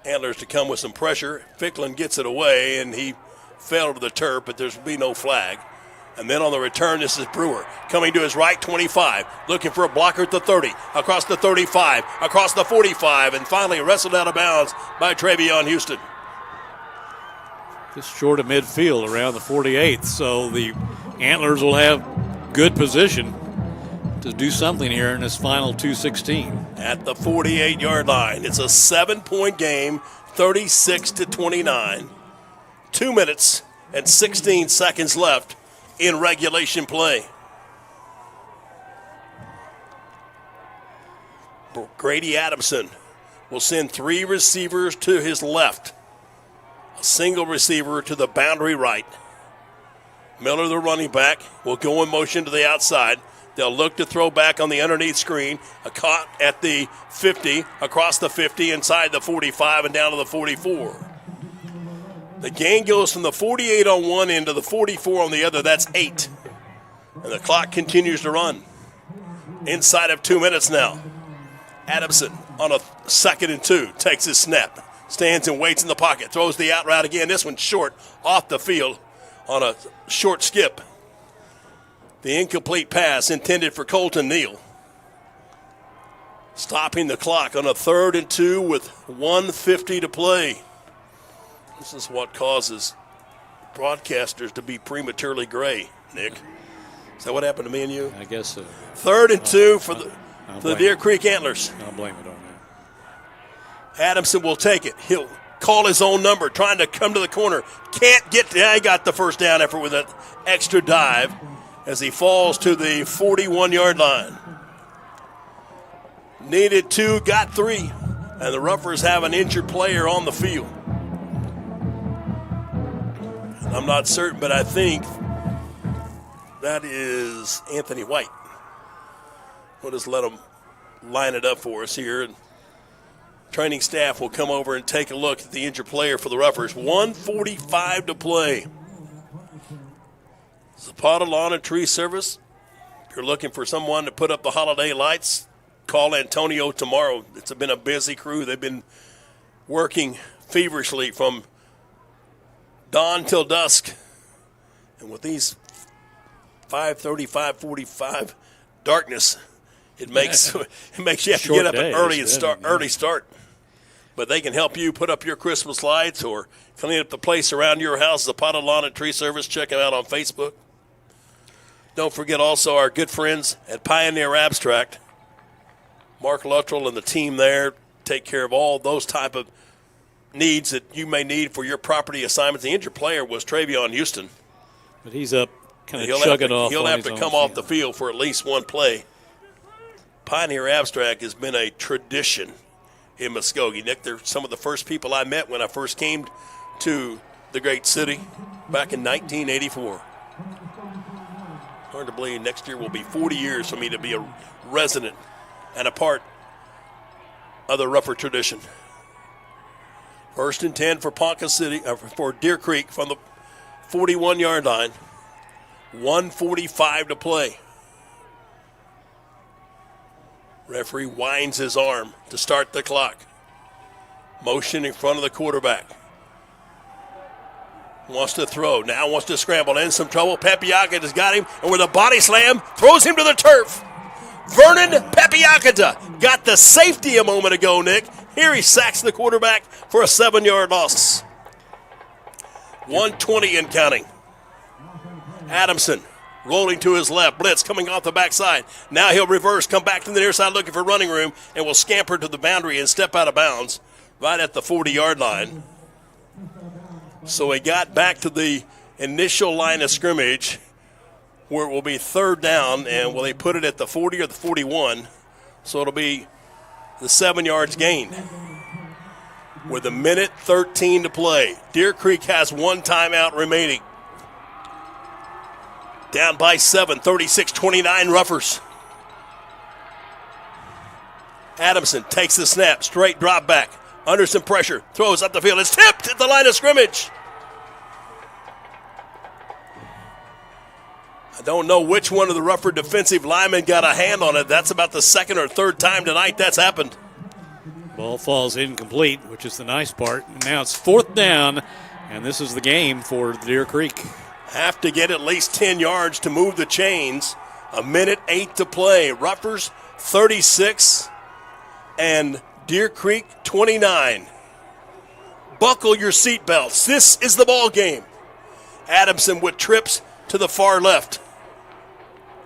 Antlers to come with some pressure. Ficklin gets it away, and he fell to the turf, but there's be no flag. And then on the return, this is Brewer coming to his right, 25, looking for a blocker at the 30, across the 35, across the 45, and finally wrestled out of bounds by Travion Houston. Just short of midfield around the 48th, so the Antlers will have good position to do something here in this final 2:16. At the 48-yard line, it's a 7-point game, 36-29. 2 minutes and 16 seconds left in regulation play. Grady Adamson will send 3 receivers to his left, a single receiver to the boundary right. Miller, the running back, will go in motion to the outside. They'll look to throw back on the underneath screen, a caught at the 50, across the 50, inside the 45, and down to the 44. The gain goes from the 48 on one end to the 44 on the other. That's 8. And the clock continues to run. Inside of 2 minutes now. Adamson on a 2nd and 2 takes his snap. Stands and waits in the pocket. Throws the out route again. This one's short off the field on a short skip. The incomplete pass intended for Colton Neal. Stopping the clock on a 3rd and 2 with 1:50 to play. This is what causes broadcasters to be prematurely gray, Nick. Is that what happened to me and you? I guess so. 3rd and 2 for the Deer Creek Antlers. I'll blame it on that. Adamson will take it. He'll call his own number, trying to come to the corner. Can't get to, he got the first down effort with an extra dive as he falls to the 41-yard line. Needed 2, got 3. And the Ruffers have an injured player on the field. I'm not certain, but I think that is Anthony White. We'll just let him line it up for us here. And training staff will come over and take a look at the injured player for the Ruffers. 1:45 to play. Zapata Lawn and Tree Service. If you're looking for someone to put up the holiday lights, call Antonio tomorrow. It's been a busy crew. They've been working feverishly from dawn till dusk. And with these 5:30, 5:45 darkness, it makes you have to get up early and start. But they can help you put up your Christmas lights or clean up the place around your house. Zapata Lawn and Tree Service. Check them out on Facebook. Don't forget also our good friends at Pioneer Abstract. Mark Luttrell and the team there take care of all those type of needs that you may need for your property assignments. The injured player was Travion Houston. But he's up kind of chugging off. He'll have to come off the field for at least one play. Pioneer Abstract has been a tradition in Muskogee. Nick, they're some of the first people I met when I first came to the great city back in 1984. Hard to believe next year will be 40 years for me to be a resident and a part of the Ruffer tradition. 1st and 10 for Ponca City, for Deer Creek from the 41-yard line. 1:45 to play. Referee winds his arm to start the clock. Motion in front of the quarterback. Wants to throw, now wants to scramble. In some trouble. Pepiaka has got him, and with a body slam, throws him to the turf. Vernon Pepiakata got the safety a moment ago, Nick. Here he sacks the quarterback for a 7-yard loss. 1:20 and counting. Adamson rolling to his left. Blitz coming off the backside. Now he'll reverse, come back to the near side looking for running room, and will scamper to the boundary and step out of bounds right at the 40-yard line. So he got back to the initial line of scrimmage where it will be 3rd down, and will they put it at the 40 or the 41? So it'll be the 7 yards gained. With 1:13 to play. Deer Creek has 1 timeout remaining. Down by 7, 36-29 Ruffers. Adamson takes the snap, straight drop back. Under some pressure, throws up the field. It's tipped at the line of scrimmage. I don't know which one of the Ruffer defensive linemen got a hand on it. That's about the 2nd or 3rd time tonight that's happened. Ball falls incomplete, which is the nice part. Now it's 4th down, and this is the game for Deer Creek. Have to get at least 10 yards to move the chains. 1:08 to play. Ruffers 36 and Deer Creek 29. Buckle your seatbelts. This is the ball game. Adamson with trips to the far left.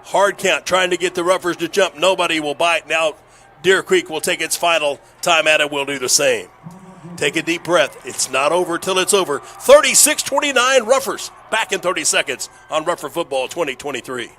Hard count, trying to get the Ruffers to jump. Nobody will bite. Now Deer Creek will take its final time at it. We'll do the same. Take a deep breath. It's not over till it's over. 36-29 Ruffers. Back in 30 seconds on Ruffer Football 2023.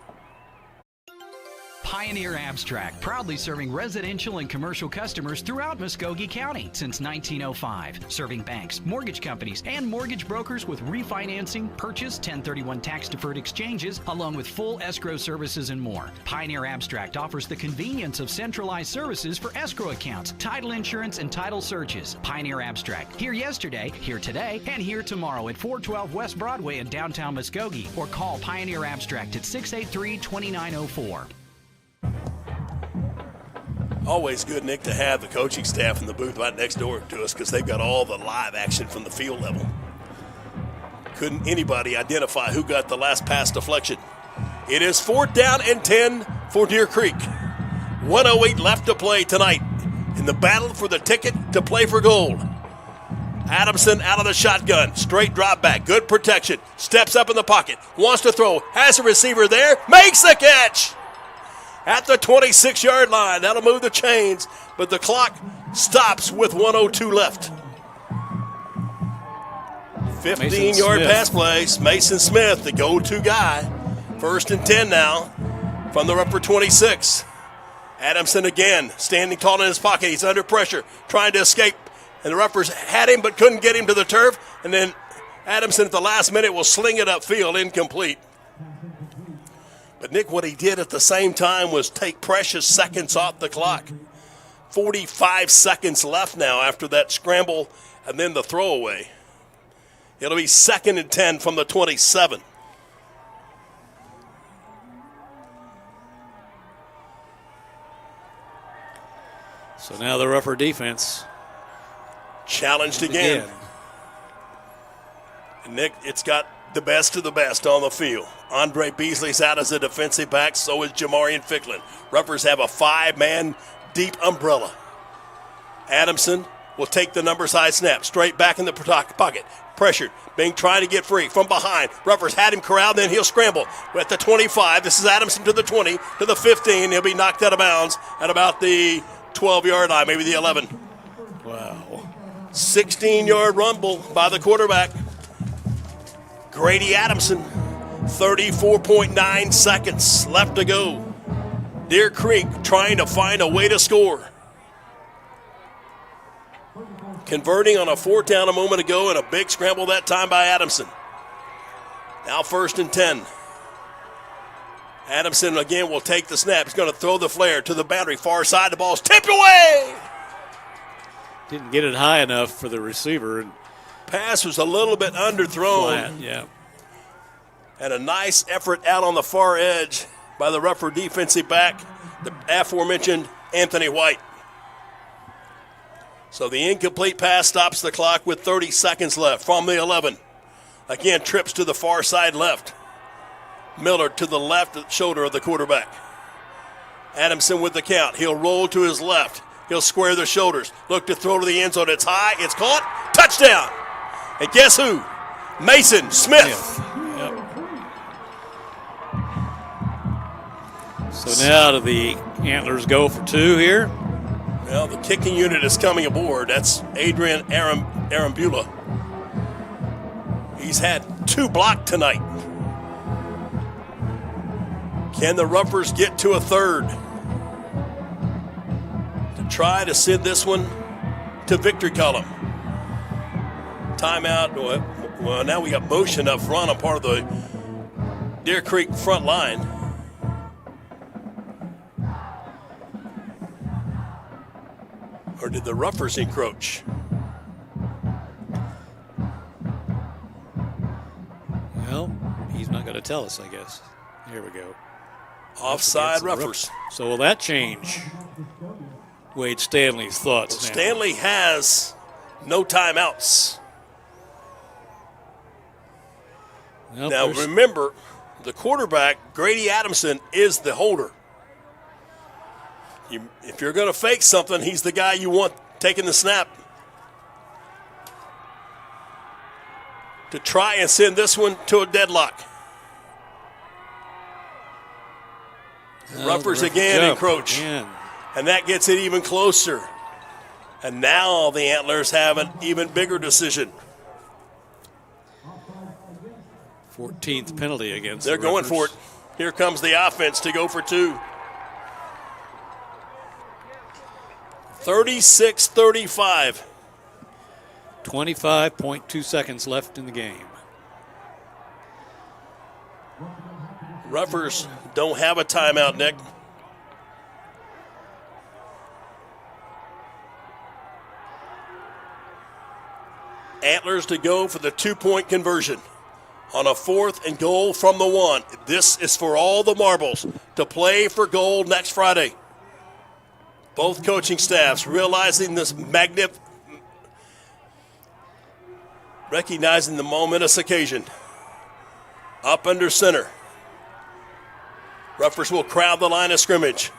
Pioneer Abstract, proudly serving residential and commercial customers throughout Muskogee County since 1905. Serving banks, mortgage companies, and mortgage brokers with refinancing, purchase, 1031 tax-deferred exchanges, along with full escrow services and more. Pioneer Abstract offers the convenience of centralized services for escrow accounts, title insurance, and title searches. Pioneer Abstract, here yesterday, here today, and here tomorrow at 412 West Broadway in downtown Muskogee, or call Pioneer Abstract at 683-2904. Always good, Nick, to have the coaching staff in the booth right next door to us because they've got all the live action from the field level. Couldn't anybody identify who got the last pass deflection. It is 4th down and 10 for Deer Creek. 1:08 left to play tonight in the battle for the ticket to play for gold. Adamson out of the shotgun, straight drop back, good protection, steps up in the pocket, wants to throw, has a receiver there, makes the catch at the 26-yard line. That'll move the chains, but the clock stops with 1:02 left. 15-yard pass plays. Mason Smith, the go-to guy. 1st and 10 now from the upper 26. Adamson again, standing tall in his pocket. He's under pressure, trying to escape. And the Ruffers had him but couldn't get him to the turf. And then Adamson at the last minute will sling it upfield, incomplete. But Nick, what he did at the same time was take precious seconds off the clock. 45 seconds left now after that scramble and then the throwaway. It'll be 2nd and 10 from the 27. So now the Ruffer defense challenged again. And Nick, it's got the best of the best on the field. Andre Beasley's out as a defensive back, so is Jamarian Ficklin. Ruffers have a 5-man deep umbrella. Adamson will take the number side snap, straight back in the pocket. Pressured, being trying to get free from behind. Ruffers had him corralled, then he'll scramble. At the 25, this is Adamson to the 20, to the 15. He'll be knocked out of bounds at about the 12-yard line, maybe the 11. Wow. 16-yard rumble by the quarterback. Grady Adamson, 34.9 seconds left to go. Deer Creek trying to find a way to score. Converting on a 4th down a moment ago and a big scramble that time by Adamson. Now 1st and 10. Adamson again will take the snap. He's going to throw the flare to the boundary. Far side, the ball's tipped away. Didn't get it high enough for the receiver. Pass was a little bit underthrown. Flat, yeah. And a nice effort out on the far edge by the Ruffer defensive back, the aforementioned Anthony White. So the incomplete pass stops the clock with 30 seconds left from the 11. Again, trips to the far side left. Miller to the left shoulder of the quarterback. Adamson with the count. He'll roll to his left. He'll square the shoulders. Look to throw to the end zone. It's high. It's caught. Touchdown. And guess who? Mason Smith. Yep. So now do the Antlers go for 2 here? Well, the kicking unit is coming aboard. That's Adrian Arambula. He's had 2 blocked tonight. Can the Ruffers get to a 3rd? To try to send this one to victory column. Timeout. Well, now we got motion up front on part of the Deer Creek front line. Or did the Ruffers encroach? Well, he's not going to tell us, I guess. Here we go. Offside Ruffers. So will that change Wade Stanley's thoughts now? Stanley has no timeouts. Well, now remember, the quarterback, Grady Adamson, is the holder. If you're going to fake something, he's the guy you want taking the snap. To try and send this one to a deadlock. Ruffers again encroach. Again. And that gets it even closer. And now the Antlers have an even bigger decision. 14th penalty against They're going for it. Here comes the offense to go for 2. 36-35. 25.2 seconds left in the game. Ruffers don't have a timeout, Nick. Antlers to go for the 2-point conversion on a 4th and goal from the 1. This is for all the marbles to play for gold next Friday. Both coaching staffs realizing this recognizing the momentous occasion. Up under center. Ruffers will crowd the line of scrimmage.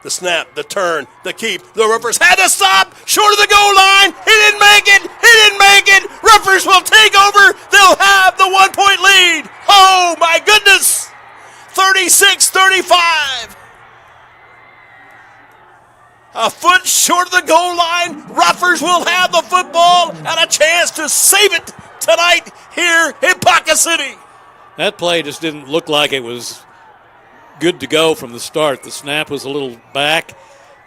The snap, the turn, the keep. The Ruffers had to stop short of the goal line. He didn't make it. He didn't make it. Ruffers will take over. They'll have the 1-point lead. Oh, my goodness. 36-35. A foot short of the goal line. Ruffers will have the football and a chance to save it tonight here in Pocket City. That play just didn't look like it was good to go from the start. The snap was a little back,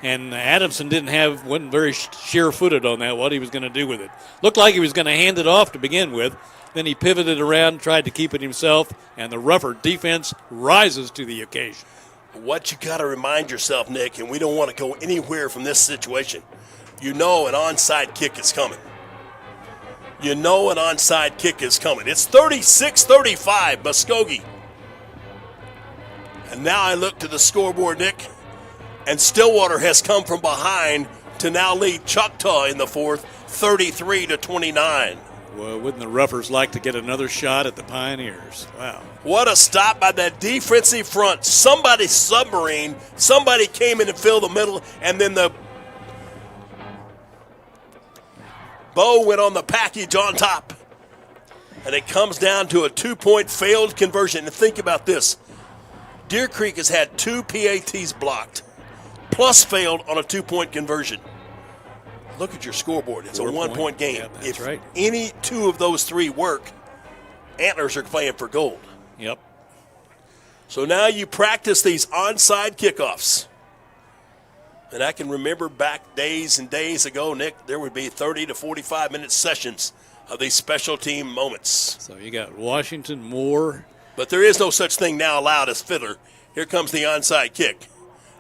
and Adamson wasn't very sure-footed on that, what he was going to do with it. Looked like he was going to hand it off to begin with. Then he pivoted around, tried to keep it himself, and the Ruffer defense rises to the occasion. What you got to remind yourself, Nick, and we don't want to go anywhere from this situation, you know an onside kick is coming. You know an onside kick is coming. It's 36-35, Muskogee. And now I look to the scoreboard, Nick, and Stillwater has come from behind to now lead Choctaw in the 4th, 33-29. Well, wouldn't the Ruffers like to get another shot at the Pioneers? Wow. What a stop by that defensive front. Somebody submarine, somebody came in and filled the middle, and then the Bo went on the package on top. And it comes down to a 2-point failed conversion. And think about this. Deer Creek has had 2 PATs blocked, plus failed on a 2-point conversion. Look at your scoreboard. It's a 1-point game. Yeah, that's if right. any 2 of those 3 work, Antlers are playing for gold. Yep. So now you practice these onside kickoffs. And I can remember back days and days ago, Nick, there would be 30 to 45-minute sessions of these special team moments. So you got Washington, Moore. But there is no such thing now allowed as fiddler. Here comes the onside kick.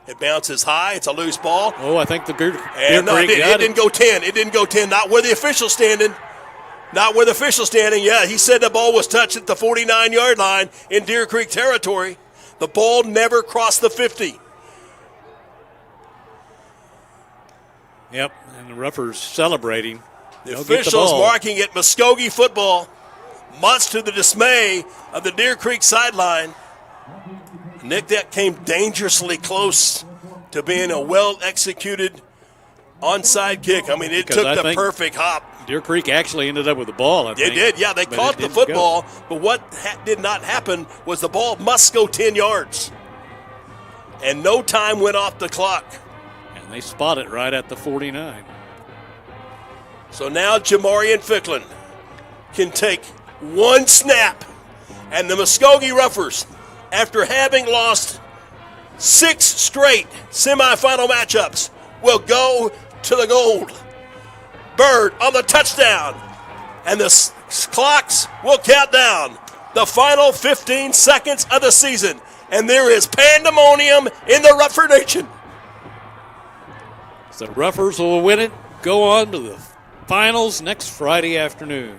It bounces high. It's a loose ball. Oh, I think the Deer and no, Creek it didn't go 10. It didn't go 10. Not where the official's standing. Not where the official's standing. Yeah, he said the ball was touched at the 49-yard line in Deer Creek territory. The ball never crossed the 50. Yep, and the Ruffers celebrating. The officials marking it Muskogee football, much to the dismay of the Deer Creek sideline. Nick, that came dangerously close to being a well-executed onside kick. I mean, it took the perfect hop. Deer Creek actually ended up with the ball, I think. They did, yeah. They caught the football, but what did not happen was the ball must go 10 yards. And no time went off the clock. And they spot it right at the 49. So now Jamarian Ficklin can take one snap, and the Muskogee Ruffers, after having lost 6 straight semifinal matchups, will go to the gold. Bird on the touchdown, and the clocks will count down the final 15 seconds of the season, and there is pandemonium in the Ruffer Nation. The Ruffers will win it, go on to the finals next Friday afternoon.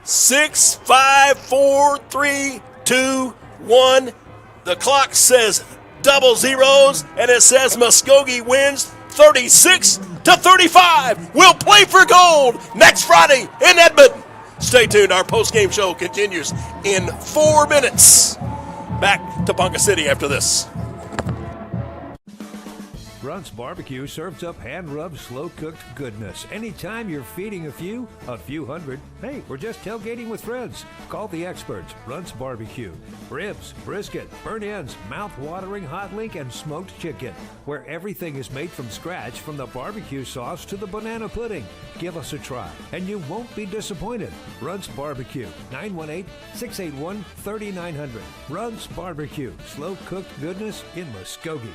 6, 5, 4, 3, 2, 1. The clock says double zeros, and it says Muskogee wins 36-35. We'll play for gold next Friday in Edmond. Stay tuned. Our post-game show continues in 4 minutes. Back to Ponca City after this. Brunt's Barbecue serves up hand-rubbed, slow-cooked goodness. Anytime you're feeding a few hundred, hey, we're just tailgating with friends. Call the experts, Brunt's Barbecue. Ribs, brisket, burnt ends, mouth-watering hot link, and smoked chicken, where everything is made from scratch from the barbecue sauce to the banana pudding. Give us a try, and you won't be disappointed. Brunt's Barbecue, 918-681-3900. Brunt's Barbecue, slow-cooked goodness in Muskogee.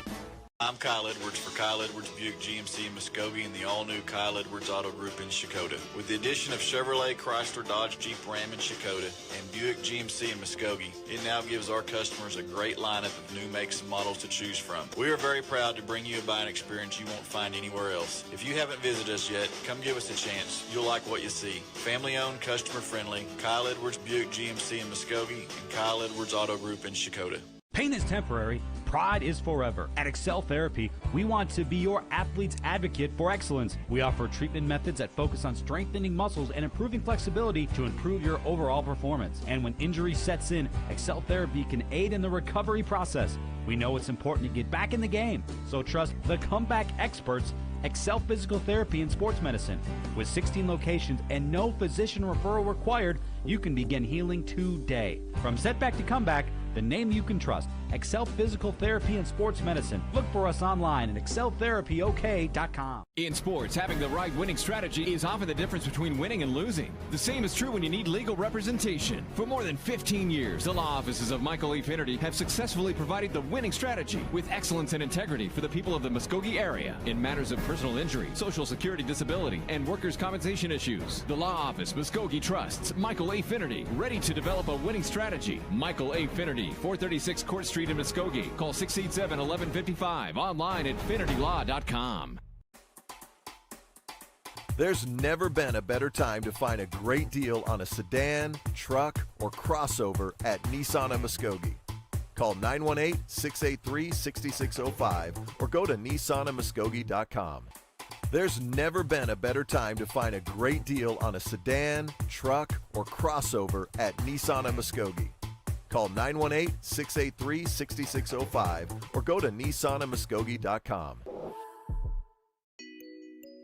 I'm Kyle Edwards for Kyle Edwards Buick GMC in Muskogee and the all-new Kyle Edwards Auto Group in Shakota. With the addition of Chevrolet, Chrysler, Dodge, Jeep, Ram in Shakota and Buick GMC in Muskogee, it now gives our customers a great lineup of new makes and models to choose from. We are very proud to bring you a buying experience you won't find anywhere else. If you haven't visited us yet, come give us a chance. You'll like what you see. Family-owned, customer-friendly, Kyle Edwards Buick GMC in Muskogee and Kyle Edwards Auto Group in Shakota. Pain is temporary, pride is forever. At Excel Therapy, we want to be your athlete's advocate for excellence. We offer treatment methods that focus on strengthening muscles and improving flexibility to improve your overall performance. And when injury sets in, Excel Therapy can aid in the recovery process. We know it's important to get back in the game, so trust the comeback experts, Excel Physical Therapy and Sports Medicine. With 16 locations and no physician referral required, you can begin healing today. From setback to comeback, the name you can trust, Excel Physical Therapy and Sports Medicine. Look for us online at exceltherapyok.com. In sports, having the right winning strategy is often the difference between winning and losing. The same is true when you need legal representation. For more than 15 years, the law offices of Michael E. Finnerty have successfully provided the winning strategy with excellence and integrity for the people of the Muskogee area in matters of personal injury, Social Security disability, and workers' compensation issues. The law office, Muskogee trusts Michael A. Finnerty, ready to develop a winning strategy. Michael A. Finnerty, 436 Court Street in Muskogee. Call 687-1155. Online at finnertylaw.com. There's never been a better time to find a great deal on a sedan, truck, or crossover at Nissan of Muskogee. Call 918-683-6605 or go to nissanofmuskogee.com. There's never been a better time to find a great deal on a sedan, truck, or crossover at Nissan of Muskogee. Call 918-683-6605 or go to nissanofmuskogee.com.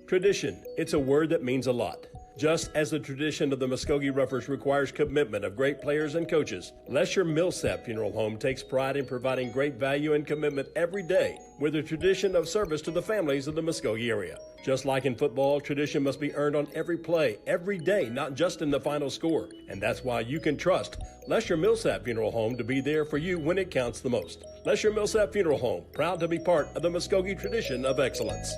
Tradition. It's a word that means a lot. Just as the tradition of the Muskogee Roughers requires commitment of great players and coaches, Lesher Millsap Funeral Home takes pride in providing great value and commitment every day with a tradition of service to the families of the Muskogee area. Just like in football, tradition must be earned on every play, every day, not just in the final score. And that's why you can trust Lesher Millsap Funeral Home to be there for you when it counts the most. Lesher Millsap Funeral Home, proud to be part of the Muskogee tradition of excellence.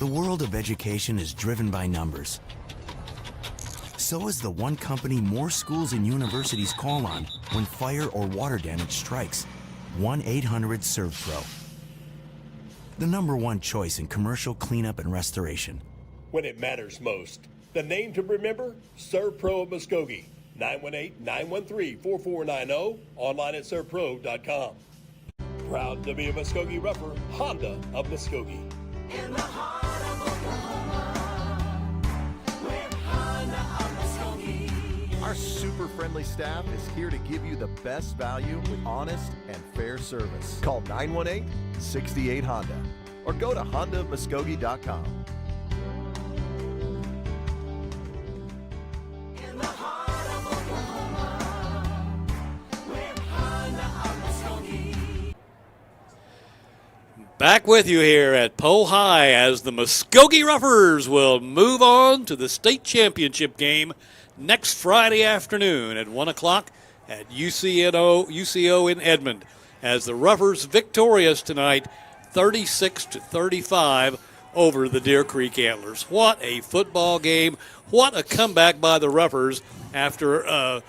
The world of education is driven by numbers. So is the one company more schools and universities call on when fire or water damage strikes. 1-800-SERVPRO. The #1 choice in commercial cleanup and restoration. When it matters most. The name to remember? ServPro of Muskogee. 918-913-4490. Online at servpro.com. Proud to be a Muskogee Rougher, Honda of Muskogee. In the heart of Oklahoma, with Honda of Muskogee. Our super friendly staff is here to give you the best value with honest and fair service. Call 918-68-HONDA or go to hondaofmuskogee.com. In the heart of Oklahoma, with Honda of Muskogee. Back with you here at Poe High as the Muskogee Roughers will move on to the state championship game next Friday afternoon at 1 o'clock at UCO in Edmond, as the Roughers victorious tonight 36-35 over the Deer Creek Antlers. What a football game. What a comeback by the Roughers after an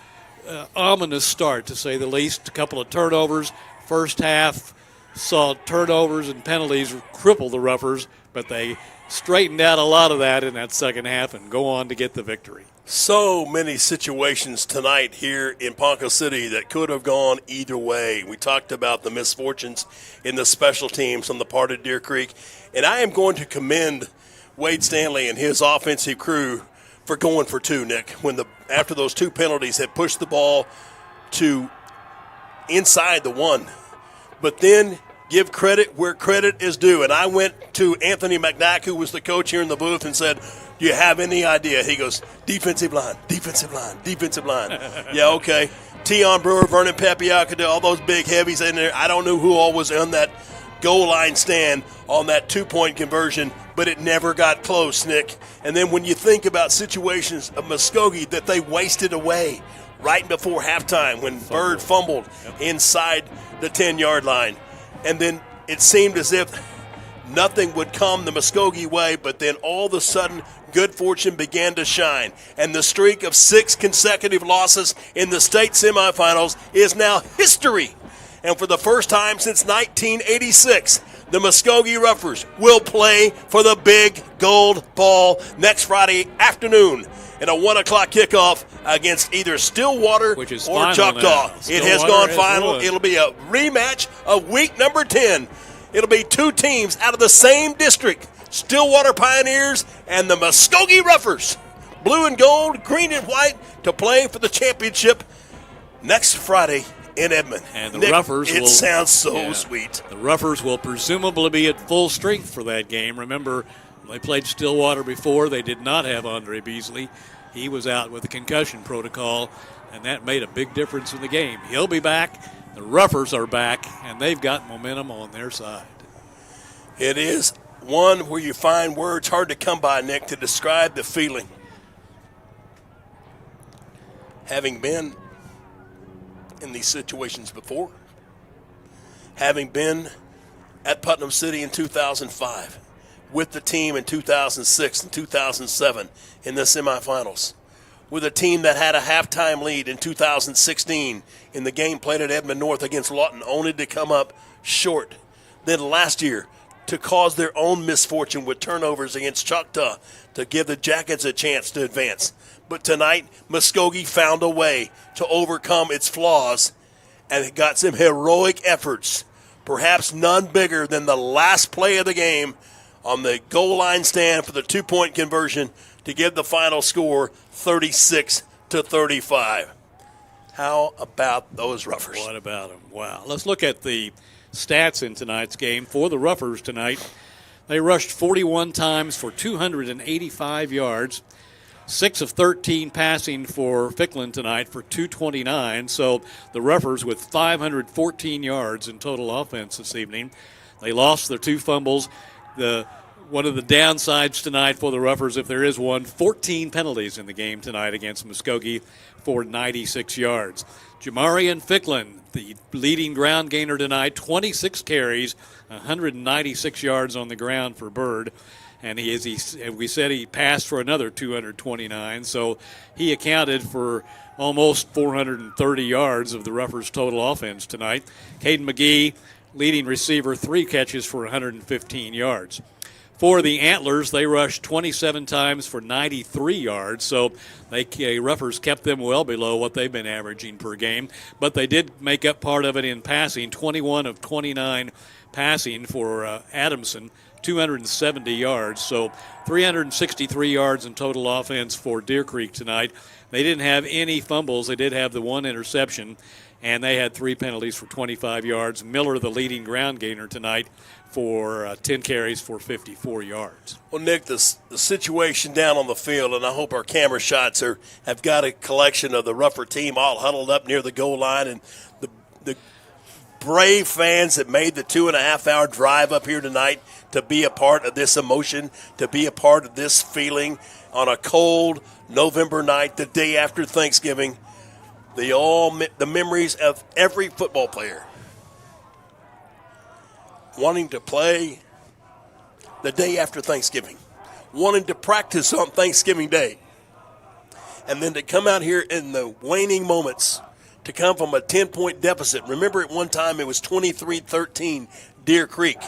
ominous start, to say the least. A couple of turnovers. First half saw turnovers and penalties cripple the Roughers, but they straightened out a lot of that in that second half and go on to get the victory. So many situations tonight here in Ponca City that could have gone either way. We talked about the misfortunes in the special teams on the part of Deer Creek, and I am going to commend Wade Stanley and his offensive crew for going for two, Nick, when after those two penalties had pushed the ball to inside the one. But then give credit where credit is due. And I went to Anthony McNack, who was the coach here in the booth, and said, do you have any idea? He goes, defensive line, defensive line, defensive line. Yeah, okay. Tion Brewer, Vernon Papiaca, all those big heavies in there. I don't know who all was on that goal line stand on that two-point conversion, but it never got close, Nick. And then when you think about situations of Muskogee that they wasted away, right before halftime when Bird fumbled inside the 10-yard line. And then it seemed as if nothing would come the Muskogee way, but then all of a sudden good fortune began to shine. And the streak of 6 consecutive losses in the state semifinals is now history. And for the first time since 1986, the Muskogee Ruffers will play for the big gold ball next Friday afternoon in a 1 o'clock kickoff against either Stillwater or Choctaw. It has gone final. It'll be a rematch of week number 10. It'll be 2 teams out of the same district, Stillwater Pioneers and the Muskogee Ruffers. Blue and gold, green and white, to play for the championship next Friday in Edmond. And the Nick, Ruffers it will, sounds so sweet. The Ruffers will presumably be at full strength for that game. Remember, when they played Stillwater before, they did not have Andre Beasley. He was out with the concussion protocol, and that made a big difference in the game. He'll be back. The Ruffers are back, and they've got momentum on their side. It is one where you find words hard to come by, Nick, to describe the feeling. Having been in these situations before, having been at Putnam City in 2005, with the team in 2006 and 2007 in the semifinals, with a team that had a halftime lead in 2016 in the game played at Edmond North against Lawton, only to come up short. Then last year, to cause their own misfortune with turnovers against Choctaw to give the Jackets a chance to advance. But tonight, Muskogee found a way to overcome its flaws, and it got some heroic efforts, perhaps none bigger than the last play of the game on the goal line stand for the 2-point conversion to give the final score 36-35. How about those Ruffers? What about them? Wow. Let's look at the stats in tonight's game. For the Ruffers tonight, they rushed 41 times for 285 yards. 6 of 13 passing for Ficklin tonight for 229. So the Ruffers with 514 yards in total offense this evening. They lost their 2 fumbles. One of the downsides tonight for the Ruffers, if there is one, 14 penalties in the game tonight against Muskogee for 96 yards. Jamarian Ficklin, the leading ground gainer tonight, 26 carries, 196 yards on the ground for Bird. And we said he passed for another 229, so he accounted for almost 430 yards of the Ruffers' total offense tonight. Caden McGee, leading receiver, 3 catches for 115 yards. For the Antlers, they rushed 27 times for 93 yards, so Ruffers kept them well below what they've been averaging per game. But they did make up part of it in passing, 21 of 29 passing for Adamson, 270 yards, so 363 yards in total offense for Deer Creek tonight. They didn't have any fumbles. They did have the 1 interception, and they had 3 penalties for 25 yards. Miller, the leading ground gainer tonight, for 10 carries for 54 yards. Well, Nick, the situation down on the field, and I hope our camera shots have got a collection of the Ruffer team all huddled up near the goal line, and the brave fans that made the 2.5-hour drive up here tonight to be a part of this emotion, to be a part of this feeling on a cold November night, the day after Thanksgiving. The memories of every football player wanting to play the day after Thanksgiving, wanting to practice on Thanksgiving Day, and then to come out here in the waning moments, to come from a 10-point deficit. Remember, at one time it was 23-13 Deer Creek.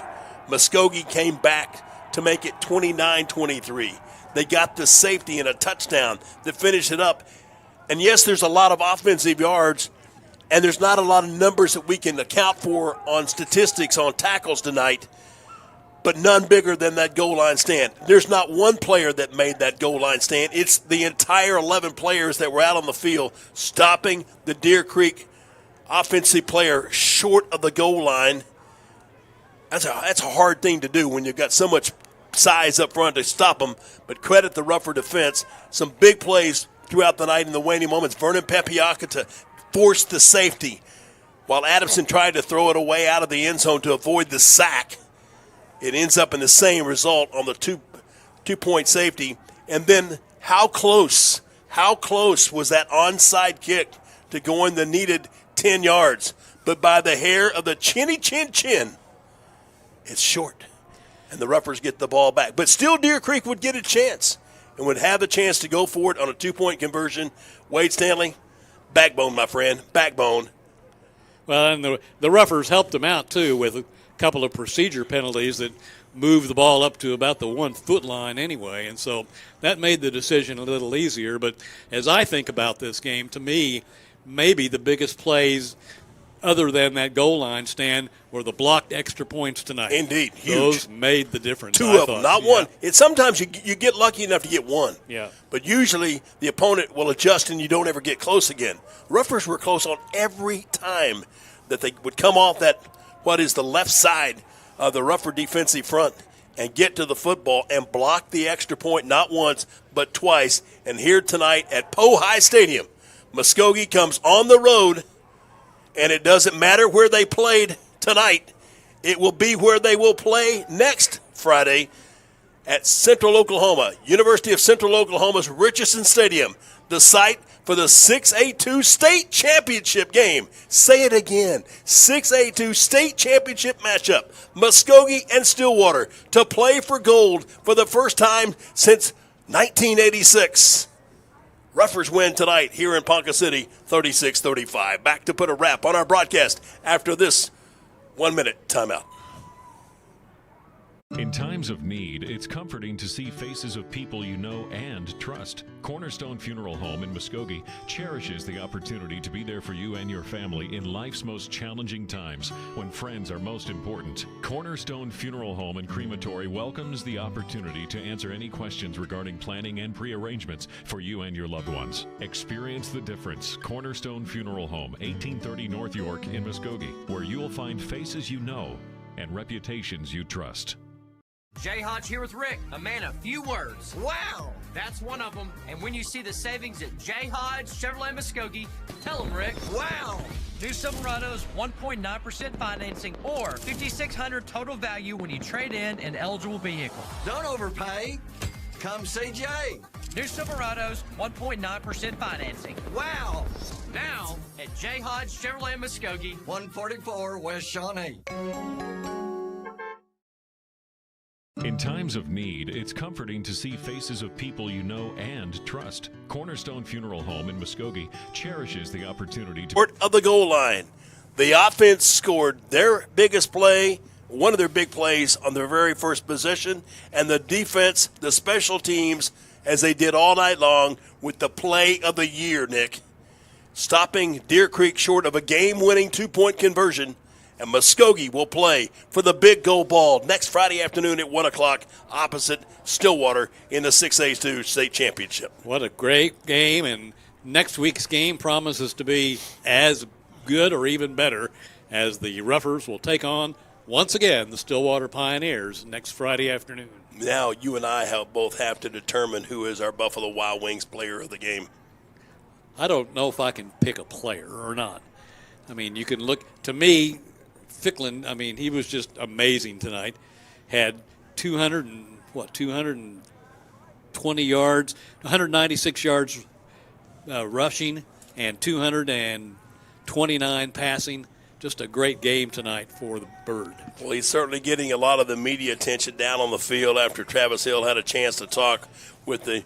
Muskogee came back to make it 29-23. They got the safety and a touchdown that finished it up. And yes, there's a lot of offensive yards, and there's not a lot of numbers that we can account for on statistics on tackles tonight, but none bigger than that goal line stand. There's not one player that made that goal line stand. It's the entire 11 players that were out on the field stopping the Deer Creek offensive player short of the goal line. That's a hard thing to do when you've got so much size up front to stop them, but credit the Ruffer defense. Some big plays throughout the night in the waning moments. Vernon Pepiaka to force the safety while Adamson tried to throw it away out of the end zone to avoid the sack. It ends up in the same result on the two-point safety. And then how close How close was that onside kick to going the needed 10 yards? But by the hair of the chinny chin chin, it's short. And the Roughers get the ball back. But still, Deer Creek would get a chance and would have the chance to go for it on a 2-point conversion. Wade Stanley, backbone, my friend, backbone. Well, and the Roughers helped them out, too, with a couple of procedure penalties that moved the ball up to about the 1 foot line anyway. And so that made the decision a little easier. But as I think about this game, to me, maybe the biggest plays other than that goal line stand were the blocked extra points tonight. Indeed, huge. Those made the difference. Two of them, not one. Sometimes you get lucky enough to get one. Yeah. But usually the opponent will adjust and you don't ever get close again. Roughers were close on every time that they would come off that, what is the left side of the Rougher defensive front and get to the football and block the extra point not once but twice. And here tonight at Poe High Stadium, Muskogee comes on the road. And it doesn't matter where they played tonight. It will be where they will play next Friday at Central Oklahoma, University of Central Oklahoma's Richardson Stadium, the site for the 6A2 state championship game. Say it again, 6A2 state championship matchup. Muskogee and Stillwater to play for gold for the first time since 1986. Roughers win tonight here in Ponca City, 36-35. Back to put a wrap on our broadcast after this 1-minute timeout. In times of need, it's comforting to see faces of people you know and trust. Cornerstone Funeral Home in Muskogee cherishes the opportunity to be there for you and your family in life's most challenging times when friends are most important. Cornerstone Funeral Home and Crematory welcomes the opportunity to answer any questions regarding planning and pre-arrangements for you and your loved ones. Experience the difference. Cornerstone Funeral Home, 1830 North York in Muskogee, where you'll find faces you know and reputations you trust. Jay Hodge here with Rick, a man of few words. Wow! That's one of them. And when you see the savings at Jay Hodge Chevrolet Muskogee, tell them, Rick. Wow! New Silverados, 1.9% financing or $5,600 total value when you trade in an eligible vehicle. Don't overpay. Come see Jay. New Silverados, 1.9% financing. Wow! Now at Jay Hodge Chevrolet Muskogee, 144 West Shawnee. In times of need, it's comforting to see faces of people you know and trust. Cornerstone Funeral Home in Muskogee cherishes the opportunity to... Short of the goal line. The offense scored their biggest play, one of their big plays on their very first possession, and the defense, the special teams, as they did all night long with the play of the year, Nick. Stopping Deer Creek short of a game-winning 2-point conversion. And Muskogee will play for the big gold ball next Friday afternoon at 1 o'clock opposite Stillwater in the 6A2 state championship. What a great game, and next week's game promises to be as good or even better as the Roughers will take on, once again, the Stillwater Pioneers next Friday afternoon. Now you and I both have to determine who is our Buffalo Wild Wings player of the game. I don't know if I can pick a player or not. I mean, you can look, to me, Ficklin, I mean, he was just amazing tonight. Had 220 yards, 196 yards rushing, and 229 passing. Just a great game tonight for the Bird. Well, he's certainly getting a lot of the media attention down on the field after Travis Hill had a chance to talk with the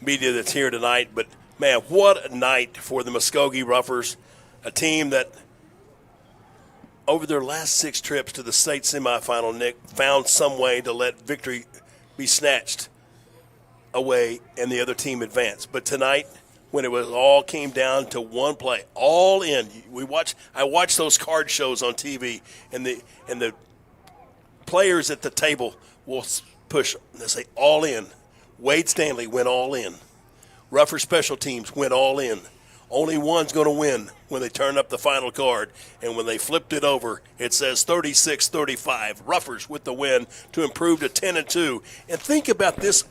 media that's here tonight. But, man, what a night for the Muskogee Roughers, a team that over their last 6 trips to the state semifinal, Nick, found some way to let victory be snatched away and the other team advance. But tonight, when it was all came down to one play, all in. I watched those card shows on TV, and the players at the table will push. They say all in. Wade Stanley went all in. Rougher special teams went all in. Only one's going to win when they turn up the final card. And when they flipped it over, it says 36-35. Roughers with the win to improve to 10-2. And think about this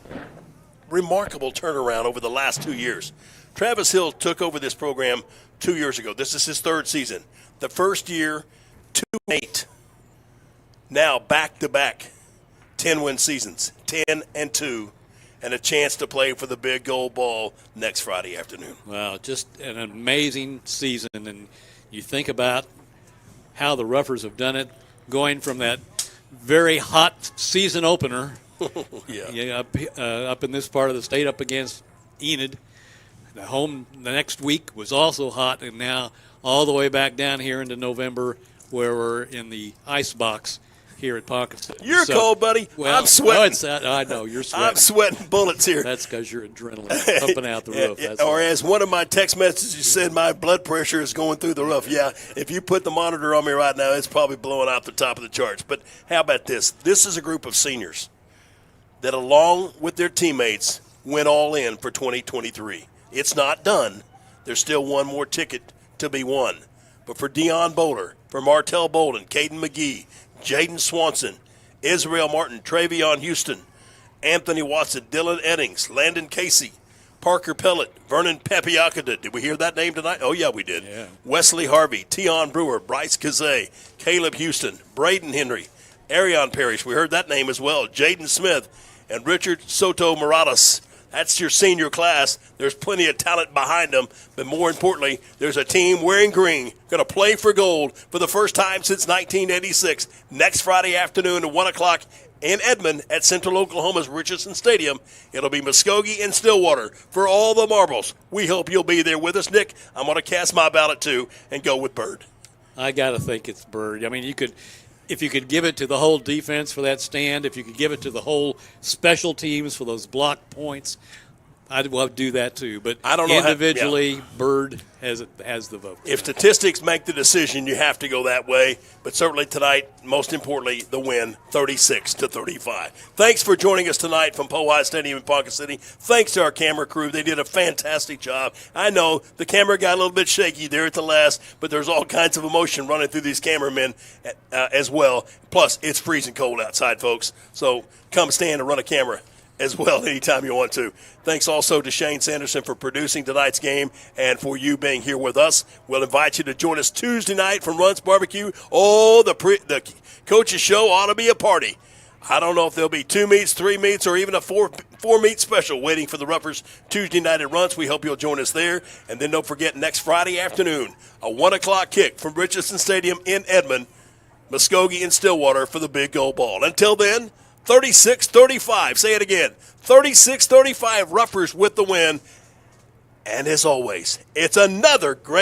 remarkable turnaround over the last 2 years. Travis Hill took over this program 2 years ago. This is his 3rd season. The first year, 2-8. Now back-to-back 10-win seasons, 10-2. and a chance to play for the big gold ball next Friday afternoon. Wow, just an amazing season. And you think about how the Roughers have done it, going from that very hot season opener up in this part of the state up against Enid. The next week was also hot, and now all the way back down here into November where we're in the ice box here at Ponca City. You're cold, buddy. Well, I'm sweating. I know, you're sweating. I'm sweating bullets here. That's because your adrenaline pumping out the roof. That's or as one of my text messages said, my blood pressure is going through the roof. Yeah, if you put the monitor on me right now, it's probably blowing out the top of the charts. But how about this? This is a group of seniors that, along with their teammates, went all in for 2023. It's not done. There's still one more ticket to be won. But for Deion Bowler, for Martell Bolden, Caden McGee, Jaden Swanson, Israel Martin, Travion Houston, Anthony Watson, Dylan Eddings, Landon Casey, Parker Pellet, Vernon Papiakada. Did we hear that name tonight? Oh, yeah, we did. Yeah. Wesley Harvey, Tion Brewer, Bryce Kazay, Caleb Houston, Braden Henry, Arion Parrish. We heard that name as well. Jaden Smith and Richard Soto Moradas. That's your senior class. There's plenty of talent behind them, but more importantly, there's a team wearing green going to play for gold for the first time since 1986. Next Friday afternoon at 1 o'clock in Edmond at Central Oklahoma's Richardson Stadium. It'll be Muskogee and Stillwater for all the marbles. We hope you'll be there with us, Nick. I'm going to cast my ballot, too, and go with Bird. I got to think it's Bird. I mean, if you could give it to the whole defense for that stand, if you could give it to the whole special teams for those block points, I'd love to do that too. But I don't know individually, Bird has the vote. If statistics make the decision, you have to go that way. But certainly tonight, most importantly, the win, 36-35. Thanks for joining us tonight from Powhatan Stadium in Ponca City. Thanks to our camera crew. They did a fantastic job. I know the camera got a little bit shaky there at the last, but there's all kinds of emotion running through these cameramen as well. Plus, it's freezing cold outside, folks. So come stand and run a camera as well anytime you want to. Thanks also to Shane Sanderson for producing tonight's game and for you being here with us. We'll invite you to join us Tuesday night from Runts Barbecue. Oh, the coach's show ought to be a party. I don't know if there'll be 2 meats, 3 meats, or even a 4-meat special waiting for the Ruffers Tuesday night at Runts. We hope you'll join us there. And then don't forget, next Friday afternoon, a 1 o'clock kick from Richardson Stadium in Edmond, Muskogee and Stillwater for the big gold ball. Until then, 36-35. Say it again. 36-35, Ruffers with the win. And as always, it's another great